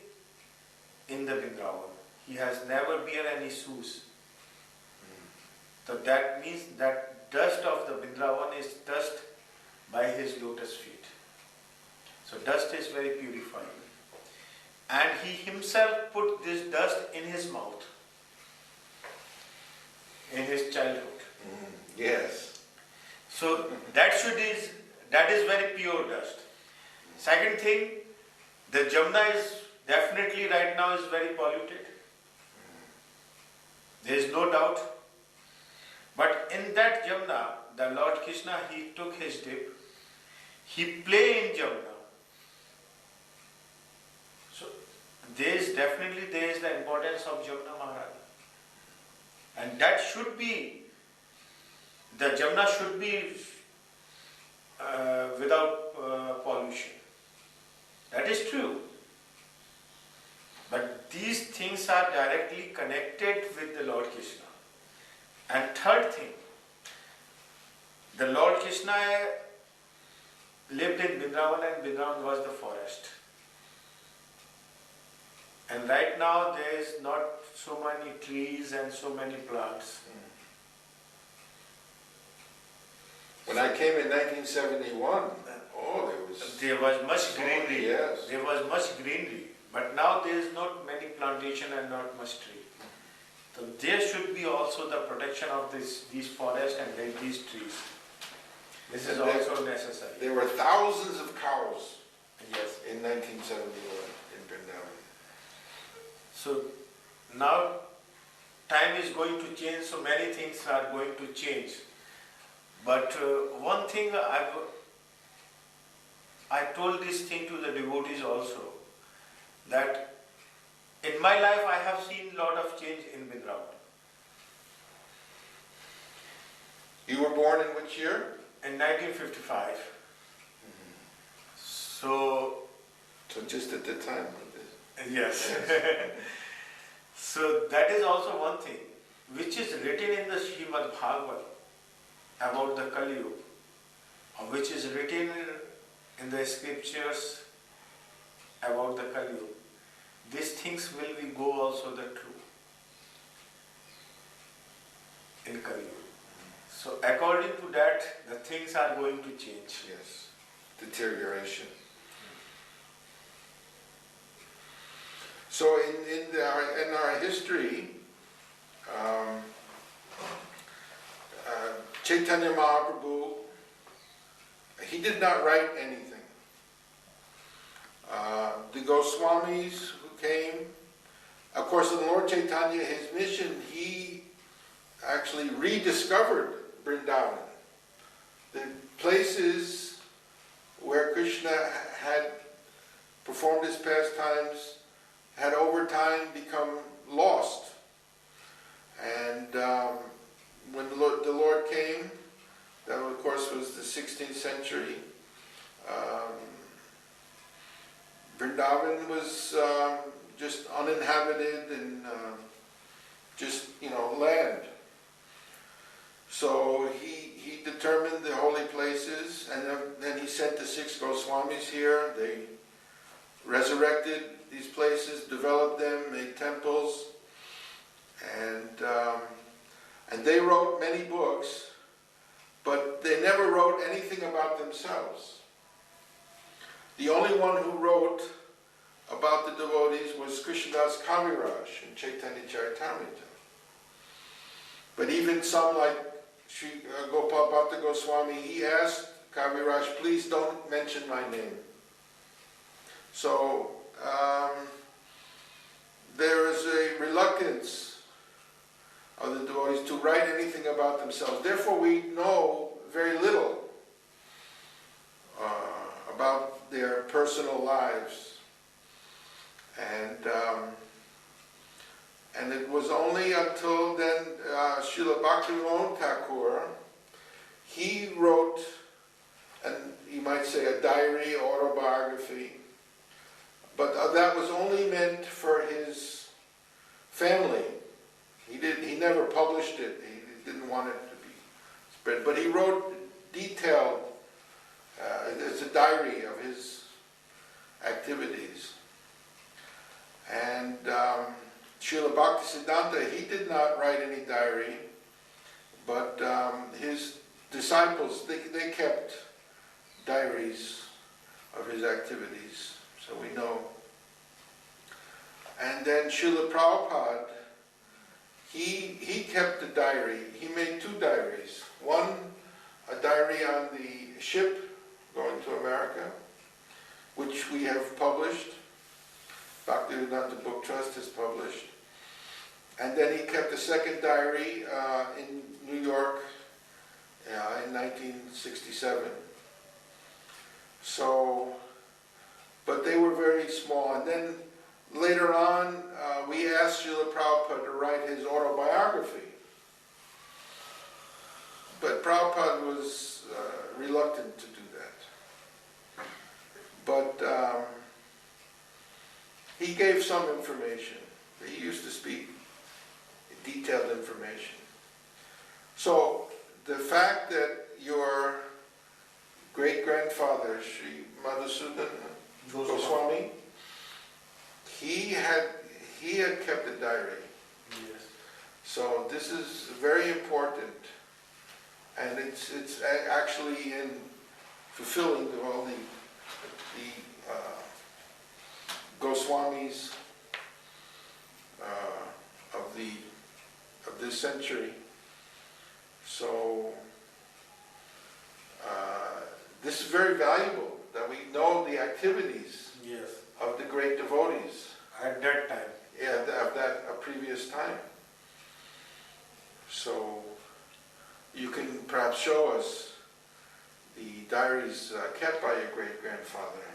in the Vrindavan. He has never worn any shoes. So that means that dust of the Vrindavan is touched by his lotus feet. So dust is very purifying. And he himself put this dust in his mouth, in his childhood. Yes. So that is very pure dust. Second thing, the Jamuna is definitely right now is very polluted. There is no doubt. But in that Jamuna, the Lord Krishna, he took his dip. He play in Jamuna. So there is the importance of Jamuna Maharaj. And that should be, the Jamuna should be without pollution. That is true. But these things are directly connected with the Lord Krishna. And third thing, the Lord Krishna lived in Vrindavan and Vrindavan was the forest. And right now there is not so many trees and so many plants. When I came in 1971, there was much greenery. Yes. There was much greenery. But now there is not many plantation and not much tree. So there should be also the protection of these forests and these trees. This is also necessary. There were thousands of cows. Yes. In 1971 in Vrindavan. So now time is going to change, so many things are going to change. But one thing I told this thing to the devotees also, that in my life I have seen a lot of change in Vrindavan. You were born in which year? In 1955. So just at the time of this. yes. So that is also one thing which is written in the Srimad Bhagavad about the Kali Yuga, or which is written in the scriptures about the Kali Yuga. These things will be go also the true in Kali Yuga. So according to that, the things are going to change. Yes, deterioration. So in our history, Chaitanya Mahaprabhu, he did not write anything. The Goswamis who came, of course, in Lord Chaitanya, his mission, he actually rediscovered Vrindavan. The places where Krishna had performed his pastimes had over time become lost. And when the Lord came, that of course was the 16th century, Vrindavan was just uninhabited and just, land. So he determined the holy places, and then he sent the 6 Goswamis here. They resurrected these places, developed them, made temples, and they wrote many books, but they never wrote anything about themselves. The only one who wrote about the devotees was Krishnadas Kaviraj in Chaitanya Charitamrita. But even some like Sri Gopal Bhatta Goswami, he asked Kaviraj, please don't mention my name. So there is a reluctance of the devotees to write anything about themselves. Therefore we know very little about their personal lives. And it was only until then Srila Bhaktivinoda Thakur, he wrote, and you might say a diary, autobiography, but that was only meant for his family. He never published it. He didn't want it to be spread. But he wrote detailed, it's a diary of his activities. And Srila Bhaktisiddhanta, he did not write any diary, but his disciples, they kept diaries of his activities, so we know. And then Srila Prabhupada, he kept a diary. He made 2 diaries. One, a diary on the ship going to America, which we have published. Bhaktivedanta Book Trust has published. And then he kept a second diary in New York in 1967. So, but they were very small. And then later on, we asked Srila Prabhupada to write his autobiography. But Prabhupada was reluctant to do that. But he gave some information. He used to speak detailed information. So the fact that your great-grandfather, Sri Madhusudan Goswami, he had kept a diary. Yes. So this is very important, and it's actually in fulfilling all the Goswamis of this century. So this is very valuable, that we know the activities Yes. of the great devotees. At that time. Yeah, of that a previous time. So you can perhaps show us the diaries kept by your great-grandfather.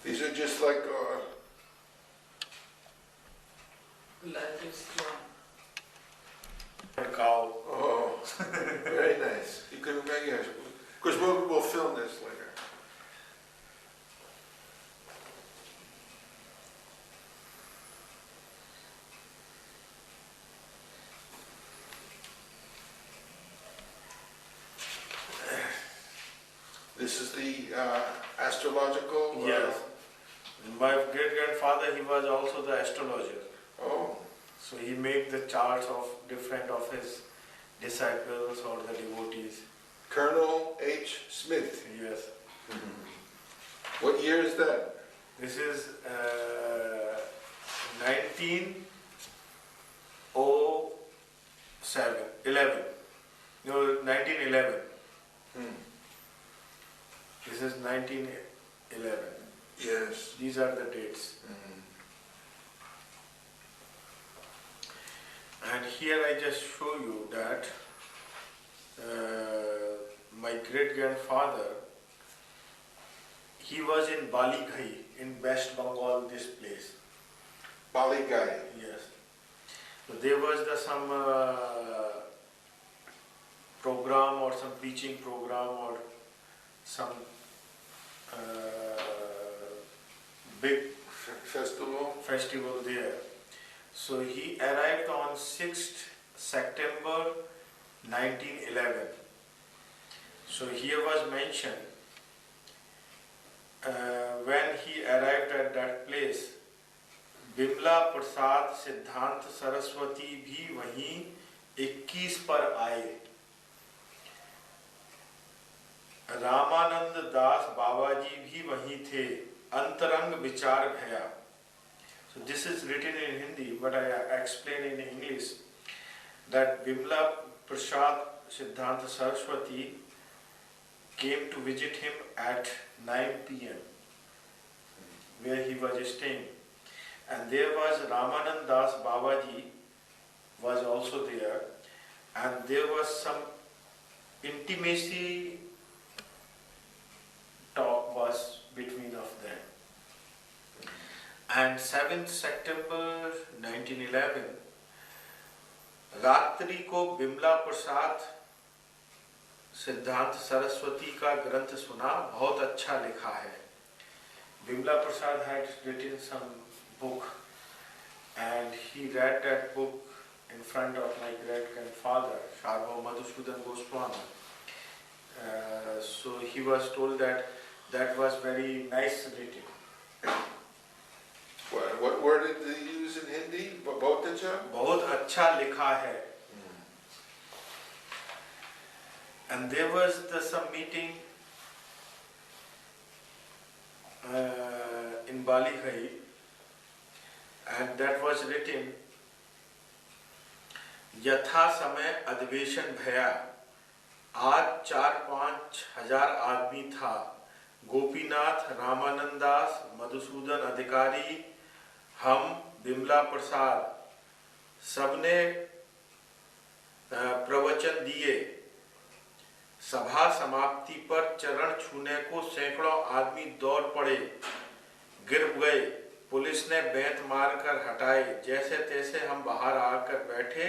These are just like cow. oh, very nice. You can make it. Of course, we'll film this later. This is the astrological. Yes. My great-grandfather, he was also the astrologer. Oh. So he made the charts of different of his disciples or the devotees. Colonel H. Smith. Yes. What year is that? This is 1907, 1911. This is 1911. Yes. These are the dates. And here I just show you that my great-grandfather, he was in Balighai in West Bengal, this place. Balighai. Yes. So there was some program or some preaching program or some big festival there. So he arrived on 6th September 1911. So here was mentioned when he arrived at that place, Bimla प्रसाद सिद्धांत सरस्वती भी वहीं 21 पर आए, रामानंद दास बाबा जी भी वहीं थे, अंतरंग विचार भया. So this is written in Hindi, but I explain in English that Bimla Prasad Siddhanta Saraswati came to visit him at 9 p.m. where he was staying. And there was Ramanand Das Babaji was also there, and there was some intimacy talk was between of them. And 7th September 1911, रात्रि को बिमला प्रसाद सिद्धांत सरस्वती का ग्रंथ सुना, बहुत अच्छा लिखा है. Bimla Prasad had written some book, and he read that book in front of my great-grandfather, Sharva Madhusudan Goswami. So he was told that that was very nice written. What word did they use in Hindi? बहुत अच्छा? बहुत अच्छा लिखा है. And there was some meeting in Balighai, and that was written, यथा समय अधिवेशन भया, आज 4-5 हजार आदमी था, गोपीनाथ, रामानंद दास, मधुसूदन अधिकारी, हम बिमला प्रसाद सबने प्रवचन दिए. सभा समाप्ति पर चरण छूने को सैकड़ों आदमी दौड़ पड़े, गिर गए. पुलिस ने बेंत मारकर हटाए. जैसे तैसे हम बाहर आकर बैठे.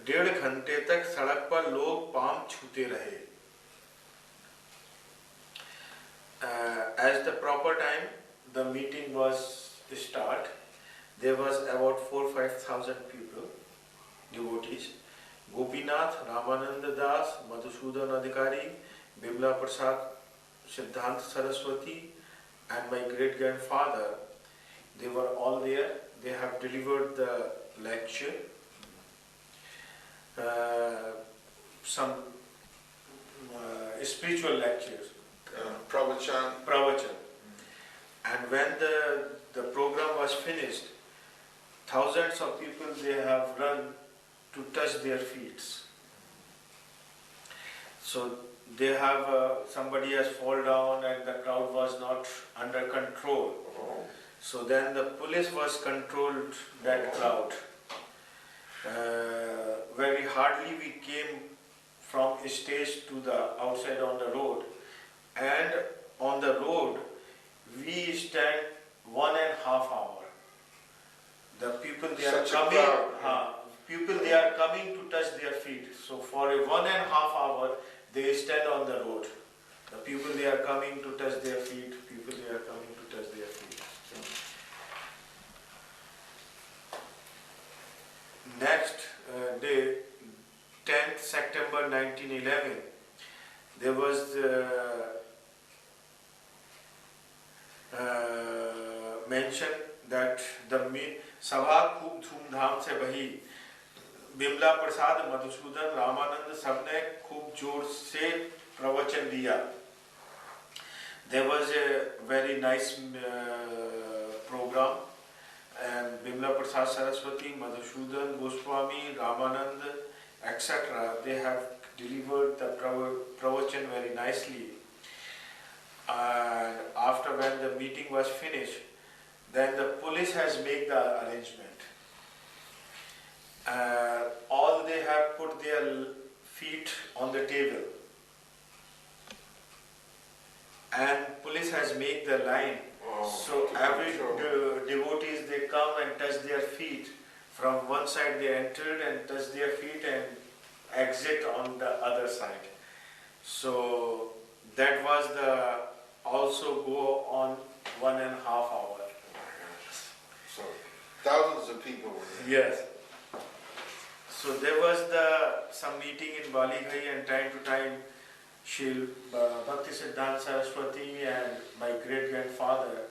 1.5 घंटे तक सड़क पर लोग पांव छूते रहे. As the proper time, the meeting was start. There was about 4,000-5,000 people, devotees. Gopinath, Ramananda Das, Madhusudan Adhikari, Bimla Prasad, Siddhanta Saraswati, and my great-grandfather, they were all there. They have delivered the lecture. Some spiritual lectures. Pravachan. And when the program was finished, thousands of people, they have run to touch their feet. So they have, somebody has fallen down and the crowd was not under control. So then the police was controlled that crowd. Very hardly we came from stage to the outside on the road, and on the road we stand 1.5 hours. The people they are coming, people they are coming to touch their feet. So for a 1.5 hours they stand on the road. The people they are coming to touch their feet. People they are coming to touch their feet. Next day, 10th September 1911, there was mention that the सभा खूब धूमधाम से बही. बिमला प्रसाद, मधुसूदन, रामानंद सबने खूब जोर से प्रवचन दिया. There was a very nice program, and Bimla Prasad Saraswati, Madhusudan, Goswami, Ramananda, etc. They have delivered the pravachan very nicely. And after when the meeting was finished, then the police has made the arrangement. All they have put their feet on the table, and police has made the line. So every devotees, they come and touch their feet. From one side they entered and touch their feet and exit on the other side. So that was the also go on 1.5 hours. So thousands of people were there. Yes. So there was some meeting in Balighai, and time to time Shri Bhakti Siddhanta Saraswati and my great grandfather,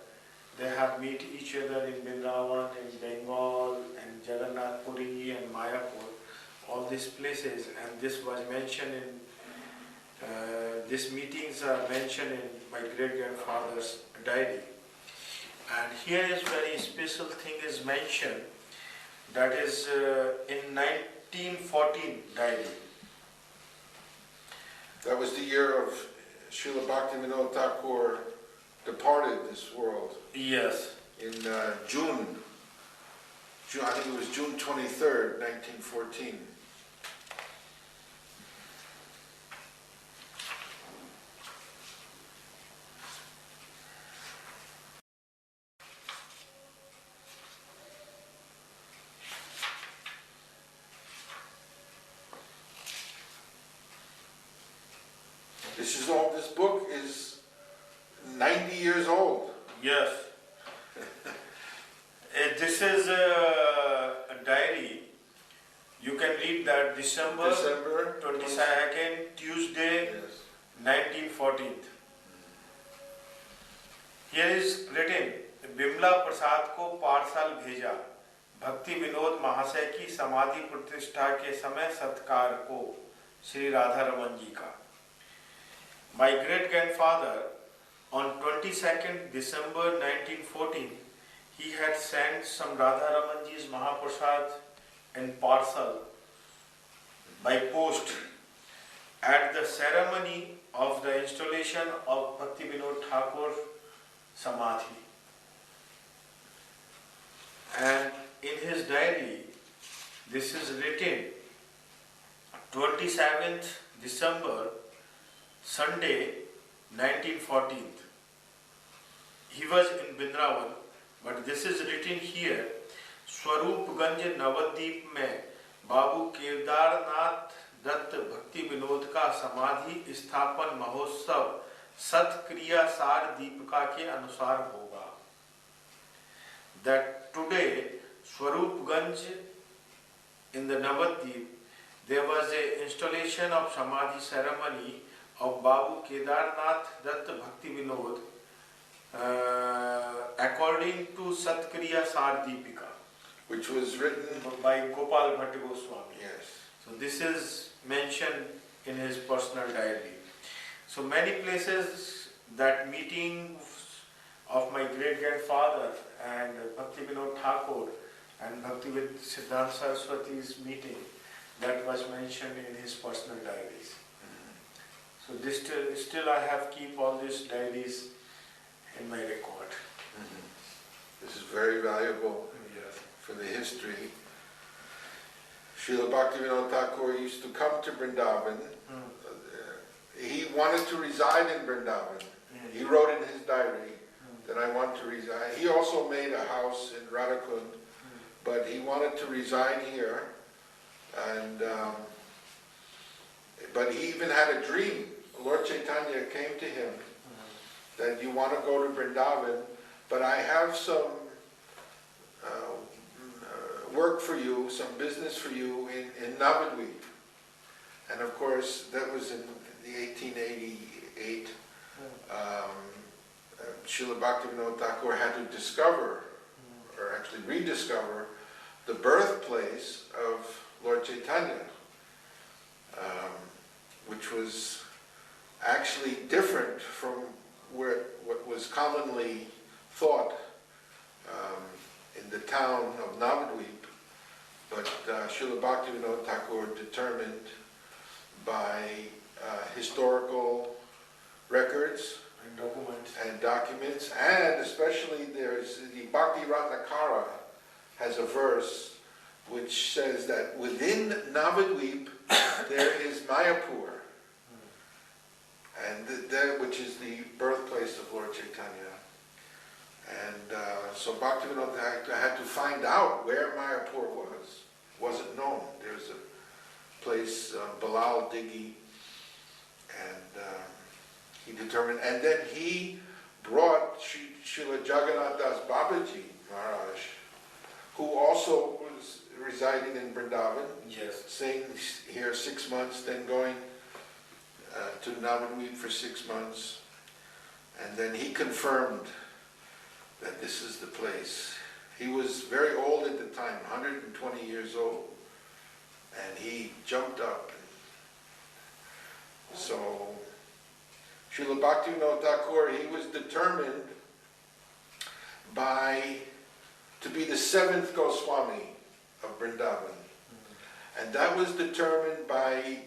they have meet each other in Vrindavan, in Bengal, and Jagannath Puri and Mayapur, all these places, and this was mentioned in these meetings are mentioned in my great grandfather's diary. And here is very special thing is mentioned, that is in 1914 diary. That was the year of Srila Bhaktivinoda Thakur departed this world. Yes. In June, I think it was June 23rd, 1914. This book is 90 years old. Yes. This is a diary. You can read that December 22nd, Tuesday, Yes. 1914. Here is written, Bimla प्रसाद को parcel भेजा, भक्ति विनोद महाशय की समाधि प्रतिष्ठा के समय सत्कार को, श्री राधा रमन जी का. My great grandfather, on 22nd December 1914, he had sent some Radha-Raman ji's Mahaprasad in parcel by post at the ceremony of the installation of Bhakti Vinod Thakur Samadhi. And in his diary, this is written, 27th December, Sunday, 1914. He was in Vrindavan, but this is written here, Swaroopganj Nabadwip में बाबू केदारनाथ दत्त भक्ति विनोद का समाधि स्थापन महोत्सव सत्क्रिया सार दीपिका के अनुसार होगा. That today, Swarupganj in the Navadvip, there was a installation of Samadhi ceremony of Babu Kedarnath Datta Bhakti Vinod according to Satkriya Sar Deepika, Which was written by Gopal Bhatta Goswami. Yes. So this is mentioned in his personal diary. So many places that meeting of my great grandfather and Bhakti Vinod Thakur and Bhakti with Siddhanta Saraswati's meeting, that was mentioned in his personal diaries. So this still I have keep all these diaries in my record. This is very valuable Yes. for the history. Srila Bhaktivinoda Thakur used to come to Vrindavan. He wanted to reside in Vrindavan. He wrote in his diary that I want to reside. He also made a house in Radhakund, but he wanted to reside here. And but he even had a dream. Lord Chaitanya came to him that you want to go to Vrindavan, but I have some work for you, some business for you in Navadvip. And of course, that was in the 1888. Srila Bhaktivinoda Thakur had to discover, or actually rediscover, the birthplace of Lord Chaitanya, which was actually different from where what was commonly thought in the town of Navadvip, but Srila Bhaktivinoda Thakur determined by historical records and documents, and especially there's the Bhakti Ratnakara has a verse which says that within Navadvip there is Mayapur, and which is the birthplace of Lord Chaitanya. And so Bhaktivinoda had to find out where Mayapur was. Wasn't known. There's a place, Balal Dighi, and he determined, and then he brought Srila Jagannath Das Babaji Maharaj, who also was residing in Vrindavan, staying here 6 months, then going to Navadvip for 6 months, and then he confirmed that this is the place. He was very old at the time, 120 years old, and he jumped up. So Srila Bhaktivinoda Thakur, he was determined to be the 7th Goswami of Vrindavan. And that was determined by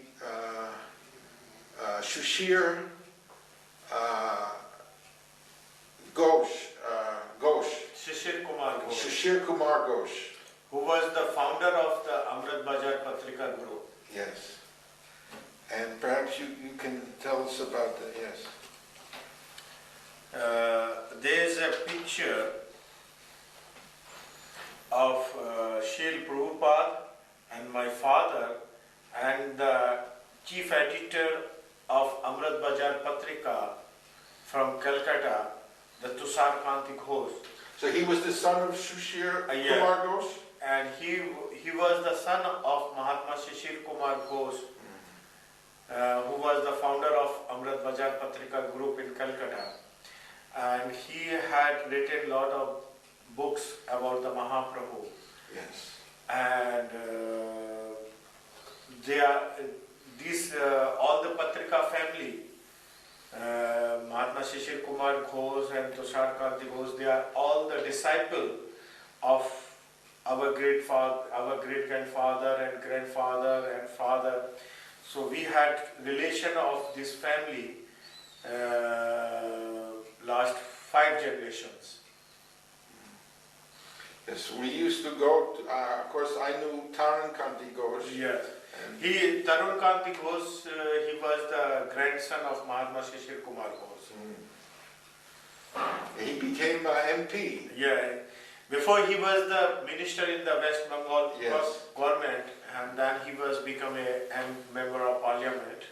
Shishir Shishir Kumar Ghosh, who was the founder of the Amrit Bajar Patrika group. Yes. And perhaps you can tell us about that, yes. There is a picture of Srila Prabhupada and my father and the chief editor of Amrit Bajar Patrika from Calcutta, the Tushar Kanti Ghosh. So he was the son of Shishir Kumar Ghosh? And he was the son of Mahatma Shishir Kumar Ghosh, who was the founder of Amrit Bajar Patrika group in Calcutta. And he had written a lot of books about the Mahaprabhu. Yes. And all the Patrika family, Mahatma Shishir Kumar Ghosh and Tushar Kanti Ghosh, they are all the disciples of our great grandfather and grandfather and father. So we had relation of this family last 5 generations. Yes, we used to go to, of course I knew Taran Kanti Ghosh. Yes. Tarun Kanti Ghosh, he was the grandson of Mahatma Shishir Kumar Ghosh. He became MP. Yeah. Before he was the minister in the West Bengal government, and then he was become a member of parliament.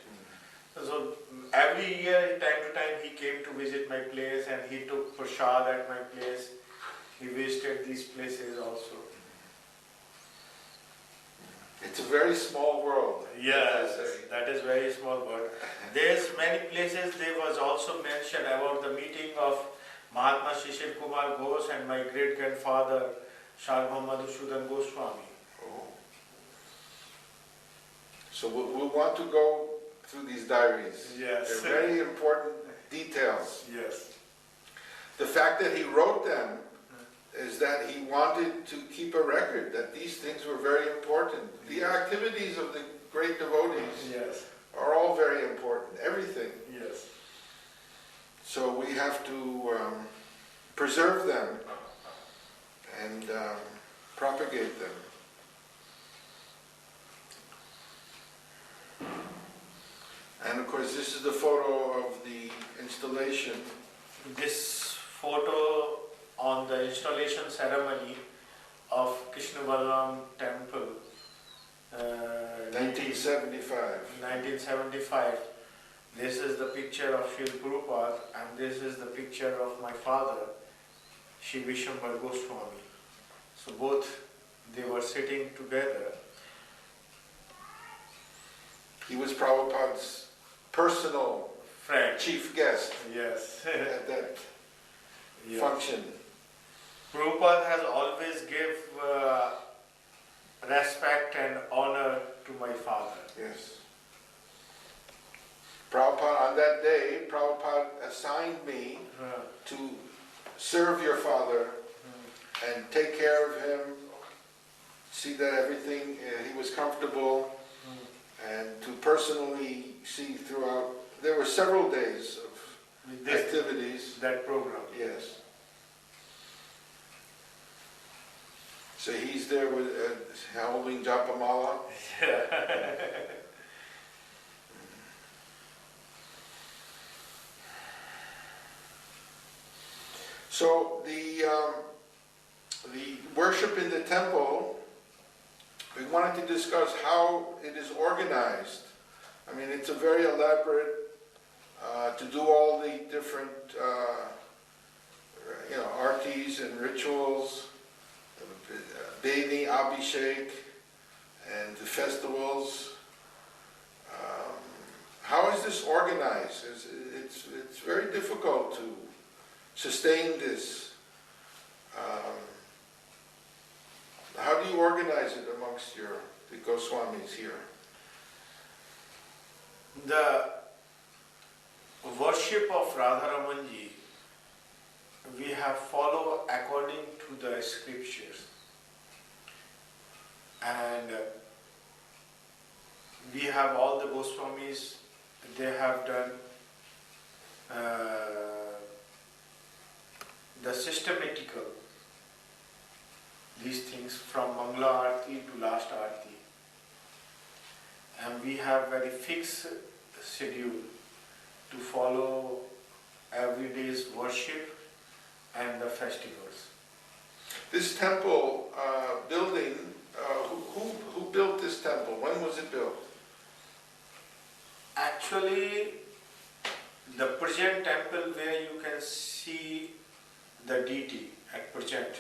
So every year, time to time, he came to visit my place and he took prasad at my place. He visited these places also. It's a very small world. Yes, that is very small world. There's many places. There was also mentioned about the meeting of Mahatma Shishir Kumar Ghosh and my great grandfather Sharma Madhusudan Goswami. Oh. So we'll want to go through these diaries. Yes. They're very important details. Yes. The fact that he wrote them is that he wanted to keep a record that these things were very important. The activities of the great devotees are all very important, everything. Yes. So we have to preserve them and propagate them. And of course this is the photo of the installation. This photo on the installation ceremony of Krishna Balaram temple, 1975. 1975. This is the picture of Srila Prabhupada and this is the picture of my father, Shri Vishwambar Goswami. So both, they were sitting together. He was Prabhupada's personal Friend. chief guest Yes. at that function. Prabhupada has always give respect and honor to my father. Yes. Prabhupada, on that day, Prabhupada assigned me to serve your father and take care of him, see that everything, he was comfortable, and to personally see throughout. There were several days of activities. That program. Yes. So he's there with holding Japamala. So the worship in the temple, we wanted to discuss how it is organized. I mean, it's a very elaborate, to do all the different, artis and rituals, bathing, abhishek, and the festivals. How is this organized? It's very difficult to sustain this. How do you organize it amongst the Goswamis here? The worship of Radharaman ji, we have followed according to the scriptures, and we have all the Goswamis, they have done the systematical, these things from Mangala Aarti to last Aarti, and we have very fixed schedule to follow every day's worship and the festivals. This temple building, who built this temple? When was it built? Actually, the present temple where you can see the deity at present,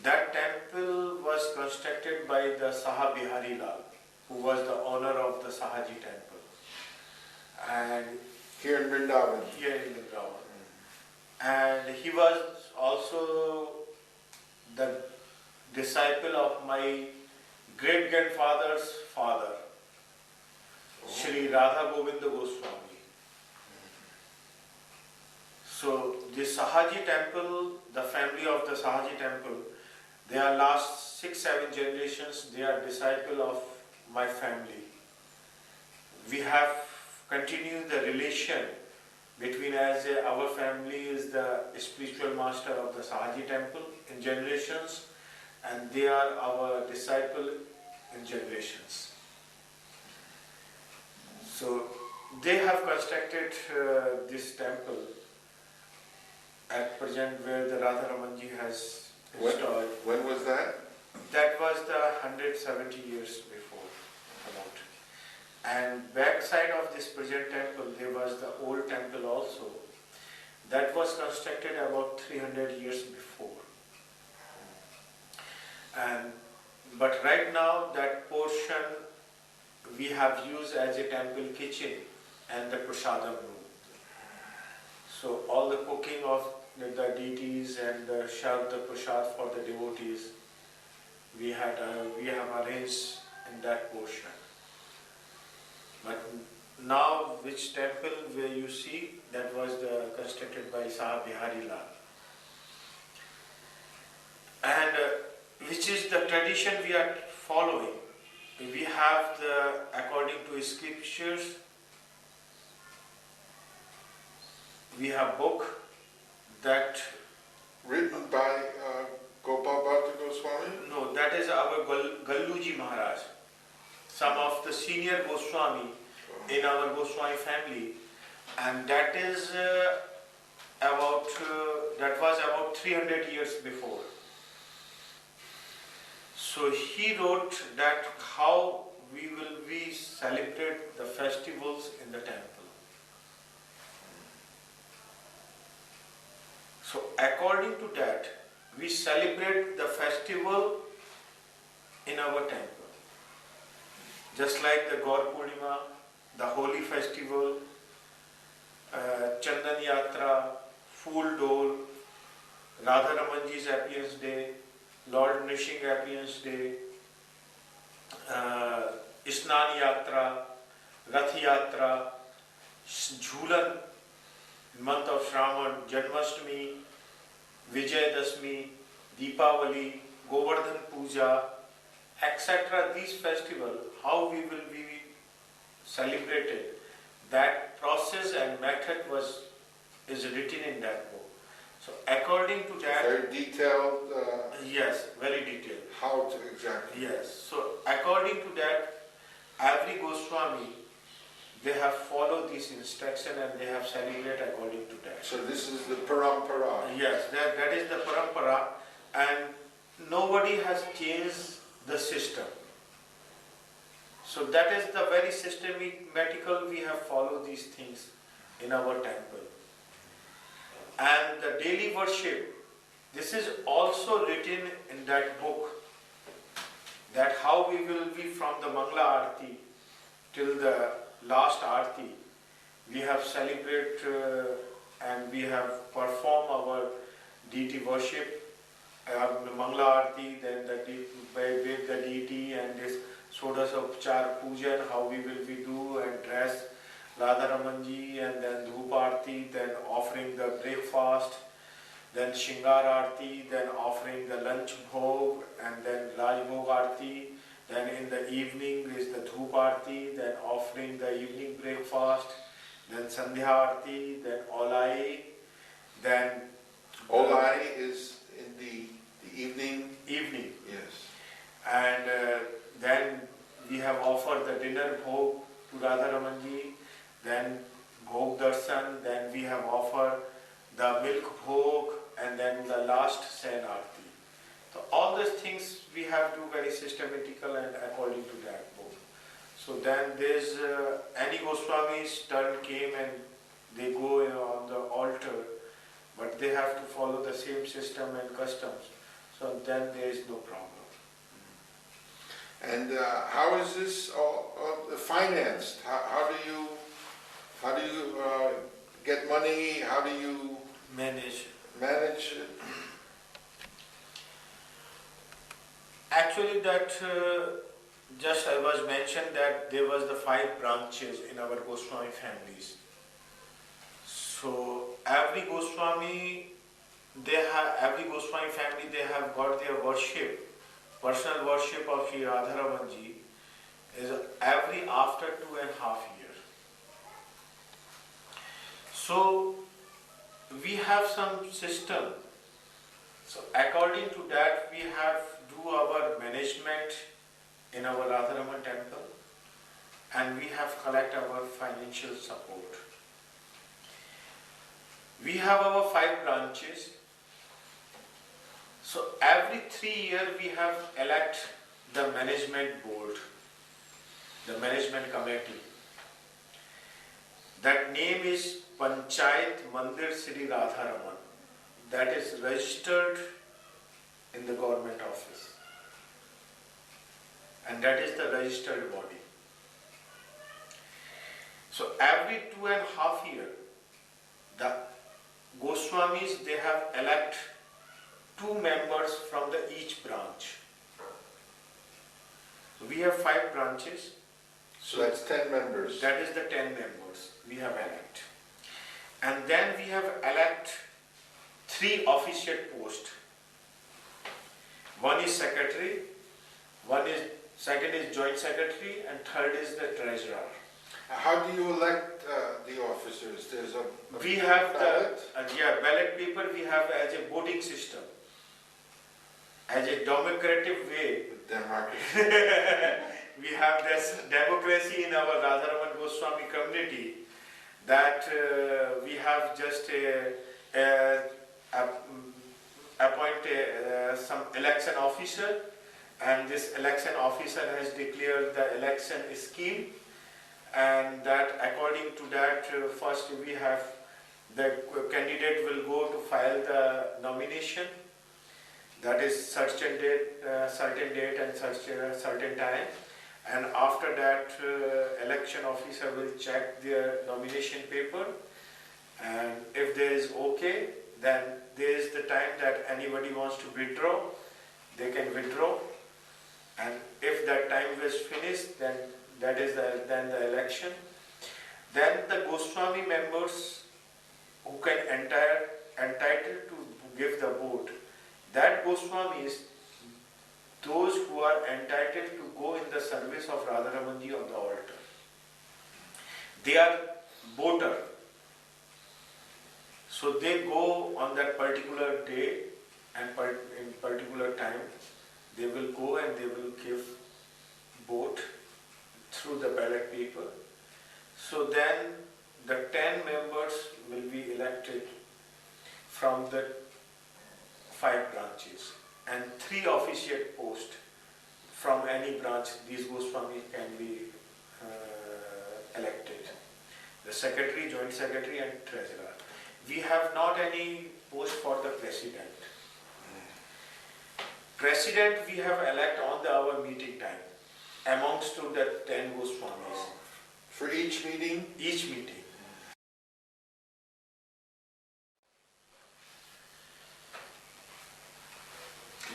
that temple was constructed by the Saha Bihari Lal, who was the owner of the Sahaji temple. And Here in Vrindavan. here in Vrindavan. And he was also the disciple of my great-grandfather's father, Shri Radha Govinda Goswami. So this Sahaji temple, the family of the Sahaji temple, they are last 6-7 generations, they are disciple of my family. We have continued the relation between, as our family is the spiritual master of the Sahaji temple in generations, and they are our disciple in generations. So they have constructed this temple at present where the Radharaman ji has installed. When was that? That was the 170 years before about. And back side of this present temple there was the old temple also. That was constructed about 300 years before. But right now that portion we have used as a temple kitchen and the prasadam room. So all the cooking of the deities and the prasad for the devotees, we have arranged in that portion. But now which temple where you see, that was constructed by Saha Bihari Lal. And which is the tradition we are following. We have according to scriptures, we have book that Written by Gopal Bhatta Goswami? no, that is our Galluji Maharaj, some of the senior Goswami in our Goswami family, and that is that was about 300 years before. So he wrote that how we celebrate the festivals in the temple. So according to that, we celebrate the festival in our temple. Just like the Gaur Purnima, the holy festival, Chandan Yatra, Fool Dole, Radharaman ji's appearance day, Lord Nrishing appearance day, Isnan Yatra, Rath Yatra, Jhulan, month of Shravan, Janmashtami, Vijayadashmi, Deepavali, Govardhan Puja, etc. These festivals, how we will be celebrated, that process and method is written in that book. So according to that, Very detailed, yes, very detailed. how to exactly. Yes. So according to that, every Goswami, they have followed this instruction and they have celebrated according to that. So this is the parampara. Yes, that is the parampara, and nobody has changed the system. So that is the very systematical we have followed these things in our temple. And the daily worship, this is also written in that book, that how we will be from the Mangala Aarti till the last Aarti. We have celebrated and we have performed our deity worship, the Mangala Aarti, then with the deity and this Shodasopchar Pujan, how we will be do and dress RADHARAMAN ji, and then Dhoop Aarti, then offering the breakfast, then Shingar Aarti, then offering the lunch bhog, and then Raj Bhog Aarti, then in the evening is the Dhoop Aarti, then offering the evening breakfast, then Sandhya Aarti, then Olai, then Olai is in the evening. Evening. Yes. And then we have offered the dinner bhog to RADHARAMAN ji, then bhog darshan, then we have offered the milk bhog, and then the last Sain Aarti. So all these things we have to very systematical and according to that book. So then there's any Goswami's turn came and they go on the altar, but they have to follow the same system and customs. So then there is no problem. And how is this all financed? How do you get money? How do you Manage. manage it? Actually, that just I was mentioned that there was the 5 branches in our Goswami families. So every Goswami family, they have got their worship, personal worship of Sri RADHARAMAN ji is every after 2.5 years. So we have some system. So according to that, we have do our management in our RADHARAMAN temple, and we have collect our financial support. We have our 5 branches. So every 3 years we have elect the management board, the management committee. That name is Panchayat Mandir Sri RADHARAMAN. That is registered in the government office. And that is the registered body. So every 2.5 years, the Goswamis, they have elect 2 members from the each branch. So we have 5 branches. So that's 10 members. That is the 10 members we have elect. And then we have elect 3 officiate posts. One is secretary, second is joint secretary, and third is the treasurer. How do you elect the officers? There's a We have ballot? the ballot paper. We have as a voting system, as a democratic way. Democracy. We have this democracy in our RADHARAMAN Goswami community, that we have just appoint some election officer, and this election officer has declared the election scheme, and that according to that, first we have the candidate will go to file the nomination. That is certain date and certain time. And after that, election officer will check their nomination paper, and if there is okay, then there is the time that anybody wants to withdraw, they can withdraw. And if that time was finished, then that is then the election. Then the Goswami members who can entitled to give the vote, that Goswamis, those who are entitled to go in the service of Radharamanji on the altar, they are voter. So they go on that particular day and in particular time, they will go and they will give vote through the ballot paper. So then the 10 members will be elected from the 5 branches and 3 officiate posts from any branch. These Goswamis can be elected. The secretary, joint secretary and treasurer. We have not any post for the president. President we have elect on our meeting time amongst to the 10 Goswamis. For each meeting? Each meeting.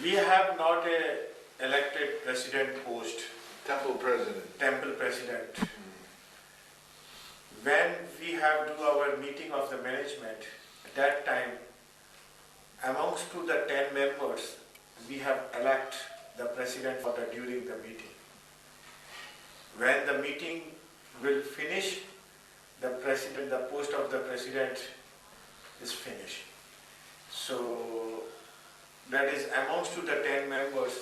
We have not a elected president post. Temple president. Temple president. When we have do our meeting of the management, at that time, amongst to the 10 members, we have elect the president for the during the meeting. When the meeting will finish, the president, the post of the president is finished. So that is amongst to the 10 members,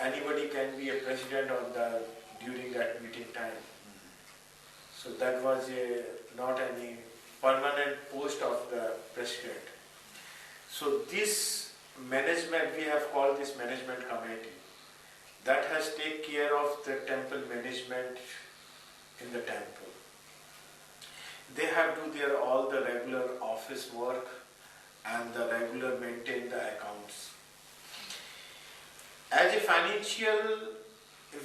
anybody can be a president on the during that meeting time. So that was not any permanent post of the president. So this management, we have called this management committee, that has take care of the temple management in the temple. They have do their all the regular office work and the regular maintain the accounts. As a financial,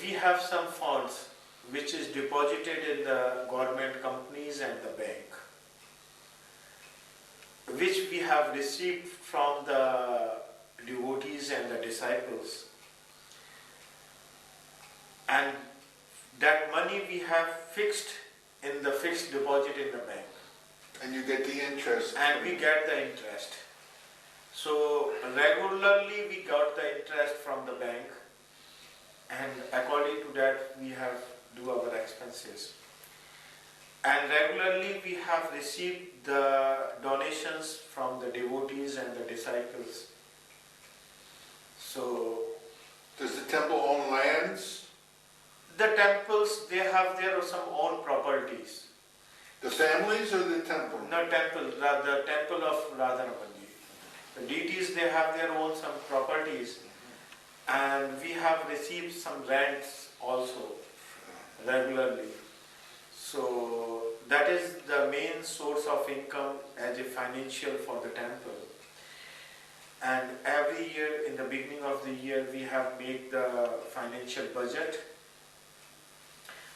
we have some funds which is deposited in the government companies and the bank, which we have received from the devotees and the disciples. And that money we have fixed in the fixed deposit in the bank. And you get the interest. And we get the interest. So regularly we got the interest from the bank, and according to that we have do our expenses. And regularly we have received the donations from the devotees and the disciples. So does the temple own lands? the temples, they have their some own properties. The families or the temple? No, temple, the temple of RADHARAMAN. The deities, they have their own some properties, and we have received some rents also regularly. So that is the main source of income as a financial for the temple. And every year, in the beginning of the year, we have made the financial budget,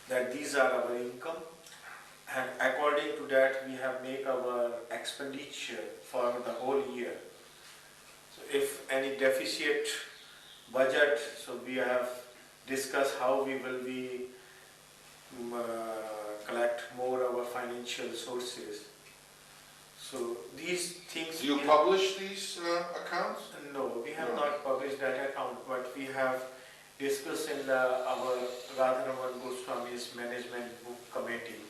that these are our income, and according to that we have made our expenditure for the whole year. So if any deficit budget, so we have discussed how we will be collect more our financial sources. So these things... Do you publish these accounts? No, we have not published that account, but we have discussed in our RADHARAMAN Goswami's management book committee,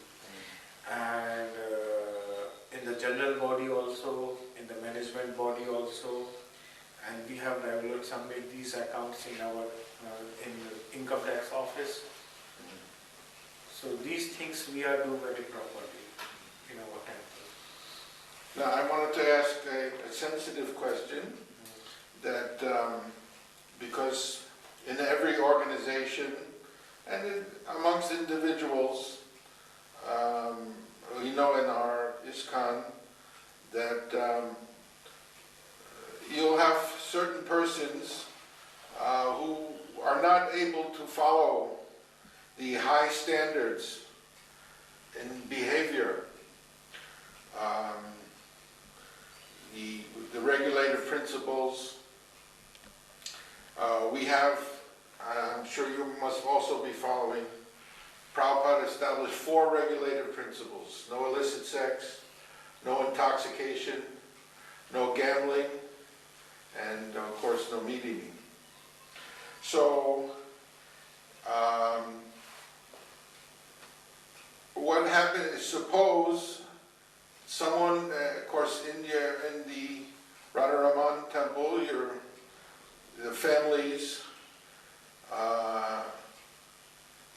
and in the general body also, in the management body also, and we have regularly submit these accounts in our in the income tax office. So these things we are doing very properly in our temple. Now I wanted to ask a sensitive question, that because in every organization and amongst individuals, we know in our ISKCON that you'll have certain persons who are not able to follow the high standards in behavior, the regulative principles. We have I'm sure you must also be following, Prabhupada established 4 regulative principles: no illicit sex, no intoxication, no gambling, and of course no meat eating. So, what happened is, suppose someone, of course, in the RADHARAMAN temple, the families,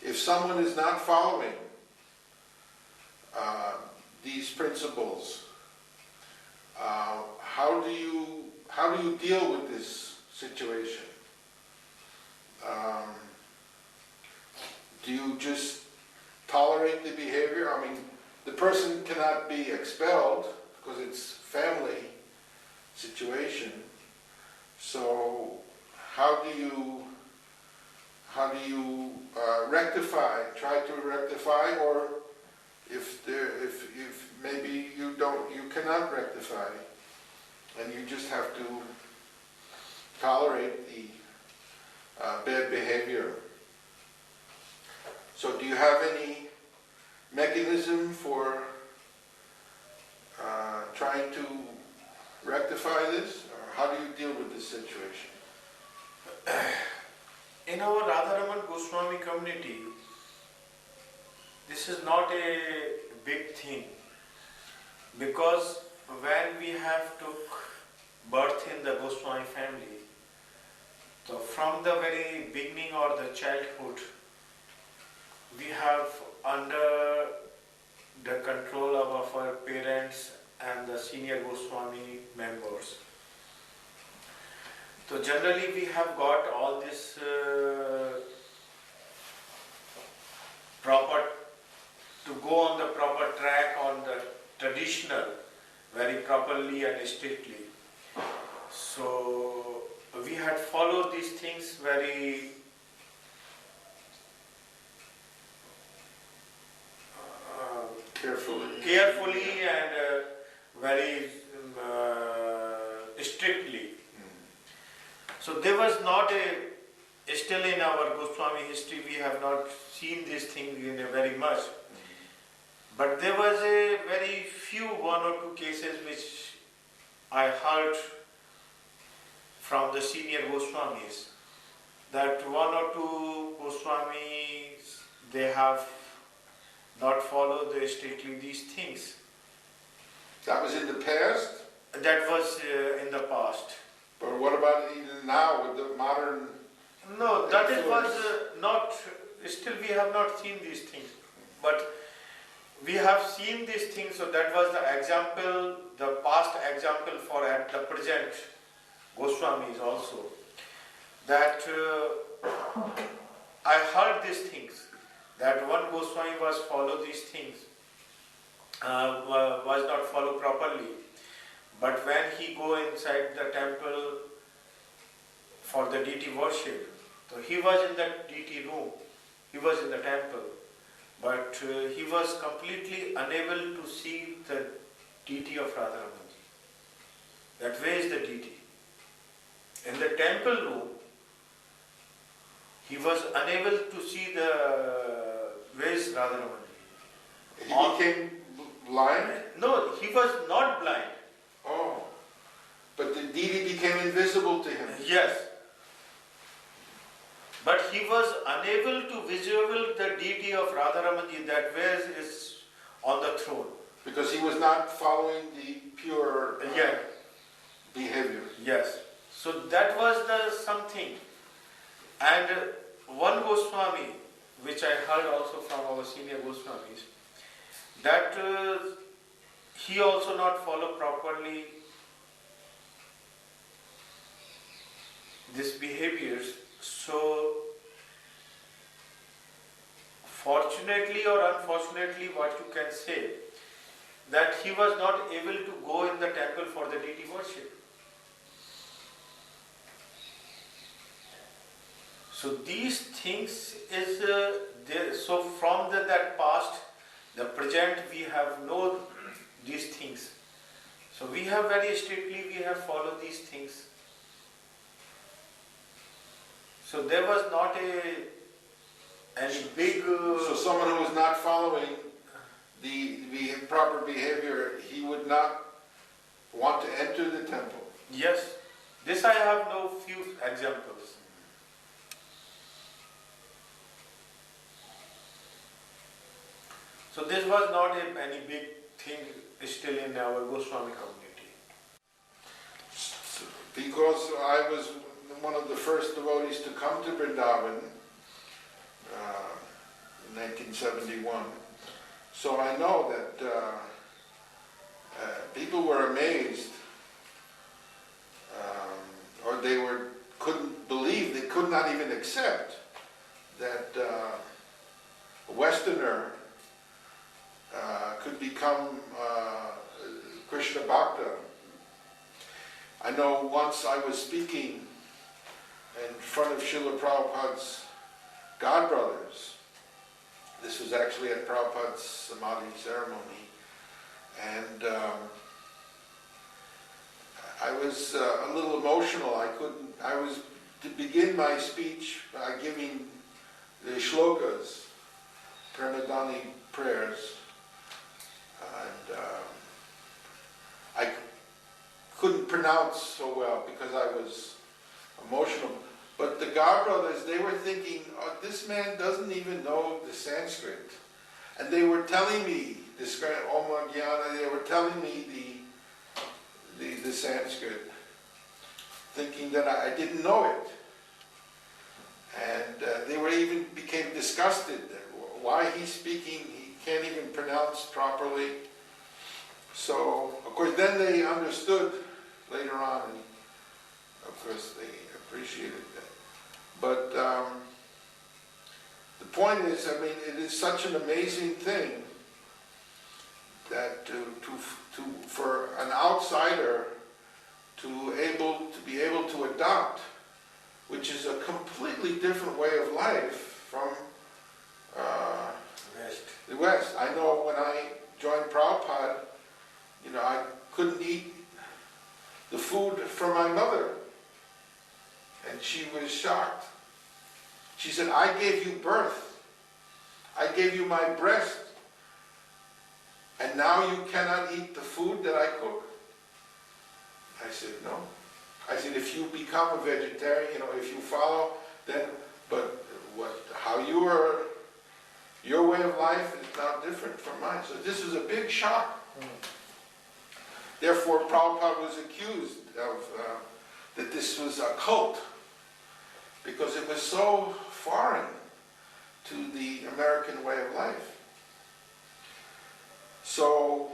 if someone is not following these principles, how do you deal with this situation? Do you just tolerate the behavior? I mean, the person cannot be expelled because it's family situation. So how do you rectify? Try to rectify, or if maybe you cannot rectify, and you just have to tolerate the bad behavior. So do you have any mechanism for trying to rectify this, or how do you deal with this situation? In our RADHARAMAN Goswami community, this is not a big thing, because when we have took birth in the Goswami family, so from the very beginning or the childhood, we have under the control of our parents and the senior Goswami members. So generally we have got all this proper, to go on the proper track, on the traditional, very properly and strictly. So we had followed these things very carefully and very strictly. So there was not still in our Goswami history we have not seen this thing in a very much. But there was a very few, 1 or 2 cases which I heard from the senior Goswamis, that 1 or 2 Goswamis, they have not followed strictly these things. That was in the past? That was in the past. But what about even now with the modern? No, that was not, still we have not seen these things. But we have seen these things, so that was the example, the past example for at the present Goswamis also. That I heard these things, that one Goswami was follow these things, was not follow properly. But when he go inside the temple for the deity worship, so he was in the deity room, he was in the temple, but he was completely unable to see the deity of RADHARAMAN. That way is the deity. In the temple room, he was unable to see the where is RADHARAMAN. He became blind? No, he was not blind. Oh, but the deity became invisible to him. Yes. But he was unable to visualize the deity of RADHARAMAN, that where is on the throne. Because he was not following the pure behavior. Yes. So that was the something. And one Goswami, which I heard also from our senior Goswamis, that he also not follow properly these behaviors. So fortunately or unfortunately, what you can say, that he was not able to go in the temple for the deity worship. So these things is there. So from that past, the present, we have known these things. So we have very strictly, we have followed these things. So there was not any big. So someone who was not following the proper behavior, he would not want to enter the temple. Yes, this I have no few examples. So this was not any big thing still in our Goswami community. Because I was one of the first devotees to come to Vrindavan in 1971, so I know that people were amazed, or they couldn't believe, they could not even accept that a Westerner could become Krishna Bhakta. I know once I was speaking in front of Srila Prabhupada's godbrothers. This was actually at Prabhupada's Samadhi ceremony, and I was a little emotional. I was to begin my speech by giving the shlokas, Pramadani prayers, and I couldn't pronounce so well because I was emotional. But the godbrothers, they were thinking, oh, this man doesn't even know the Sanskrit. And they were telling me, this Om Jnana, they were telling me the Sanskrit, thinking that I didn't know it. And they were even became disgusted. Why he's speaking, he can't even pronounce properly. So, of course, then they understood later on, and of course they appreciated that. But the point is, I mean, it is such an amazing thing that for an outsider to be able to adopt, which is a completely different way of life from the West. I know when I joined Prabhupada, you know, I couldn't eat the food from my mother. And she was shocked. She said, I gave you birth. I gave you my breast. And now you cannot eat the food that I cook? I said, no. I said, if you become a vegetarian, you know, if you follow, then, but how your way of life is now different from mine. So this is a big shock. Therefore, Prabhupada was accused of that this was a cult, because it was so foreign to the American way of life. So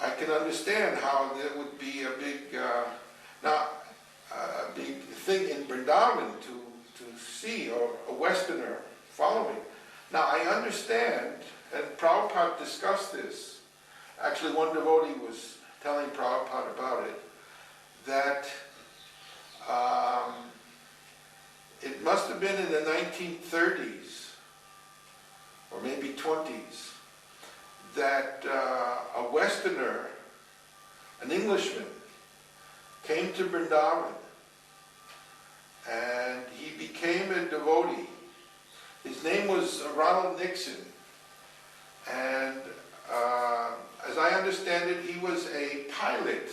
I can understand how there would be a big, a big thing in Vrindavan to see a Westerner following. Now I understand, and Prabhupada discussed this. Actually, one devotee was telling Prabhupada about it, that it must have been in the 1930s, or maybe 20s, that a Westerner, an Englishman, came to Vrindavan, and he became a devotee. His name was Ronald Nixon, and as I understand it, he was a pilot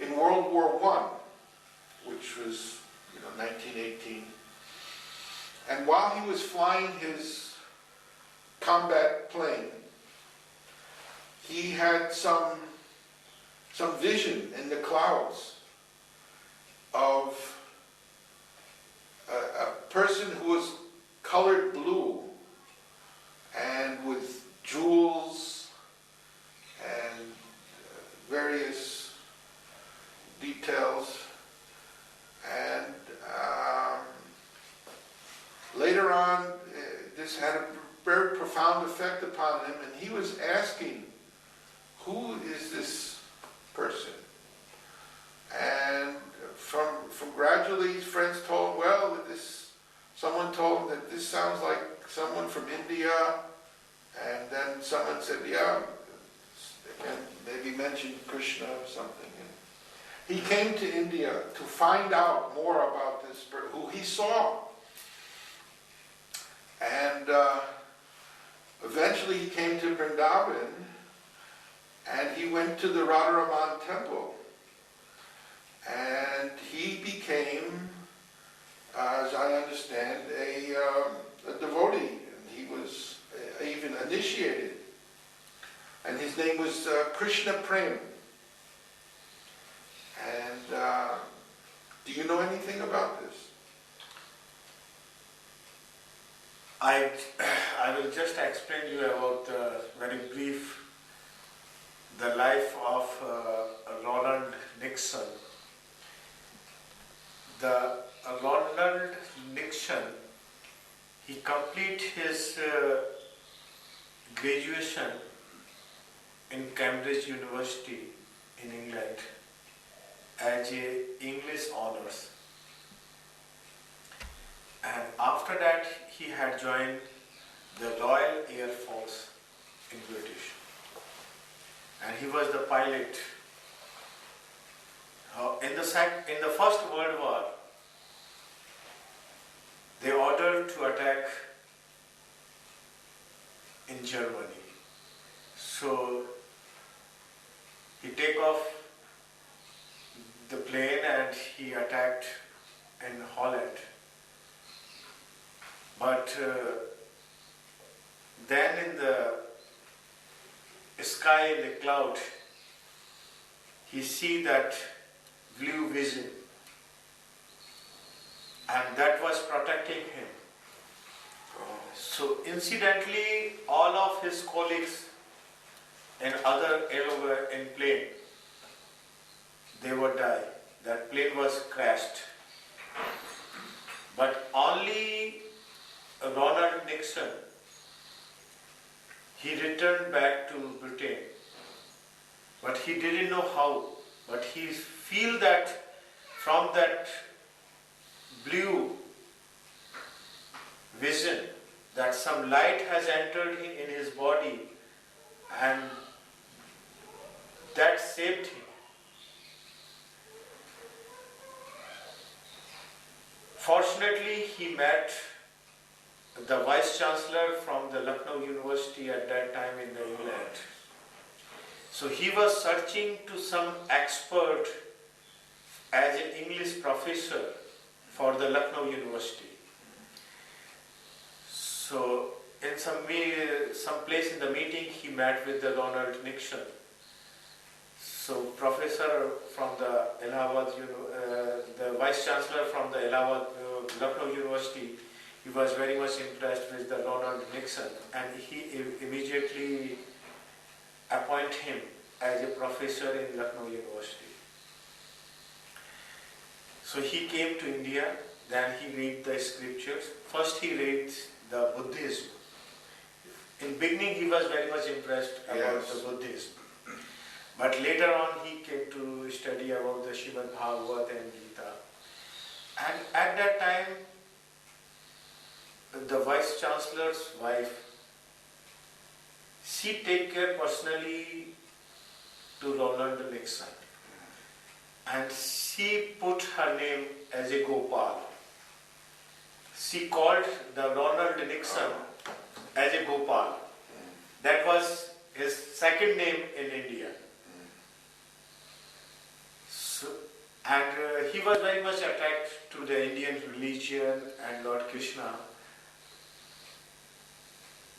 in World War I, which was, 1918. And while he was flying his combat plane, he had some vision in the clouds of a person who was colored blue and with jewels and various details. And later on, this had a very profound effect upon him, and he was asking, who is this person? And from gradually, his friends told, well, someone told him that this sounds like someone from India, and then someone said, yeah, and maybe mentioned Krishna or something. And He came to India to find out more about this, who he saw. And eventually he came to Vrindavan, and he went to the RADHARAMAN temple. And he became, as I understand, a devotee. And he was even initiated. And his name was Krishna Prem. And do you know anything about this? I will just explain you about very brief the life of Ronald Nixon. The Ronald Nixon, he completed his graduation in Cambridge University in England as a English honors. And after that, he had joined the Royal Air Force in British. And he was the pilot. In the First World War, they ordered to attack in Germany. So he take off the plane and he attacked in Holland. But then in the sky, in the cloud, he see that blue vision, and that was protecting him. So incidentally, all of his colleagues and other in plane, they would die. That plane was crashed. But only Ronald Nixon, he returned back to Britain. But he didn't know how. But he feel that from that blue vision, that some light has entered in his body, and that saved him. Fortunately, he met the Vice Chancellor from the Lucknow University at that time in England. So he was searching to some expert as an English professor for the Lucknow University. So in some place in the meeting, he met with the Ronald Nixon. So professor from the Allahabad, the Vice Chancellor from the Allahabad Lucknow University, he was very much impressed with the Ronald Nixon, and he immediately appointed him as a professor in Lucknow University. So he came to India, then he read the scriptures. First he read the Buddhism. In beginning he was very much impressed about the Buddhism. But later on he came to study about the Srimad Bhagavad and Gita. And at that time, the Vice Chancellor's wife, she take care personally to Ronald Nixon. And she put her name as a Gopal. She called the Ronald Nixon as a Gopal. That was his second name in India. So, and he was very much attached to the Indian religion and Lord Krishna.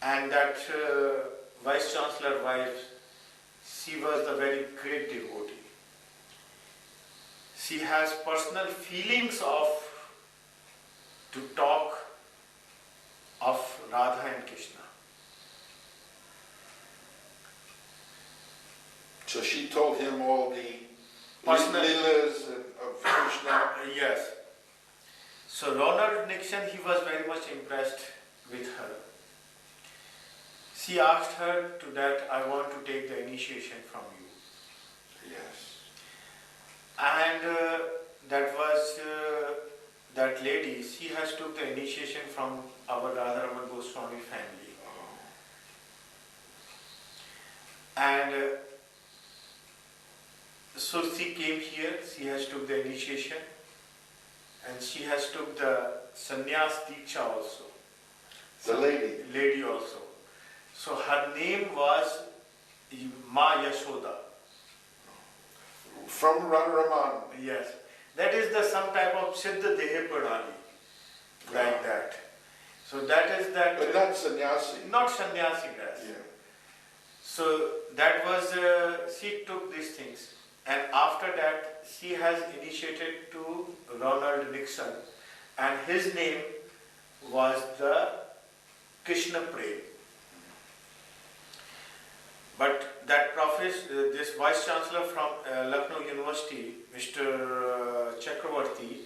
And that Vice Chancellor wife, she was the very great devotee. She has personal feelings to talk of Radha and Krishna. So she told him all the Personal leelas of Krishna. Yes. So Ronald Nixon, he was very much impressed with her. She asked her to that, I want to take the initiation from you. Yes. And that lady, she has took the initiation from our RADHARAMAN GOSWAMI family. Oh. And So she came here, she has took the initiation and she has took the sannyas diksha also. The lady. Lady also. So her name was Ma Yashoda. From Radharaman. Yes. That is the some type of Siddha Dehe Pranali. Like that. So that is that. But not sannyasi. Not sannyasi dress. Yeah. So that was, she took these things. And after that, she has initiated to Ronald Nixon. And his name was the Krishna Prem. But that professor, this vice chancellor from Lucknow University, Mr. Chakravarti,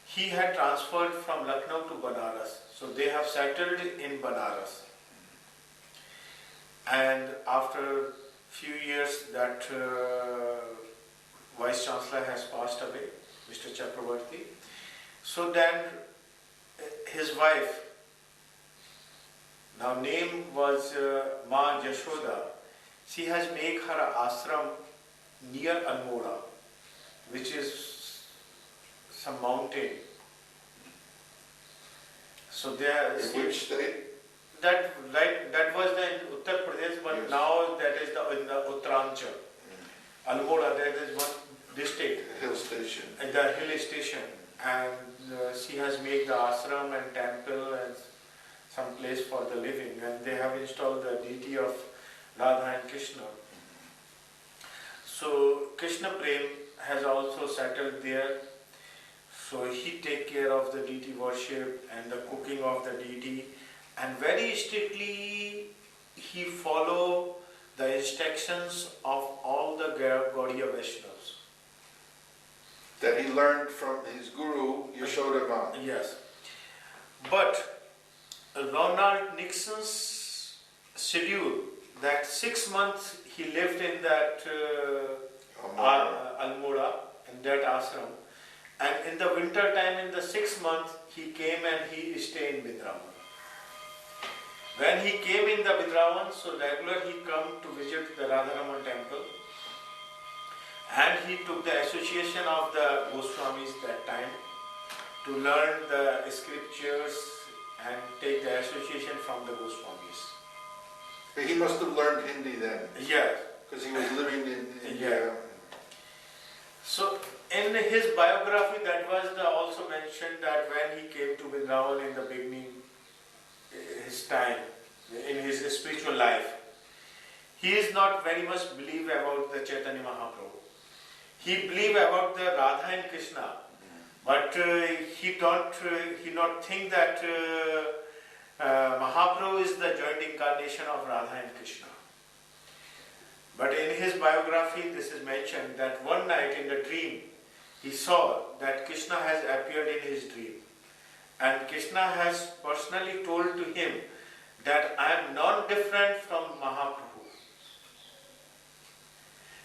he had transferred from Lucknow to Banaras. So they have settled in Banaras. And after few years, that vice chancellor has passed away, Mr. Chakravarti. So then his wife, now name was Ma Yashoda, she has made her ashram near Almora, which is some mountain. So there. In which state? That was in Uttar Pradesh, but Yes. now that is in the Uttaranchal. Almora, that is one district. Hill station. At the hill station, and she has made the ashram and temple and some place for the living, and they have installed the deity of Radha and Krishna. So Krishna Prem has also settled there. So he take care of the deity worship and the cooking of the deity, and very strictly he follow the instructions of all the Gaudiya Vaishnavas. That he learned from his guru, Yashodaman. Yes. But Ronald Nixon's schedule, that 6 months he lived in that Almora, in that ashram, and in the winter time, in the 6 months, he came and he stayed in Bindravan. When he came in the Bindravan, so regular he come to visit the RADHARAMAN temple, and he took the association of the Goswamis that time to learn the scriptures and take the association from the Goswamis. He must have learned Hindi then, Yes. because he was living in India. Yeah. So in his biography, that was also mentioned that when he came to Vrindavan in the beginning, his time, in his spiritual life, he is not very much believe about the Chaitanya Mahaprabhu. He believe about the Radha and Krishna, but he not think that Mahaprabhu is the joint incarnation of Radha and Krishna. But in his biography, this is mentioned that one night in the dream, he saw that Krishna has appeared in his dream. And Krishna has personally told to him that I am not different from Mahaprabhu.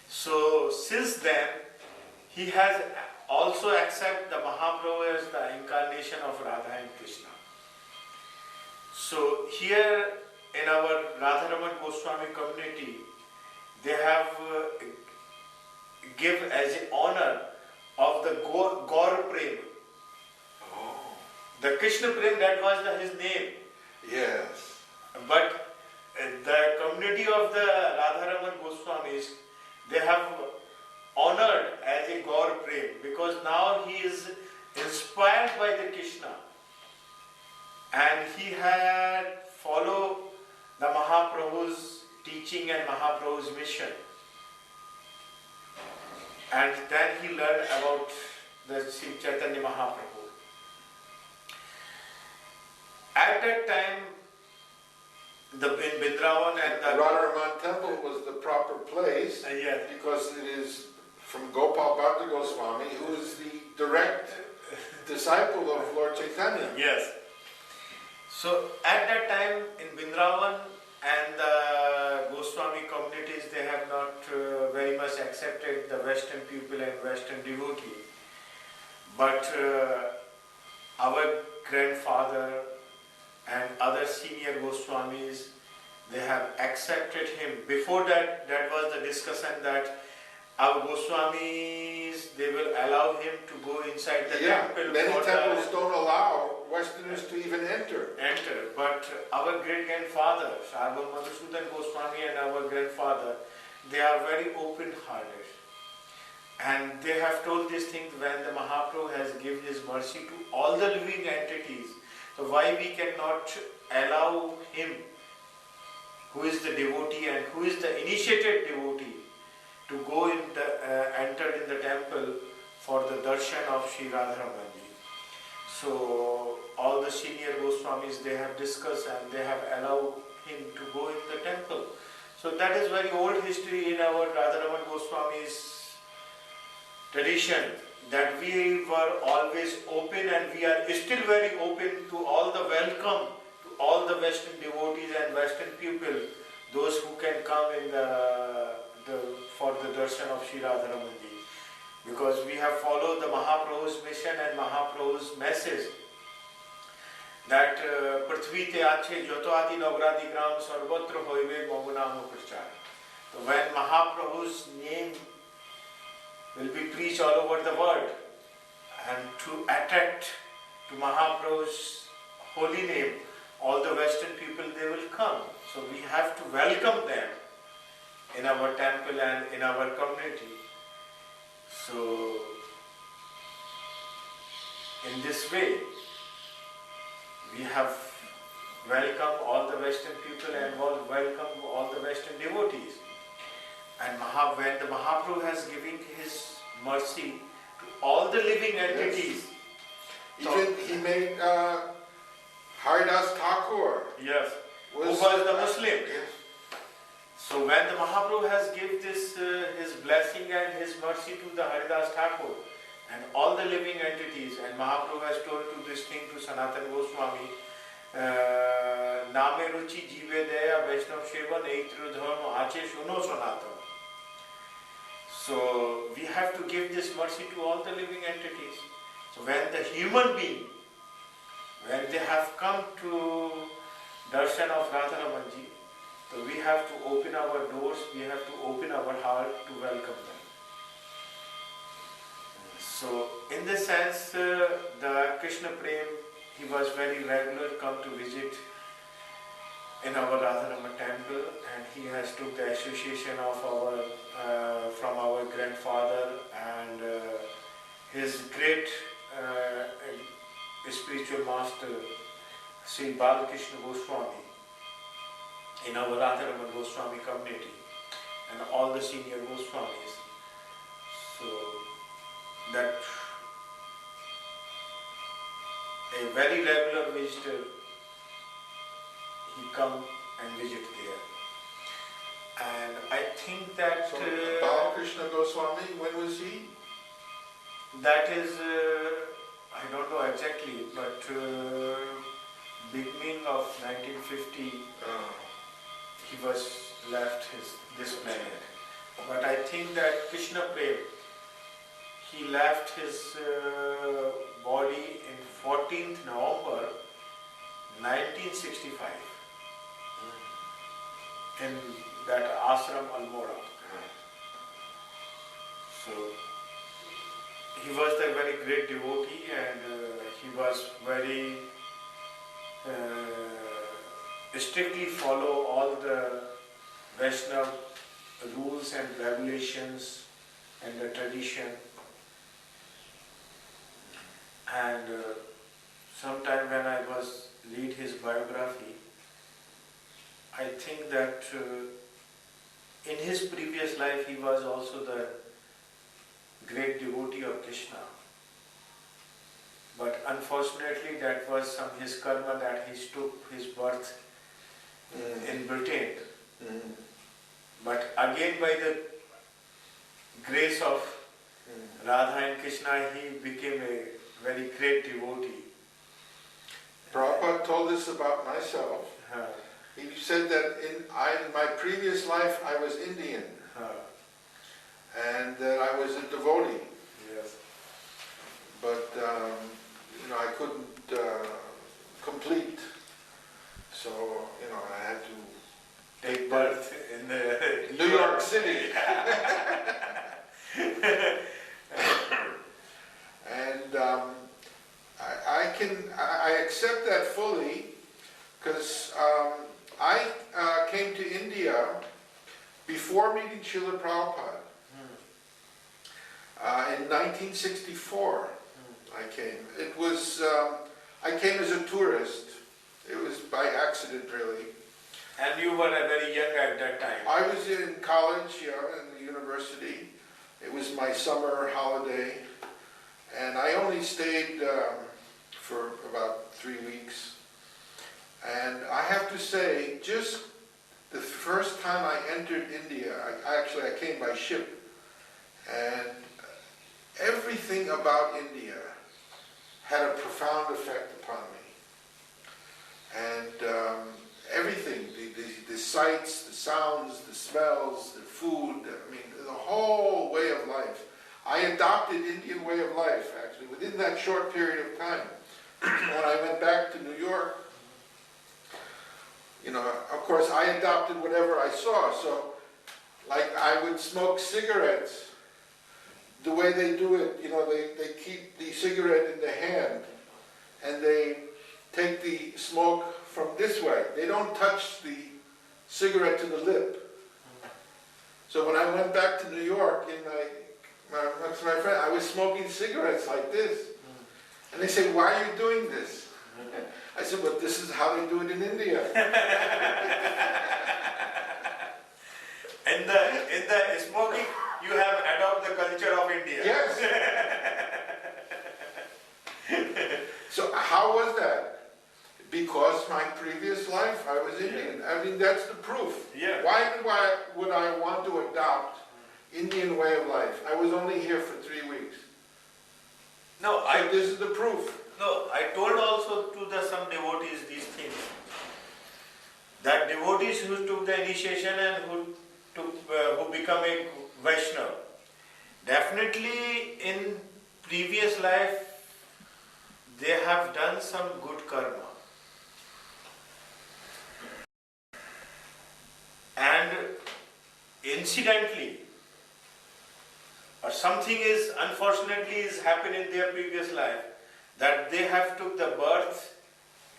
So since then, he has also accepted the Mahaprabhu as the incarnation of Radha and Krishna. So here in our RADHARAMAN Goswami community, they have give as an honor of the Gaur Prem. Oh, The Krishna Prem, that was his name. yes. But the community of the RADHARAMAN Goswamis, they have honored as a Gaur Prem, because now he is inspired by the Krishna. And he had followed the Mahaprabhu's teaching and Mahaprabhu's mission. And then he learned about the Sri Chaitanya Mahaprabhu. At that time, in Bindravan and the Radharaman temple was the proper place yes, because it is from Gopal Bhatta Goswami, who is the direct disciple of Lord Chaitanya. yes. So at that time in Bindravan and the Goswami communities, they have not very much accepted the Western people and Western devotee. But our grandfather and other senior Goswamis, they have accepted him. Before that, that was the discussion that our Goswamis, they will allow him to go inside the temple. Many for temples don't allow Westerners to even enter. But our great grandfather, Sarva Madhusudan Goswami, and our grandfather, they are very open-hearted. And they have told this thing when the Mahaprabhu has given his mercy to all the living entities. So why we cannot allow him, who is the devotee and who is the initiated devotee, to go in the, enter in the temple for the darshan of Sri RADHARAMAN. So all the senior Goswamis, they have discussed and they have allowed him to go in the temple. So that is very old history in our RADHARAMAN Goswami's tradition, that we were always open and we are still very open to all the welcome to all the Western devotees and Western people, those who can come in for the darshan of Sri RADHARAMAN. Because we have followed the Mahaprabhu's mission and Mahaprabhu's message that Prithvi te ache jyotati nagradi gram sarvatra hoive mamunamo prachar. So when Mahaprabhu's name will be preached all over the world, and to attract to Mahaprabhu's holy name, all the Western people, they will come. So we have to welcome them in our temple and in our community. So, in this way, we have welcomed all the Western people and welcome all the Western devotees. And when the Mahaprabhu has given his mercy to all the living entities. Yes. Even he made Haridas Thakur. Yes. Who was the Muslim. Yes. So when the Mahaprabhu has given this his blessing and his mercy to the Haridas Thakur and all the living entities, and Mahaprabhu has told to this thing to Sanatana Goswami, Name Ruchi Jive Daya Vaishnav Sheva Neitru Dharma Ache Shuno Sanatana. So we have to give this mercy to all the living entities. So when the human being, when they have come to darshan of RADHARAMAN, so we have to open our doors, we have to open our heart to welcome them. So in this sense, the Krishna Prem, he was very regular, come to visit in our RADHARAMAN temple, and he has took the association of from our grandfather and his great spiritual master, Sri Balakrishna Goswami, in our RADHARAMAN Goswami community, and all the senior Goswamis. So that a very regular visitor, he come and visit there. And I think that So Balakrishna Goswami, when was he? that is, I don't know exactly, but beginning of 1950, he was left this planet. But I think that Krishna Prem, he left his body in 14th November 1965 in that ashram Almora. So he was a very great devotee, and he was very strictly follow all the Vaishnava rules and regulations and the tradition. And sometime when I was read his biography, I think that in his previous life he was also the great devotee of Krishna. But unfortunately that was some his karma that he took his birth in Britain. But again by the grace of Radha and Krishna, he became a very great devotee. Prabhupada told us about myself. He said that in my previous life I was Indian, and that I was a devotee. Yes. But I couldn't complete, so I had to Take birth in the New York City. because I came to India before meeting Srila Prabhupada. In 1964, I came. It was, I came as a tourist. It was by accident, really. And you were very young at that time. I was in college, yeah, in the university. It was my summer holiday, and I only stayed for about 3 weeks. And I have to say, just the first time I entered India, I came by ship, and everything about India had a profound effect upon me. And everything, the sights, the sounds, the smells, the food, I mean, the whole way of life. I adopted Indian way of life, actually, within that short period of time. When I went back to New York, you know, of course, I adopted whatever I saw. So, like, I would smoke cigarettes the way they do it. You know, they keep the cigarette in the hand, and they take the smoke from this way. They don't touch the cigarette to the lip. So when I went back to New York, next to my friend, I was smoking cigarettes like this. And they say, "Why are you doing this?" I said, "Well, this is how they do it in India." In the smoking, you have adopted the culture of India. Yes. So how was that? Because my previous life, I was Indian. I mean, that's the proof. Yeah. Why would I want to adopt Indian way of life? I was only here for 3 weeks. No, So this is the proof. No, I told also to some devotees these things. That devotees who took the initiation and who become a Vaishnava, definitely in previous life they have done some good karma. And incidentally, or something is unfortunately is happened in their previous life, that they have took the birth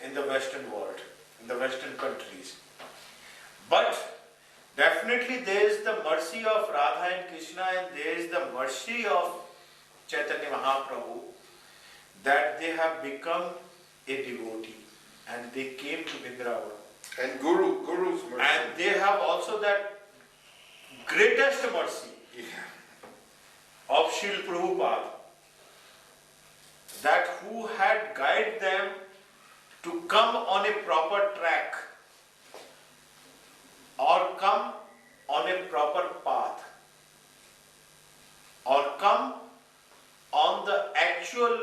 in the Western world, in the Western countries. But definitely there is the mercy of Radha and Krishna, and there is the mercy of Chaitanya Mahaprabhu, that they have become a devotee and they came to Vrindavan. And Guru's mercy. And they have also that greatest mercy of Srila Prabhupada, that who had guided them to come on a proper track or come on a proper path or come on the actual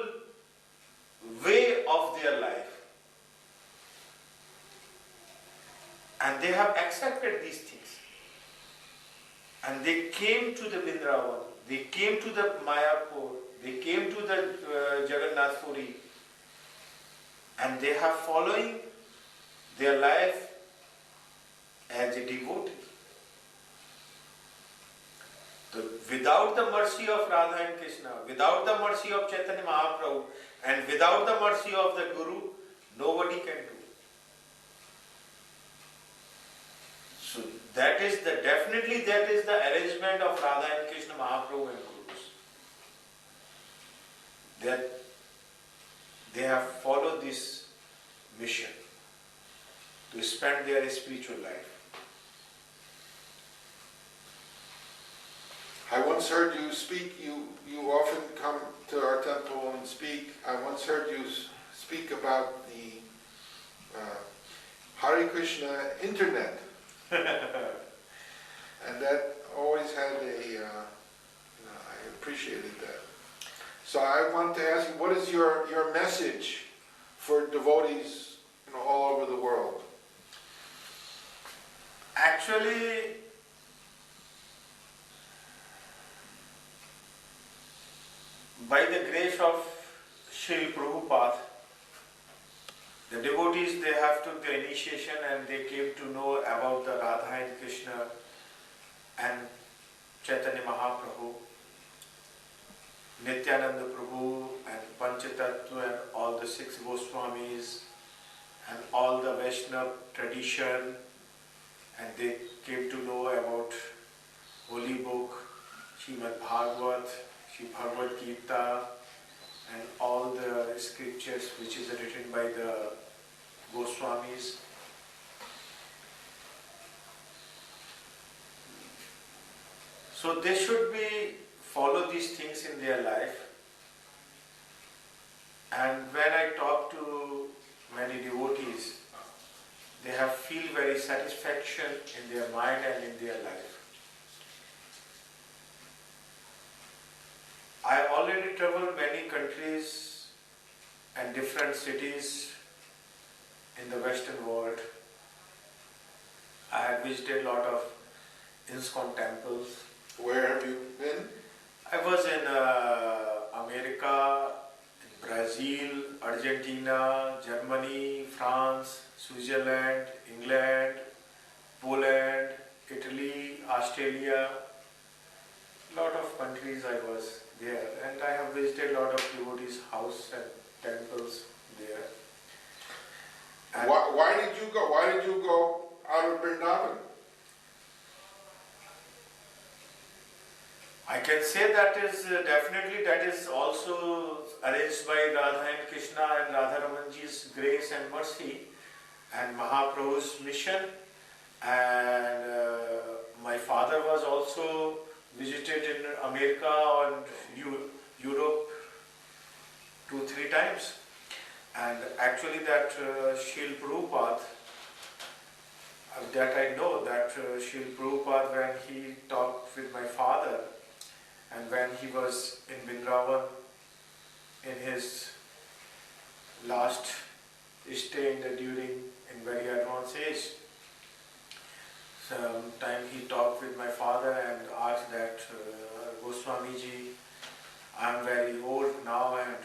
way of their life. And they have accepted these things. And they came to the Vrindavan, they came to the Mayapur, they came to the Jagannath Puri, and they have following their life as a devotee. So without the mercy of Radha and Krishna, without the mercy of Chaitanya Mahaprabhu, and without the mercy of the Guru, nobody can do. So that is definitely that is the arrangement of Radha and Krishna Mahaprabhu and Gurus. That they have followed this mission to spend their spiritual life. I once heard you speak, you often come to our temple and speak. I once heard you speak about the Hare Krishna internet. And that always had I appreciated that. So I want to ask you, what is your message for devotees all over the world? Actually, by the grace of Srila Prabhupada, the devotees, they have took the initiation and they came to know about the Radha and Krishna and Chaitanya Mahaprabhu, Nityananda Prabhu and Panchatattva and all the 6 Goswamis and all the Vaishnava tradition, and they came to know about holy book, Srimad Bhagavat, Sri Bhagavad Gita, and all the scriptures which is written by the Goswamis. So they should be follow these things in their life. And when I talk to many devotees, they have feel very satisfaction in their mind and in their life. I already traveled many countries and different cities in the Western world. I had visited a lot of ISKCON temples. Where have you been? I was in America, in Brazil, Argentina, Germany, France, Switzerland, England, Poland, Italy, Australia. Lot of countries I was there, and I have visited a lot of devotees' house and temples there. And Why did you go? Why did you go out of Vrindavan? I can say that is definitely that is also arranged by Radha and Krishna and RADHARAMANji's grace and mercy and Mahaprabhu's mission. And my father was also visited in America and Europe 2-3 times. And actually that Srila Prabhupada, that I know that Srila Prabhupada, when he talked with my father and when he was in Vrindavan in his last stay in very advanced age, sometime he talked with my father and asked that Goswamiji, I am very old now and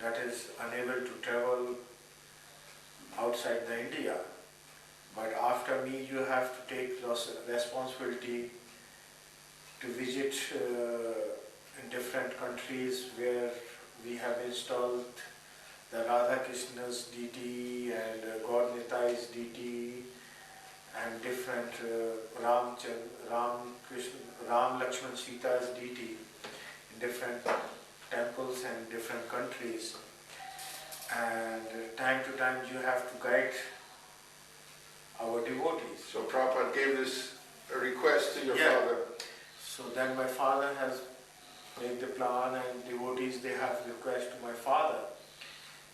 that is unable to travel outside the India. But after me you have to take responsibility to visit in different countries where we have installed the Radha Krishna's deity and God Nitai's deity and different Ram Lakshman Sita's deity in different temples and different countries. And time to time you have to guide our devotees. So Prabhupada gave this a request to your father. So then my father has made the plan and devotees they have request to my father.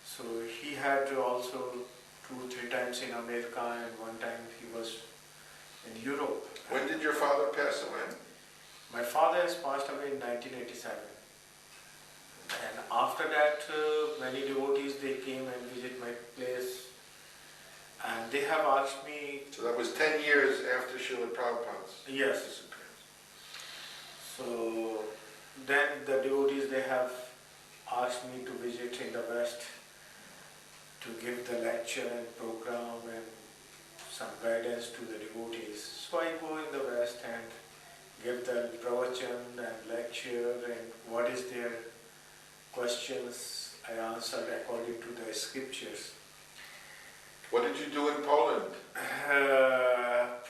So he had also 2-3 times in America and one time he was in Europe. When did your father pass away? My father has passed away in 1987. And after that many devotees they came and visit my place. And they have asked me... So that was 10 years after Srila Prabhupada's Yes. disappearance. So then the devotees they have asked me to visit in the West to give the lecture and program and some guidance to the devotees. So I go in the West and give the pravachan and lecture and what is their questions I answered according to the scriptures. What did you do in Poland?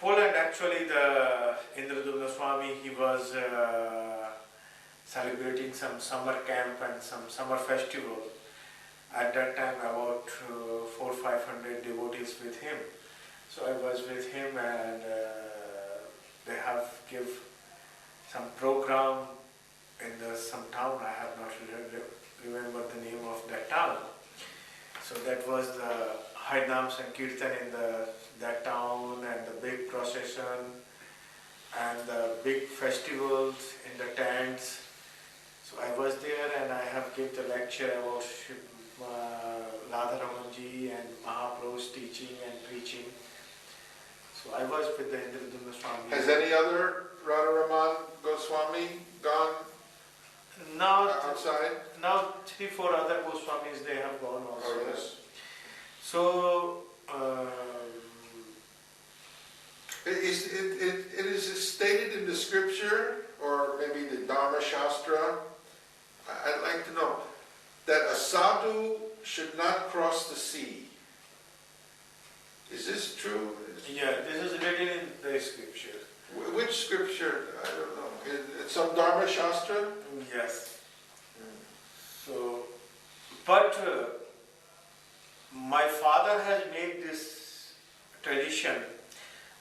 Poland, actually, the Indradumna Swami, he was celebrating some summer camp and some summer festival. At that time, about 400-500 devotees with him. So I was with him, and they have give some program in some town. I have not remembered the name of that town. So that was the Harinam Sankirtan in that town and the big procession and the big festivals in the tents. So I was there and I have given the lecture about RADHARAMANji and Mahaprabhu's teaching and preaching. So I was with the Indradumna Swami. Has any other RADHARAMAN Goswami gone outside? Now 3-4 other Goswamis they have gone also. Oh, yes. So it is stated in the scripture, or maybe the Dharma Shastra, I'd like to know, that a sadhu should not cross the sea. Is this true? Yeah, this is written in the scripture. Which scripture? I don't know. It's some Dharma Shastra? Yes. So, but my father has made this tradition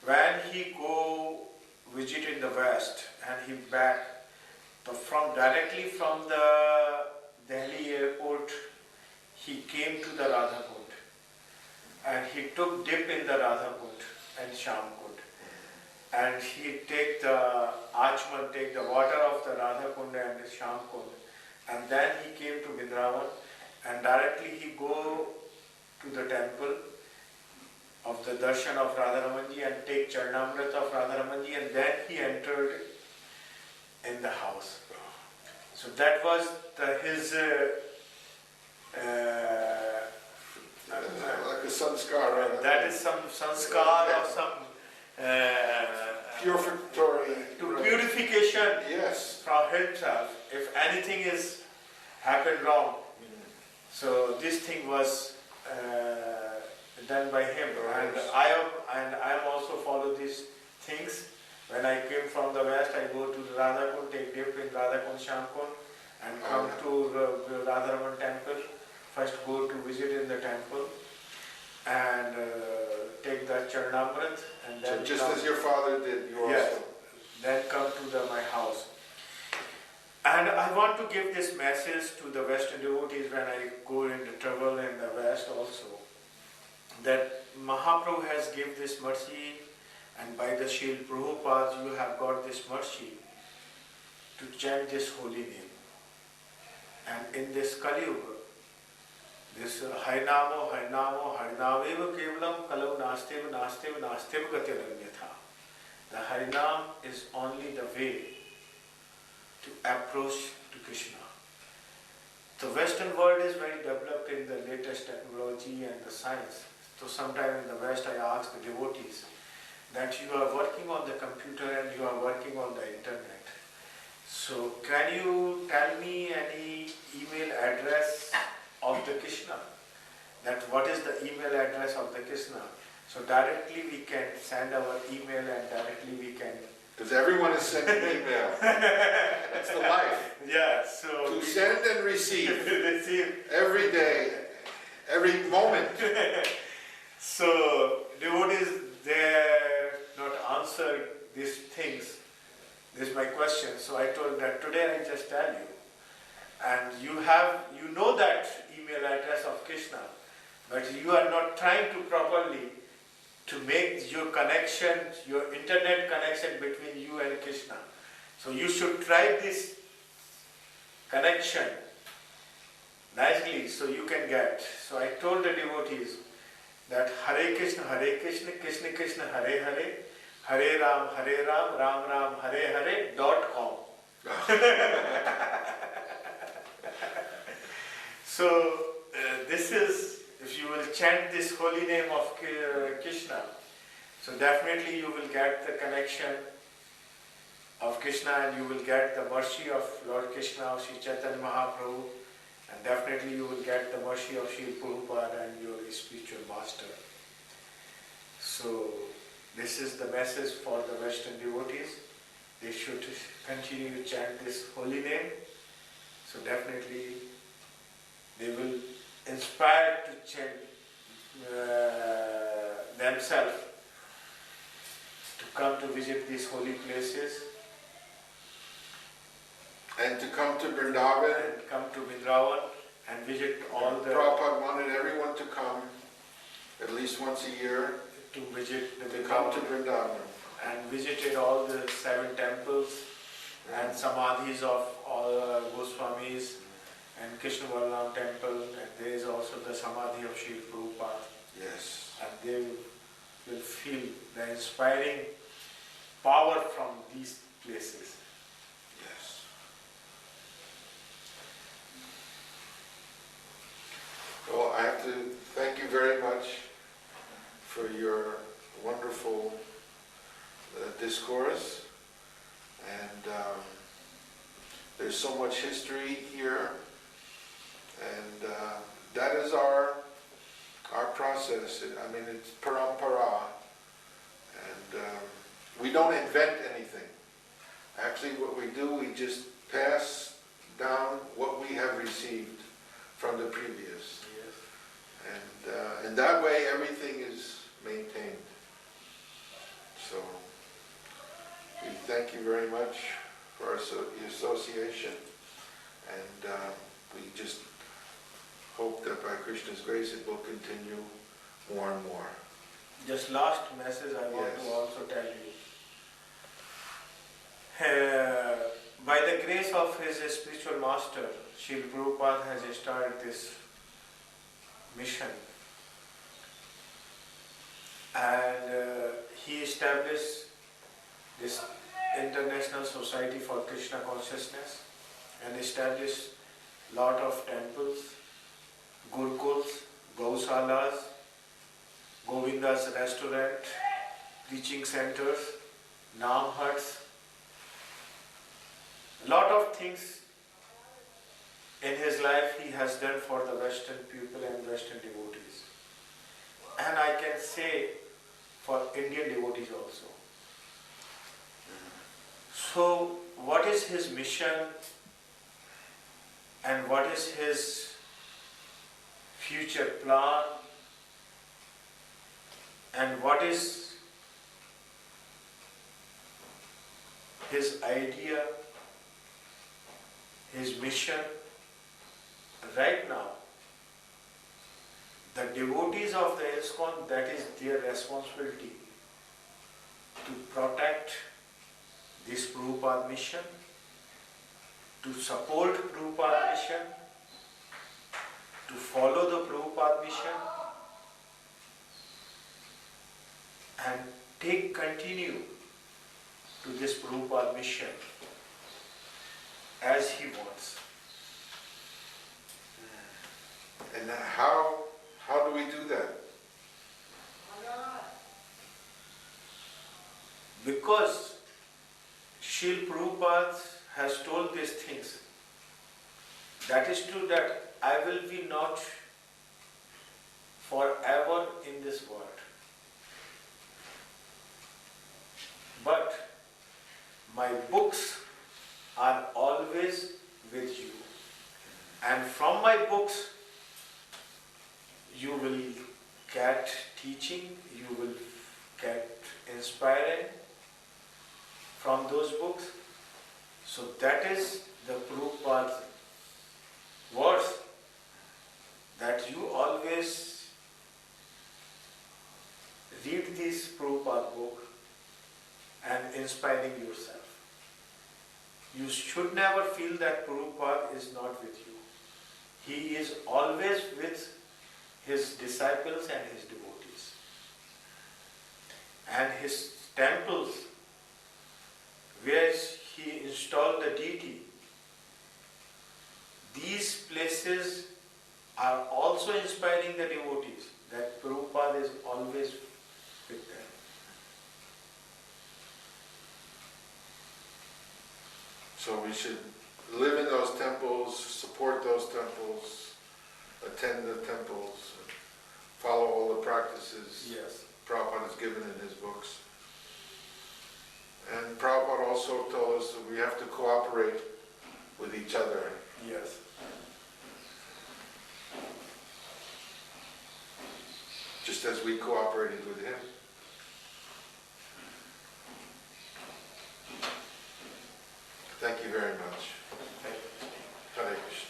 when he go visit in the West and he back, directly from the Delhi airport, he came to the Radha Kund and he took dip in the Radha Kund and Sham Kund. And he take the Achman, take the water of the Radha Kund and the Sham Kund. And then he came to Vrindavan and directly he go to the temple of the darshan of Radharamanji and take Charnamrita of Radharamanji, and then he entered in the house. So that was his like a sanskar, right? that is some sanskar or some purificatory. to purification Yes. from himself if anything is happened wrong. So this thing was done by him, and I am also follow these things. When I came from the West, I go to the Radha Kund, take dip in Radha Kund, Sham Kund, and come to the Radharaman temple. First go to visit in the temple and take the Charnamrit, and then So just come, as your father did, you yes, also. then come to my house. And I want to give this message to the Western devotees when I go into travel in the West also, that Mahaprabhu has given this mercy, and by the Srila Prabhupada you have got this mercy to chant this holy name. And in this Kali Yuga, this Harinamo, Harinamo, Harinaveva Kevalam Kalau Nasteva, Nasteva, Nasteva Gatiranyatha. The Harinam is only the way to approach to Krishna. The Western world is very developed in the latest technology and the science. So sometime in the West I ask the devotees that you are working on the computer and you are working on the internet. So can you tell me any email address of the Krishna? That what is the email address of the Krishna? So directly we can send our email and directly we can... Because everyone is sending email. That's the life. Yeah, so... To send and receive. receive. Every day. Every moment. So devotees, they not answer these things. This is my question. So I told that today I just tell you. And you know that email address of Krishna, but you are not trying to properly to make your connection, your internet connection between you and Krishna. So you should try this connection nicely so you can get. So I told the devotees that Hare Krishna, Krishna Krishna, Hare Hare, Hare Ram, Ram Ram, Hare Hare .com. So this is, if you will chant this holy name of Krishna, so definitely you will get the connection of Krishna and you will get the mercy of Lord Krishna, of Sri Chaitanya Mahaprabhu, and definitely you will get the mercy of Sri Prabhupada and your spiritual master. So this is the message for the Western devotees. They should continue to chant this holy name. So definitely they will inspire to chant themselves to come to visit these holy places. And to come to Vrindavan. And come to Vrindavan and visit all the... Prabhupada wanted everyone to come at least once a year. To visit the To come to Vrindavan. And visited all the 7 temples and samadhis of all Goswamis and Krishna Balram temple, and there is also the samadhi of Srila Prabhupada. Yes. And they will feel the inspiring power from these places. Yes. Well, I have to thank you very much for your wonderful discourse, and there's so much history here, and that is our our process. I mean, it's parampara, and we don't invent anything. Actually, what we do, we just pass down what we have received from the previous. Yes. And in that way, everything is maintained. So, we thank you very much for the association, and we just hope that by Krishna's grace it will continue more and more. Just last message I want Yes. to also tell you. By the grace of his spiritual master, Srila Prabhupada has started this mission. And he established this International Society for Krishna Consciousness and established lot of temples, gurukuls, gausalas, Govinda's restaurant, preaching centers, Naam huts. Lot of things in his life he has done for the Western people and Western devotees. And I can say for Indian devotees also. So what is his mission and what is his future plan and what is his idea, his mission? Right now, the devotees of the ISKCON, that is their responsibility to protect this Prabhupada mission, to support Prabhupada mission, to follow the Prabhupada mission, and continue to this Prabhupada mission as he wants. And how do we do that? Because Srila Prabhupada has told these things. That is true that I will be not forever in this world. But my books are always with you. And from my books, you will get teaching, you will get inspiring from those books. So that is the Prabhupada's words, that you always read this Prabhupada book and inspiring yourself. You should never feel that Prabhupada is not with you. He is always with his disciples and his devotees. And his temples, where he installed the deity, these places are also inspiring the devotees, that Prabhupada is always with them. So we should live in those temples, support those temples, attend the temples, and follow all the practices Yes. Prabhupada has given in his books. And Prabhupada also told us that we have to cooperate with each other. Yes. Just as we cooperated with him. Thank you very much. Hare Krishna.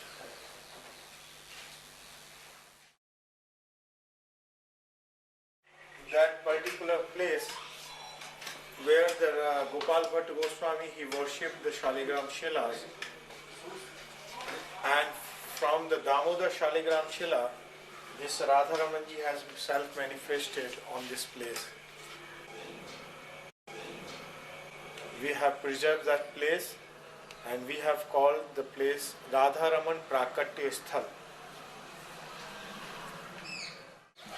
That particular place where the Gopal Bhatt Goswami, he worshipped the Shaligram Shilas, and from the Damodar Shaligram Shila, this RADHARAMANji has self-manifested on this place. We have preserved that place and we have called the place RADHARAMAN Prakatya Sthal.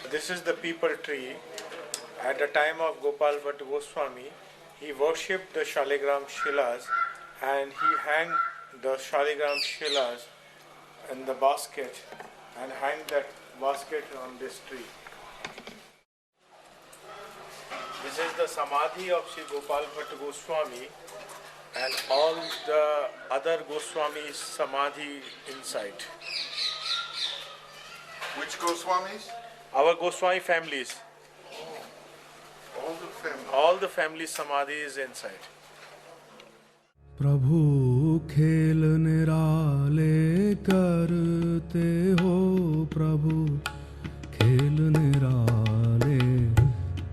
This is the peepal tree. At the time of Gopal Bhatt Goswami, he worshipped the Shaligram Shilas and he hanged the Shaligram Shilas in the basket and hanged that basket on this tree. This is the Samadhi of Sri Gopal Bhatta Goswami and all the other Goswamis' Samadhi inside. Which Goswamis? Our Goswami families, All the family. all the families' Samadhi is inside. प्रभु खेल निराले करते हो, प्रभु खेल निराले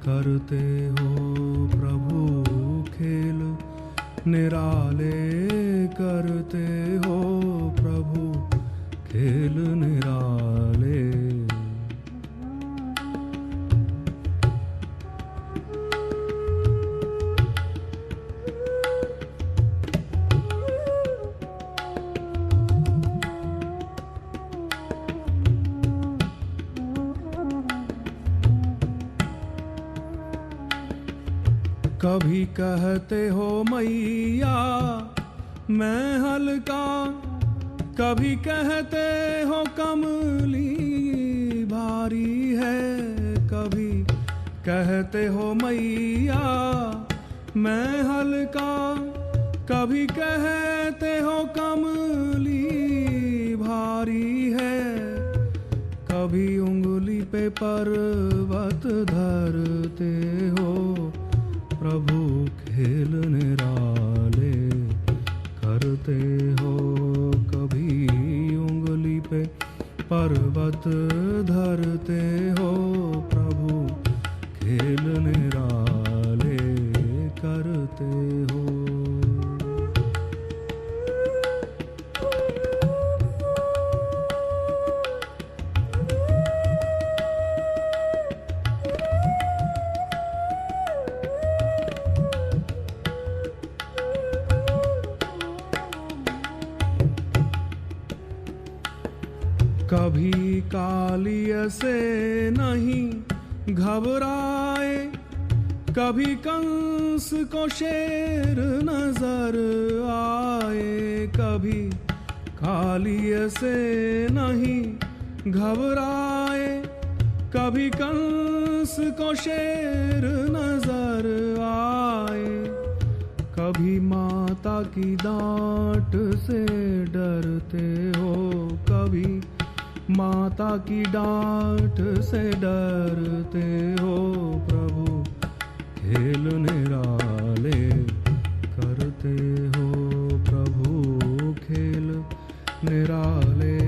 करते हो, प्रभु खेल निराले करते हो, प्रभु खेल निराले। कभी कहते हो मैया मैं हल्का, कभी कहते हो कमली भारी है, कभी कहते हो मैया मैं हल्का, कभी कहते हो कमली भारी है, कभी उंगली पे पर्वत धरते हो, प्रभु खेल निराले करते हो, कभी उंगली पे पर्वत धरते हो, प्रभु खेल निराले करते हो। कभी कालिय से नहीं घबराए, कभी कंस को शेर नजर आए, कभी कालिय से नहीं घबराए, कभी कंस को शेर नजर आए, कभी माता की डांट से डरते हो, कभी माता की डांट से डरते हो, प्रभु खेल निराले करते हो, प्रभु खेल निराले